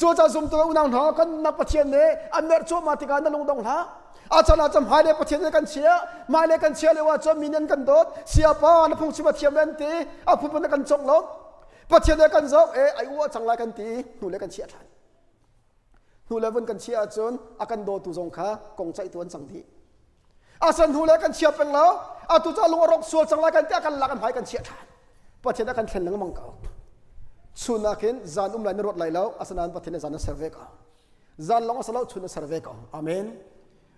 Speaker 3: จู่จ้าสมตัวอุณหากันนับประเทศเนี่ยอันเมรชัวมาติการนั่งลงดงหาอาจารย์จำหายในประเทศกันเชียมาเลยกันเชียเลยว่าจะมีเงินกันโดดเสียป้านพงศิบะเทียมเล่นตีเอาพูดเป็นกันจงลบประเทศกันจงไอ้วัวจังไรกันตีหนูเลยกันเชียทันหนูเลยวันกันเชียจนอากันโดตุจงค้ากงใจตัวสังทีอาสันหนูเลยกันเชียเป็นแล้วอาตุจ้าลงรกส่วนจังไรกันตีอากันลักกันหายกันเชียทันประเทศกันเข็นหนังมังเก่าสุนัขเห็นจานไหลในรถไหลแล้วอาสนันประเทศจานเซอร์เวก้าจานลงอาสแล้วชุนเซอร์เวก้าอาเมน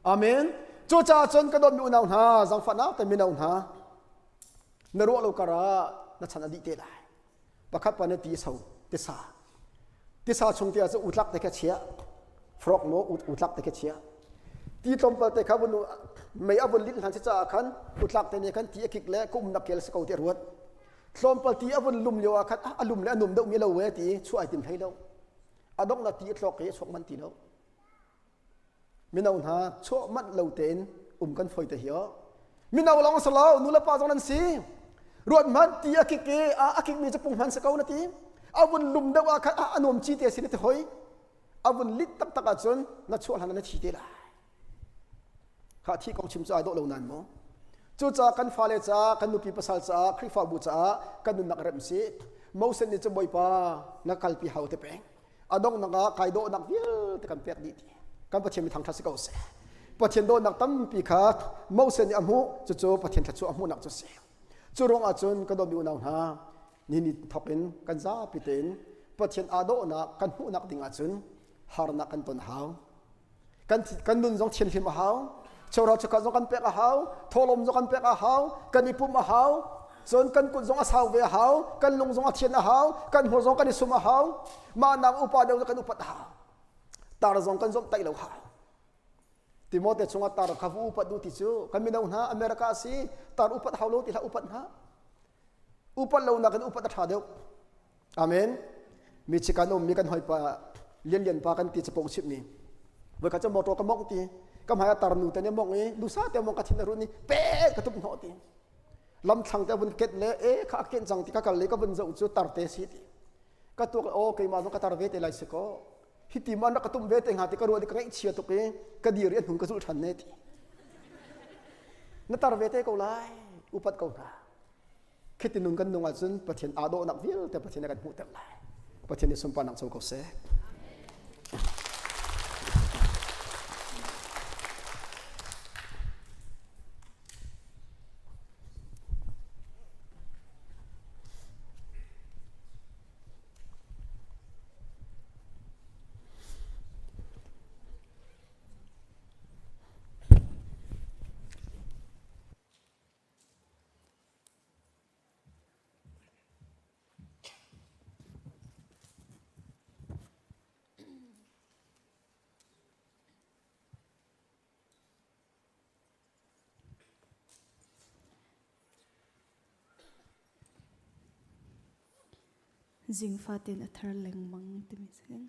Speaker 3: อาเมนจู่จ้าจนกระโดดมีอุณหาจังฝันเอาแต่มีอุณหานรัวโลกรานัชนัดิเตลัยประคับปานตีสาวติสาชงเตียจะอุดลักแต่แค่เชียฟรอกโมอุดลักแต่แค่เชียตีตอมเปิลแต่เขาบุญไม่เอาบุญลิ้นหันจะขันอุดลักแต่เนี่ยขันตีกิกและกุมนักเกลสกาวเตรวดตอมเปิลตีเอาบุญลุมเยอะขันลุมและนุ่มเดามีเราเวทีช่วยติมให้เราอดองนาตีทลอกเกยชกมันตีเรามินาวนาโชมันเหลาเต็นกันฝอยแต่เหี้ยมินาวลองสลาวนุลปาจงนั้นสิรวดมันตีอากิเกอากิมีจะปุ่งหันสกาวนาทีอาวุนลุมเดว่าอนุมชีเตสินเตหอยอาวุนลิตตักตักจนนัดช่วยหันนัดชีเตละข้าที่กองชิมจ่ายโดเหล่านั้นมั้งจู่จ้ากันฟาเลจ้ากันนุปีภาษาจ้าคริฟาบูจ้ากันนุนักเริ่มสิมูเซนนี่จะบ่อยป้านักกัลปีเฮาเตเปงอดองนักไก่โดนักเยอะแต่กันเปียกดีกันประเทศมีทางทัศน์ก็เสียประเทศโดนนักตั้มปีขาดมูเซนอัมหูจู่ประเทศทัศน์อัมหูนักจะเสียจู่รงอาจนกันโดนมีอุณหานี่ทอกเป็นกันซาปิเตนประเทศอาโดนักกันหูนักดิ่งอาจนหานักกันต้นหาวกันดุนจงเชียนฟิมาหาวชาวเราจะกันจงกันเปกหาวทอลมจงกันเปกหาวกันนิปุมหาวจนกันกุจงอาสาวเวหาวกันลงจงอาเทียนหาวกันหัวจงกันนิสุมหาวมานำอุปาเดียวกันอุปัตหาวตาจงกันจงไตเหลวหาวติโมเตชงตาร์ข้าฟูอุปัตดูติจูกันมีนาวนาอเมริกาสิตาร์อุปัตหาวโลติละอุปัตหาอุปัตเหลวนักกันอุปัตหาเดียวอาเมนมีชิกันมีกันหอยปลาเลี้ยนปลากันตีจะปงชิบนี้เวลาจะมอตัวกันมองตีก็หมายตาร์นูแต่เนี่ยมองนี้ดูซาแต่มองกันที่นรุนี่เป๊ะกระตุกหัวตีลำชังแต่บนเกตเล่ข้าเกตจังที่ข้ากันเลยก็บนจะอุจตาร์เตสิตีก็ตัวโอเคมาต้องกตาร์เวทไลสิโกฮิติมันนักตุ้มเวทเองหาที่ก็รู้ที่ก็ไอเชียตุกเองก็ดีเรียนหุ่นก็สุดทันเนตีนัตตาร์เวทก็ไล่อุปัตก็หาเค khitin nun kan nunga chun pathian ado nak vil te pathian kan hu tel lai pathian ni sumpa nak chau ko se
Speaker 2: Zing fatin athar leng mang timi sen.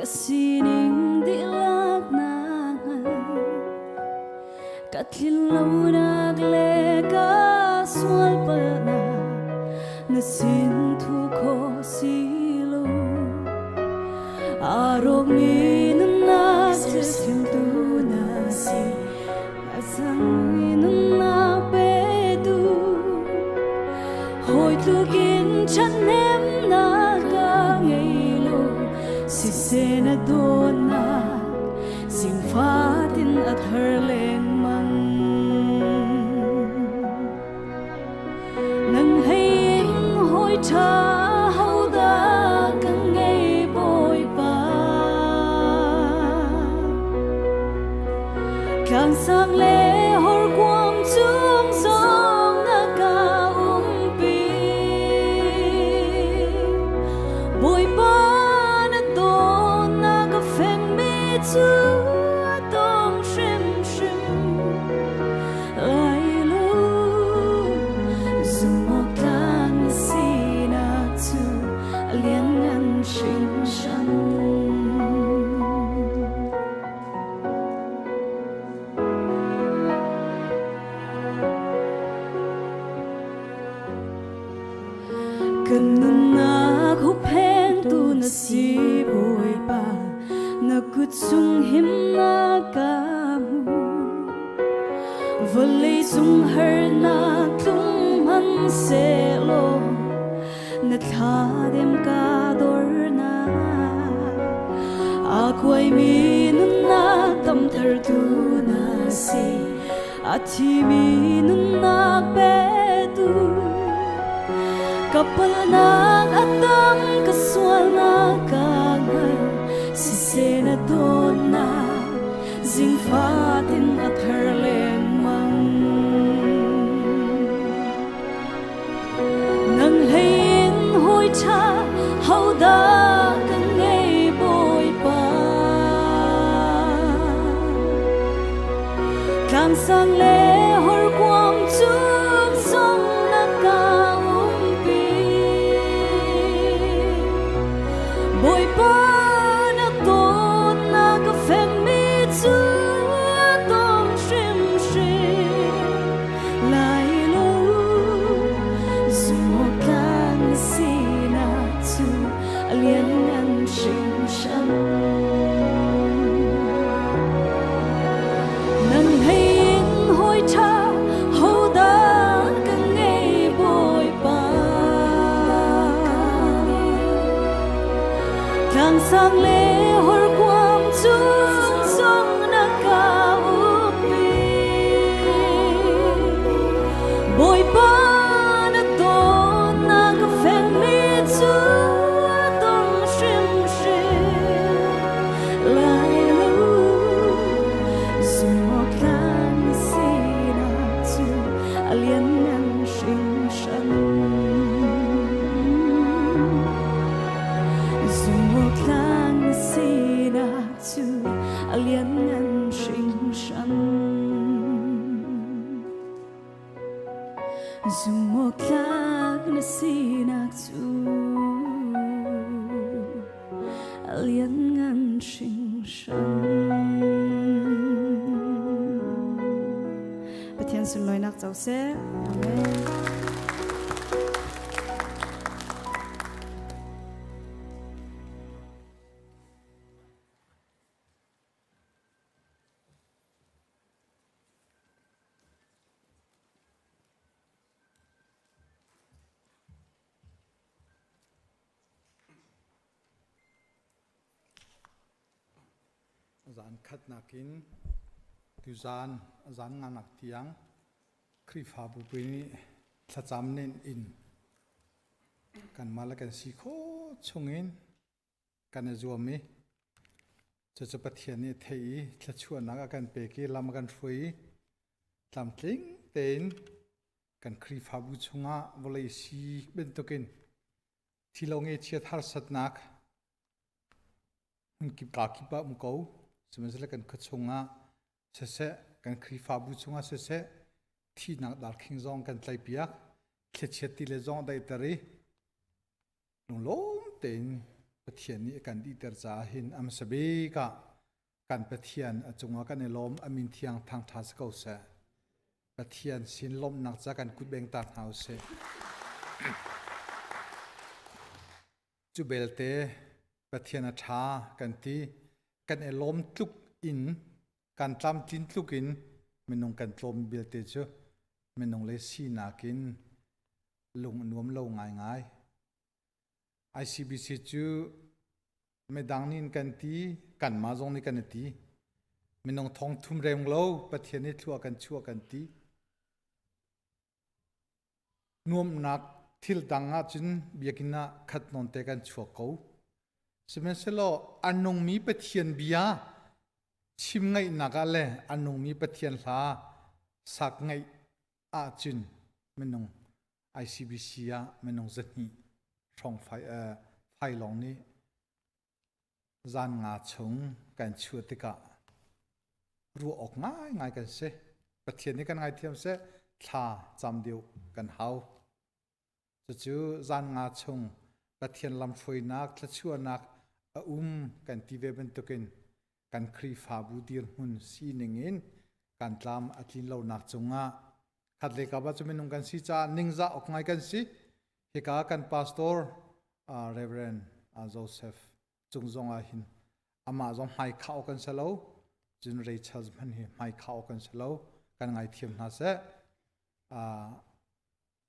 Speaker 4: Kasining dilak nangan Katlin launak leka swal palna Nasintu ko silo Arog minun na Sirsimtu nasi Asang minun na pedu Hoy tugin chanem na kangelo Si senadona Sing fatin at herleng mang Nang haying hoy cha hau da kang ngay boy pa Kang sang le hor quam chung song na ka umpi Boy pa Chú đông shim shim lai lu zum mok tan si na tu lian ngan shim shan cần na khúc hẹn tu na si bồi ba na kutsung him na kamu Valley sung her na tung man se lo Na tha dem ka dor na Akwai minun na tam thar tu na si Athi minun na pedu Kapal na atam kaswal na kangal Si senadona Zing fatin at herleng mang Nang hayin hoy cha hau da kang ngay boy pa Kang sang le hor quang chung song na ka umpi Boy pa sang le hor quam chung song na ka upi Boy pa na to na ka fen mi chu tong shim shim lai lu zum mok tan si na chu alien nan shim shan Lang sina tu alien ngan shing shan Zumok lang sina tu 连安心上。
Speaker 2: ประเทศสุนลอยนักเจ้าเสอาเมน
Speaker 5: อาจารย์ขัดนักกินตุจานอาจารย์งานนักเตียงครีฟาบุปนีถ้าจำเน้นอินกันมาแล้วกันสิโคชงอินกันจวมมีจะปะเทียนนี่เทียถ้าชวนนักกันเปกีลำกันฟุยลำทิ้งเต็นกันครีฟาบุชงะวลัยสีเป็นตุกินที่เราเงี้ยเชียร์ทัศนักมันกิบกากิบะมุกเอาสมัยนั้นกันขชงะเสะกันครีฟาบุชงะเสะที่นักดาร์คิงซองกันไตเปียกเขียนเชียติเลซองได้ตรีลงล้มเต็นปะเทียนนี้กันดีเตอร์จ่าหินอัมสเบกะกันปะเทียนจงว่ากันในล้มอามินเทียงทางทัศเกาเสะปะเทียนสินล้มนักจากกันกุดเบงตาเฮาเสะจูเบลเตปะเทียนชากันที่กันไอ้ล้มทุกอินการจำจินทุกอินมันนงกันล้มเบลเตจูมันนงเลยสีนากินลงนวมเล่าง่ายICBC จูไม่ดังนินกันที่กันมาจงนี่กันที่มันนงทองทุ่มเร็วเล่าปะเทียนนี่ชั่วกันที่นวมนักทิลดังอาจินเบียกินะขัดนนเตกันชั่วเขาสมัยเสลออันนงมีปะเทียนเบียชิมไงนักอะไรอันนงมีปะเทียนลาสักไงอาจินมันนง ICBC อะมันนงจะนี่ช่องไฟลองนี้จานงาชงกันชัวติกะรู้ออกง่ายกันเสปะเทียนนี้กันง่ายเทียมเสทาจำเดียวกันเฮาจู่จานงาชงปะเทียนลำฟอยนักและชัวนักกันที่เวบันตุกินกันครีฟาบูดีร์มุนซีนิงอินกันตามอัตลินเหล่านักจงะขัดเลกาบัจจุบันนงกันสิจ้านิ่งจะออกง่ายกันสิเฮกากันพาสตอร์เรเวรนโจเซฟจงจงอาหินอามาจงไม่เข้ากันเสลาจุนเรเชลส์มันไม่เข้ากันเสลากันไงเทียมน่าเส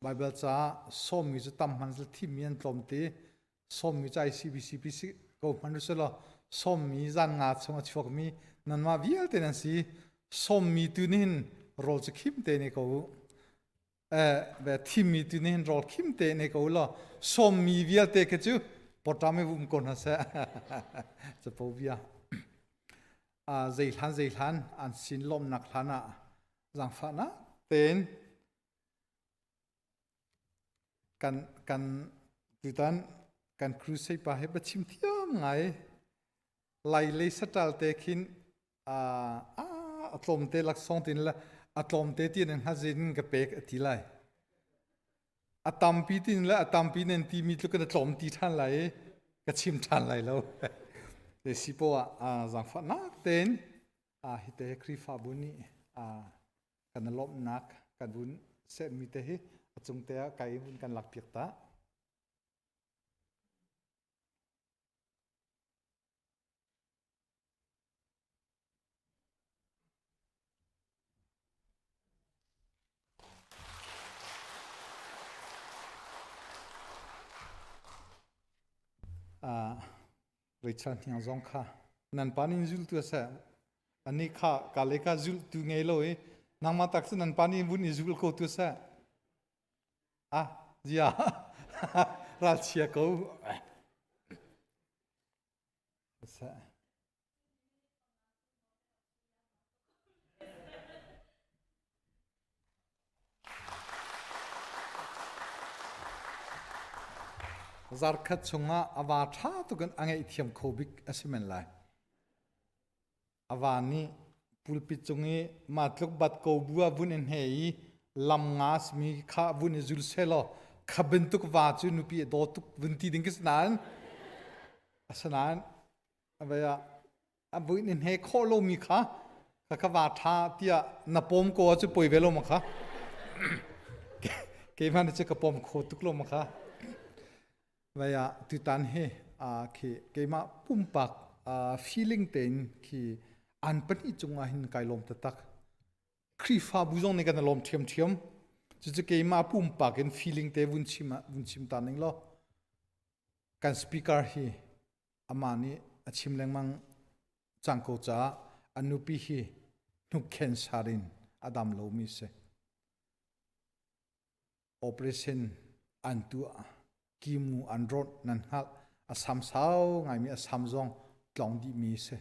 Speaker 5: ไบเบิลจ้าส้มมีจะตั้มมันจะที่มีอันตรมตีส้มมีใจ CBC ก็มันรู้สึกว่าส้มมีจานงาชงช่วงมีนั่นมาวิลเตนันสิส้มมีตัวนี้โรลจะคิมเตนี่ก็แบบที่มีตัวนี้โรลคิมเตนี่ก็ล่ะส้มมีวิลเตก็จู่ปอดทำให้บุ้มคนนะเสะจะพูดวิาใจทันอันสินลมนักทันจังฟ้านะเต็นกันดูตันกันครูใส่ปะให้บัดชิมเที่ยมไงไล่เลยสตาร์เตคินอัตลมเตลักษณ์ตินละอัตลมเตที่นั่นฮะจินกับเป็กที่ไรอัตมปีตินละอัตมปีนั่นที่มีลูกกันอัตลมที่ท่านไรก็ชิมท่านไรแล้วเดซิโปจังฟ้านักเต็นฮิตเตครีฟาบุนีกันลมนักกันบุญเสมีเตหิจงเตะไก่บุญกันหลักเปียกตาริชาร์ดยังจงค่ะนั่นปานินจุลตัวเสอันนี้ค่ะกาเลกาจุลตัวไงเลยนางมาตักสินันปานินบุญจุลโคตัวเสจีอาราชเชียกูเสจาร์คัดชงะอาวาชาตุกันอังเอทิมโคบิกอสิเมนไลอาวานี้ปุลปิจงเอมาตลุกบัดโกบัวบุญเอ็นเฮยลำงาสมีข้าบุญจุลเซลขับเป็นตุกวาจูนุปีโดตุกบุญที่ดิ้งกิสนานสนาน vậy vui nên hay khó lâu mi khá các vợ tha tia nạp bom cô chứ bồi về lâu mà khá cái mà nó chỉ cái bom khô tục lâu mà khá vậy tụi tan he cái mà bung bạc feeling tên khi an bận ít chung hình cái lom tắc khi pha buzong này cái lom thiam thiam chứ cái mà bung bạc cái feeling tên vun chim tan này lo kan speaker hi amani achim lengmang changko cha anupi hi nukhen sarin adam lo mi se operation antu kimu androt nan hal asam sao ngai mi asam zong tlong di mi se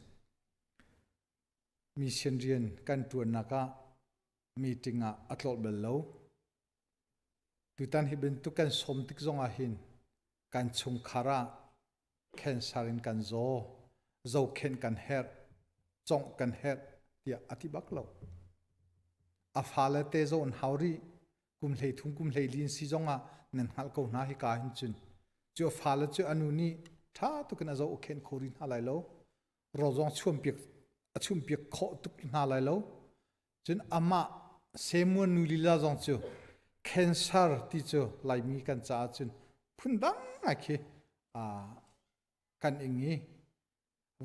Speaker 5: mission rian kan tu naka meeting a atlol bello tutan hi ben tu kan som tik zong a hin kan chung khara khen sarin kan zo khen kan her chong kan her tia atibak lo afala te zo on hauri kum hlei lin si zonga nen hal ko na hi ka hin chun chu fala chu anuni tha tu kan zo khen khorin halai lo rozong chum piek kho tuk na lai lo chun ama semun nulila zong chu cancer ti chu lai mi kan cha chun phundang akhi kan ingi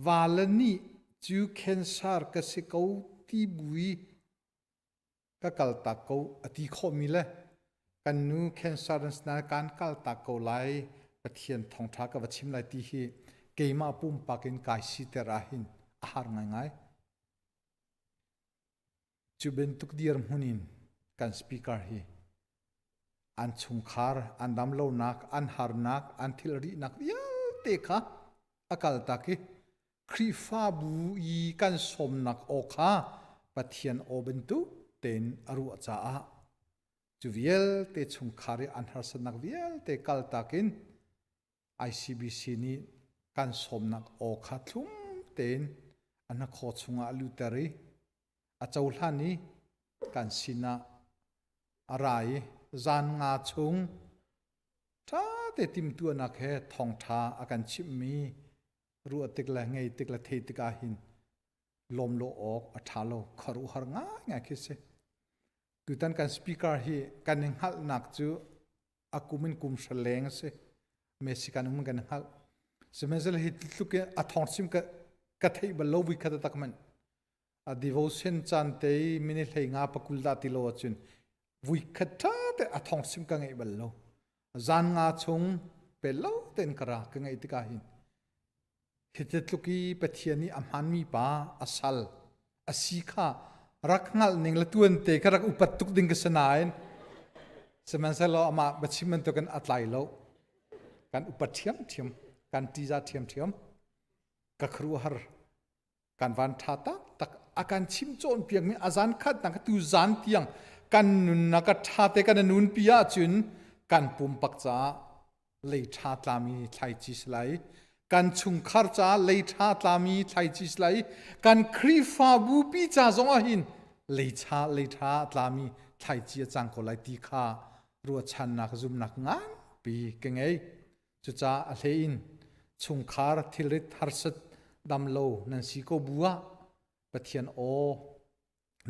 Speaker 5: walani chu cancer ka se ko ti bui ka kal ta ko ati kho mi le kan nu cancer na kan kal ta ko lai pathian thong tha ka wachim lai ti hi keima pum pakin kai si te rahin ahar ngai chu ben tuk diar munin kan speaker hi an chung khar an dam lo nak an har nak an thil ri nak ya te kha akal taki khri fa bu i kan som nak o kha pathian o ben tu ten aru cha a chu viel te chung khari an har san nak viel te kal takin ICBC ni kan som nak o kha thum ten an kho chunga lutari a chauhlani kan sina arai zan nga chung tha te tim tu na khe thong tha akan chim mi ru atik la ngei tik la thei tika hin lom lo ok athalo kharu har nga khe se tutan kan speaker hi kan ning hal nak chu akumin kum shaleng se mexican um kan hal semesel hi tluke a thong sim ka thei ba lo wi kha ta takman a devotion chan te mini hlei nga pakul da ti lo chun vui khatha te a thong sim ka ngei bal lo zan nga chung pe lo ten kara ka ngei tika hin hitetluki pathiani amhan mi pa asal asikha rakngal ning la tuan te karak upat tuk ding ka sanain semansalo ama bachiman to kan atlai lo kan upat thiam kan tiza thiam ka khru har kan van thata tak akan chim chon piang mi azan khat nak tu zan tiang kan nun naka thate kan nun pia chun kan pum pak cha lei tha tlami thlai chi slai kan chung khar cha lei tha tlami thlai chi slai kan khri fa bu pi cha zonga hin lei tha tlami thlai chi chang ko lai ti kha ru chan nak zum nak ngan pi kengei chu cha a hlein chung khar thilrit harsat damlo nan si ko buwa pathian o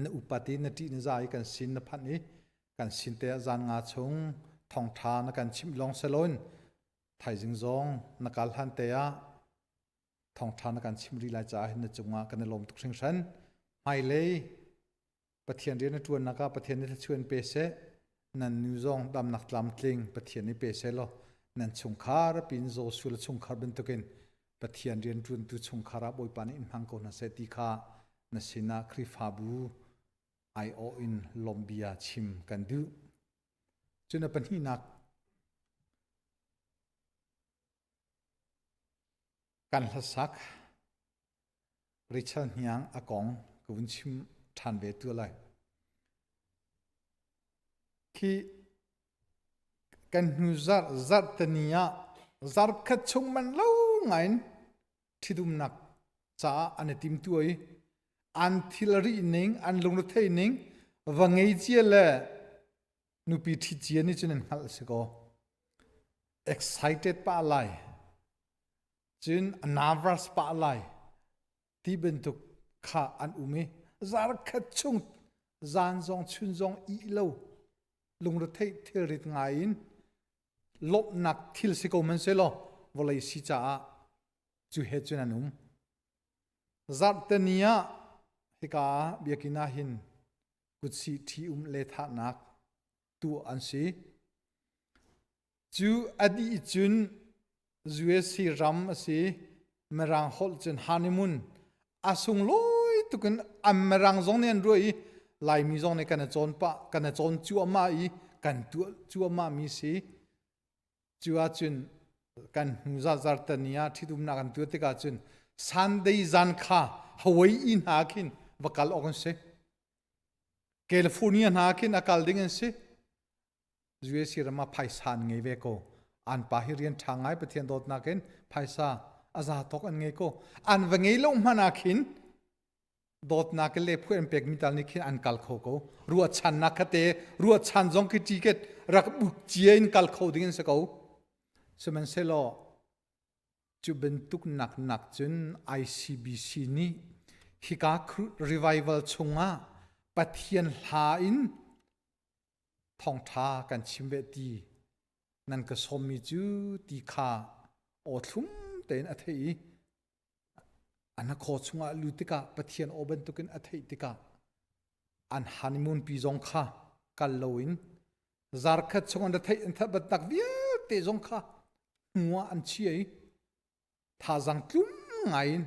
Speaker 5: na upati na ti na zai kan sin na phat ni kan sin te zan nga chung thong tha na kan chim long salon thai jing zong na kal han te a thong tha na kan chim ri lai cha hin na chunga kan lom tuk sing san mai le pathian ri na tuan na ka pathian ni chuan pe se nan nu zong dam nak tlam tling pathian ni pe se lo nan chung khar pin zo sul chung khar ben tukin pathian rian tun tu chung khara boi pan in hang ko na se ti kha na sina khri fabu ai o in lombia chim kan du chuna pan hi nak kan hasak richal nyang akong kun chim than ve tu lai ki kan hu zar tania zar khat chung man lo ngain thidum nak cha ane tim tuai an thilari ning an lungru thei ning wangei chiale nupi thi chiani chunen hal seko excited pa lai chun nervous pa lai ti bentuk kha an ume zar khat chung zan zong chun zong I lo lung ro thei thil rit ngai in lop nak thil si ko man se lo volai si cha chu he chun anum zat tania hika biakina hin kutsi thi le tha nak tu an si chu adi chun USC ram asi merang hol chen honeymoon asung loi tukan merang zong nen roi lai mi zong ne kan chon pa kan chon chu ama I kan tu chu ama mi si chu a chun kan huza zartania thidum na kan tu te ka chun sunday zan kha hawai in hakin vakal ogon se California hakin akal dingen se USC rama phaisan ngei ve ko an pahirian thangai pathian dot naken phaisa aza tok an ngei ko an wangei lo manakin dot na ke le phuan pek mital ni khin an kal kho ko ruwa chan na khate ruwa chan jong ki ticket rak buk chien kal kho ding se ko semen se lo chu bentuk nak nak chun ICBC ni hika revival chunga pathian ha in thong tha kan chimbe ti nan ka sommi chu ti kha o thlum ten athei ana kho chunga lutika pathian oben tukin athei tika an honeymoon pi zong kha kal loin zar khat chunga da thei antha batak bia te zong kha nuwa an chi ai tha jang tlum ngain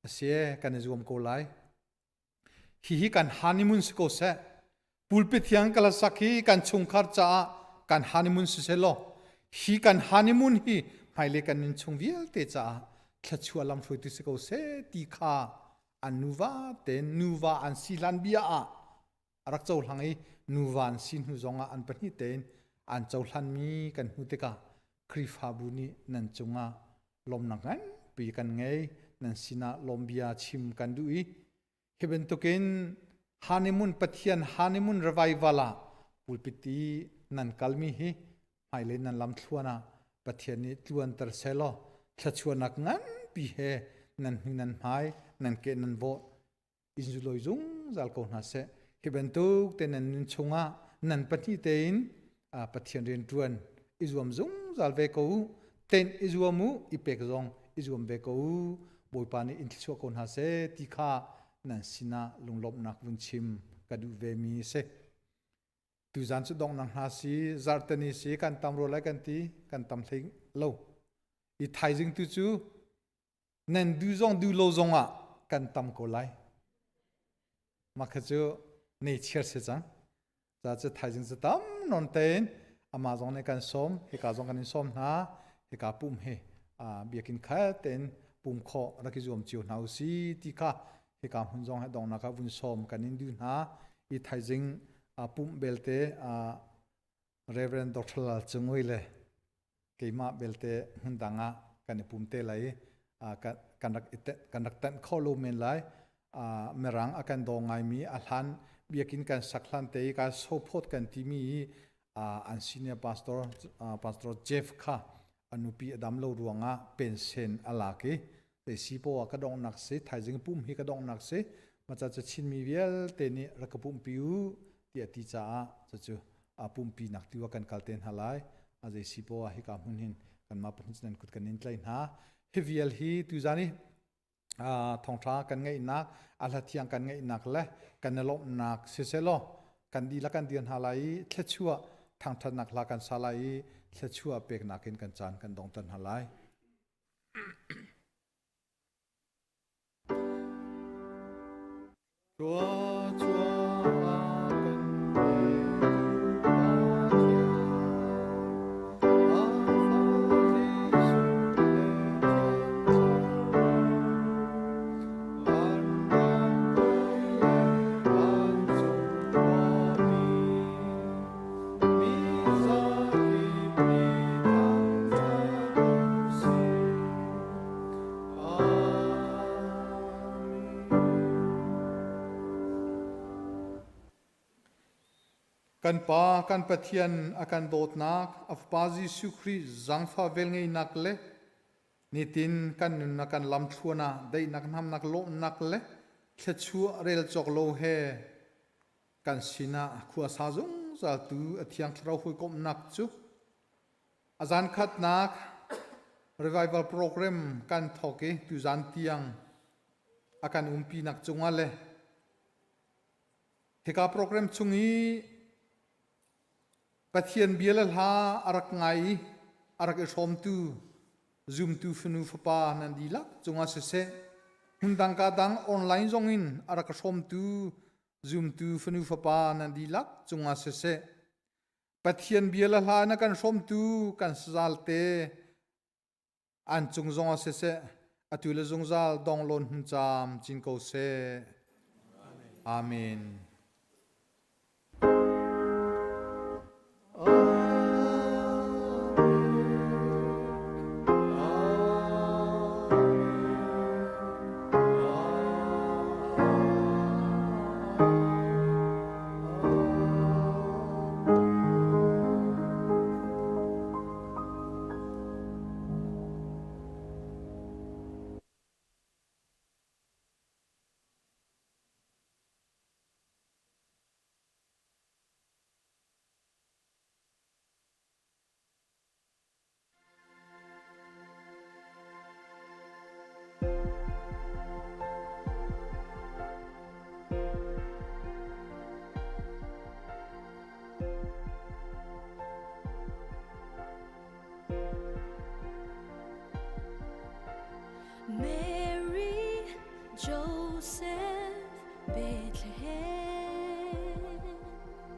Speaker 5: ase kan zoom ko lai hi kan honeymoon ko se pulpit yang kala sakhi kan chungkhar cha kan honeymoon se lo hi kan honeymoon hi phaile kan nin chungvial te cha thachua lam thloi ti se ko se ti kha anuwa te nuwa an silan bia a arak chau hlangai nuwa an sin hu zonga an pani ten an chau hlan mi kan hu te ka krifa buni nan chunga lom nangan pi kan ngei nan sina lombia chim kan dui heben token honeymoon pathian honeymoon revivala pulpiti nan kalmi hi phaile nan lam thluana pathian ni tluan tar selo thlachuanak ngan pi he nan hinan mai nan ke nan vo injuloi jung zal ko na se hibentuk ten nan chunga nan pati tein pathian ren tuan izuam jung zal ve ko ten izuamu ipek jong izuam ve ko boipani inthso ko na se tikha nan sina lunglop nak bunchim kadu ve mi se tu zan chu dong nang ha si zartani si kan tamro lai kan ti kan tam thing lo I thai jing tu chu nen du zong du lo zong a kan tam ko lai ma kha chu nei cher se chang za chu thai jing chu tam non ten ama zong ne kan som he ka zong kan som na he ka pum he biakin kha ten pum kho ra ki zom chiu nau si ti kha he ka hun zong ha dong na ka bun som kan in du na I thai jing pum belte Reverend Dr. Lal Chungoi le keima belte hundanga kan pumte lai kanak tan kholo men lai merang akan dongai mi alhan biakin kan saklan te ka sopot kan timi an senior pastor Jeff kha anupi adam lo ruanga pension alake te sipo ka dong nak se thaijing pum hi ka dong nak se macha cha chin mi vial te ni rakapum piu ti ati cha chu pum pi nak tiwa kan kalten halai azai sipo hi ka hunin kan ma pun kut kan in tlain ha hevial hi tu zani thongtha kan ngai nak ala thiang kan ngai nak le kan lop nak seselo kan di la kan dian halai thechua thang than nak la kan salai thechua pek nakin kan chan kan dong tan halai kan pa kan pathian akan dot nak afpazi sukri zangfa vel ngei nak le nitin kan nun na kan lam thuana dei nak nam nak lo nak le thlechu rel chok lo he kan sina khua sa jong za tu athiang thrau hui kom nak chu azan khat nak revival program kan thoke tu zan tiang akan umpi nak chunga le heka program chungi pathian bial ha arak ngai arak esom tu zoom tu funu fapa nan dilak chunga se hundang ka dang online zongin arak som tu zoom tu funu fapa nan dilak chunga se pathian bial ha na kan som tu kan salte an chung zonga se atule zongzal donglon cham chin ko se amen
Speaker 4: May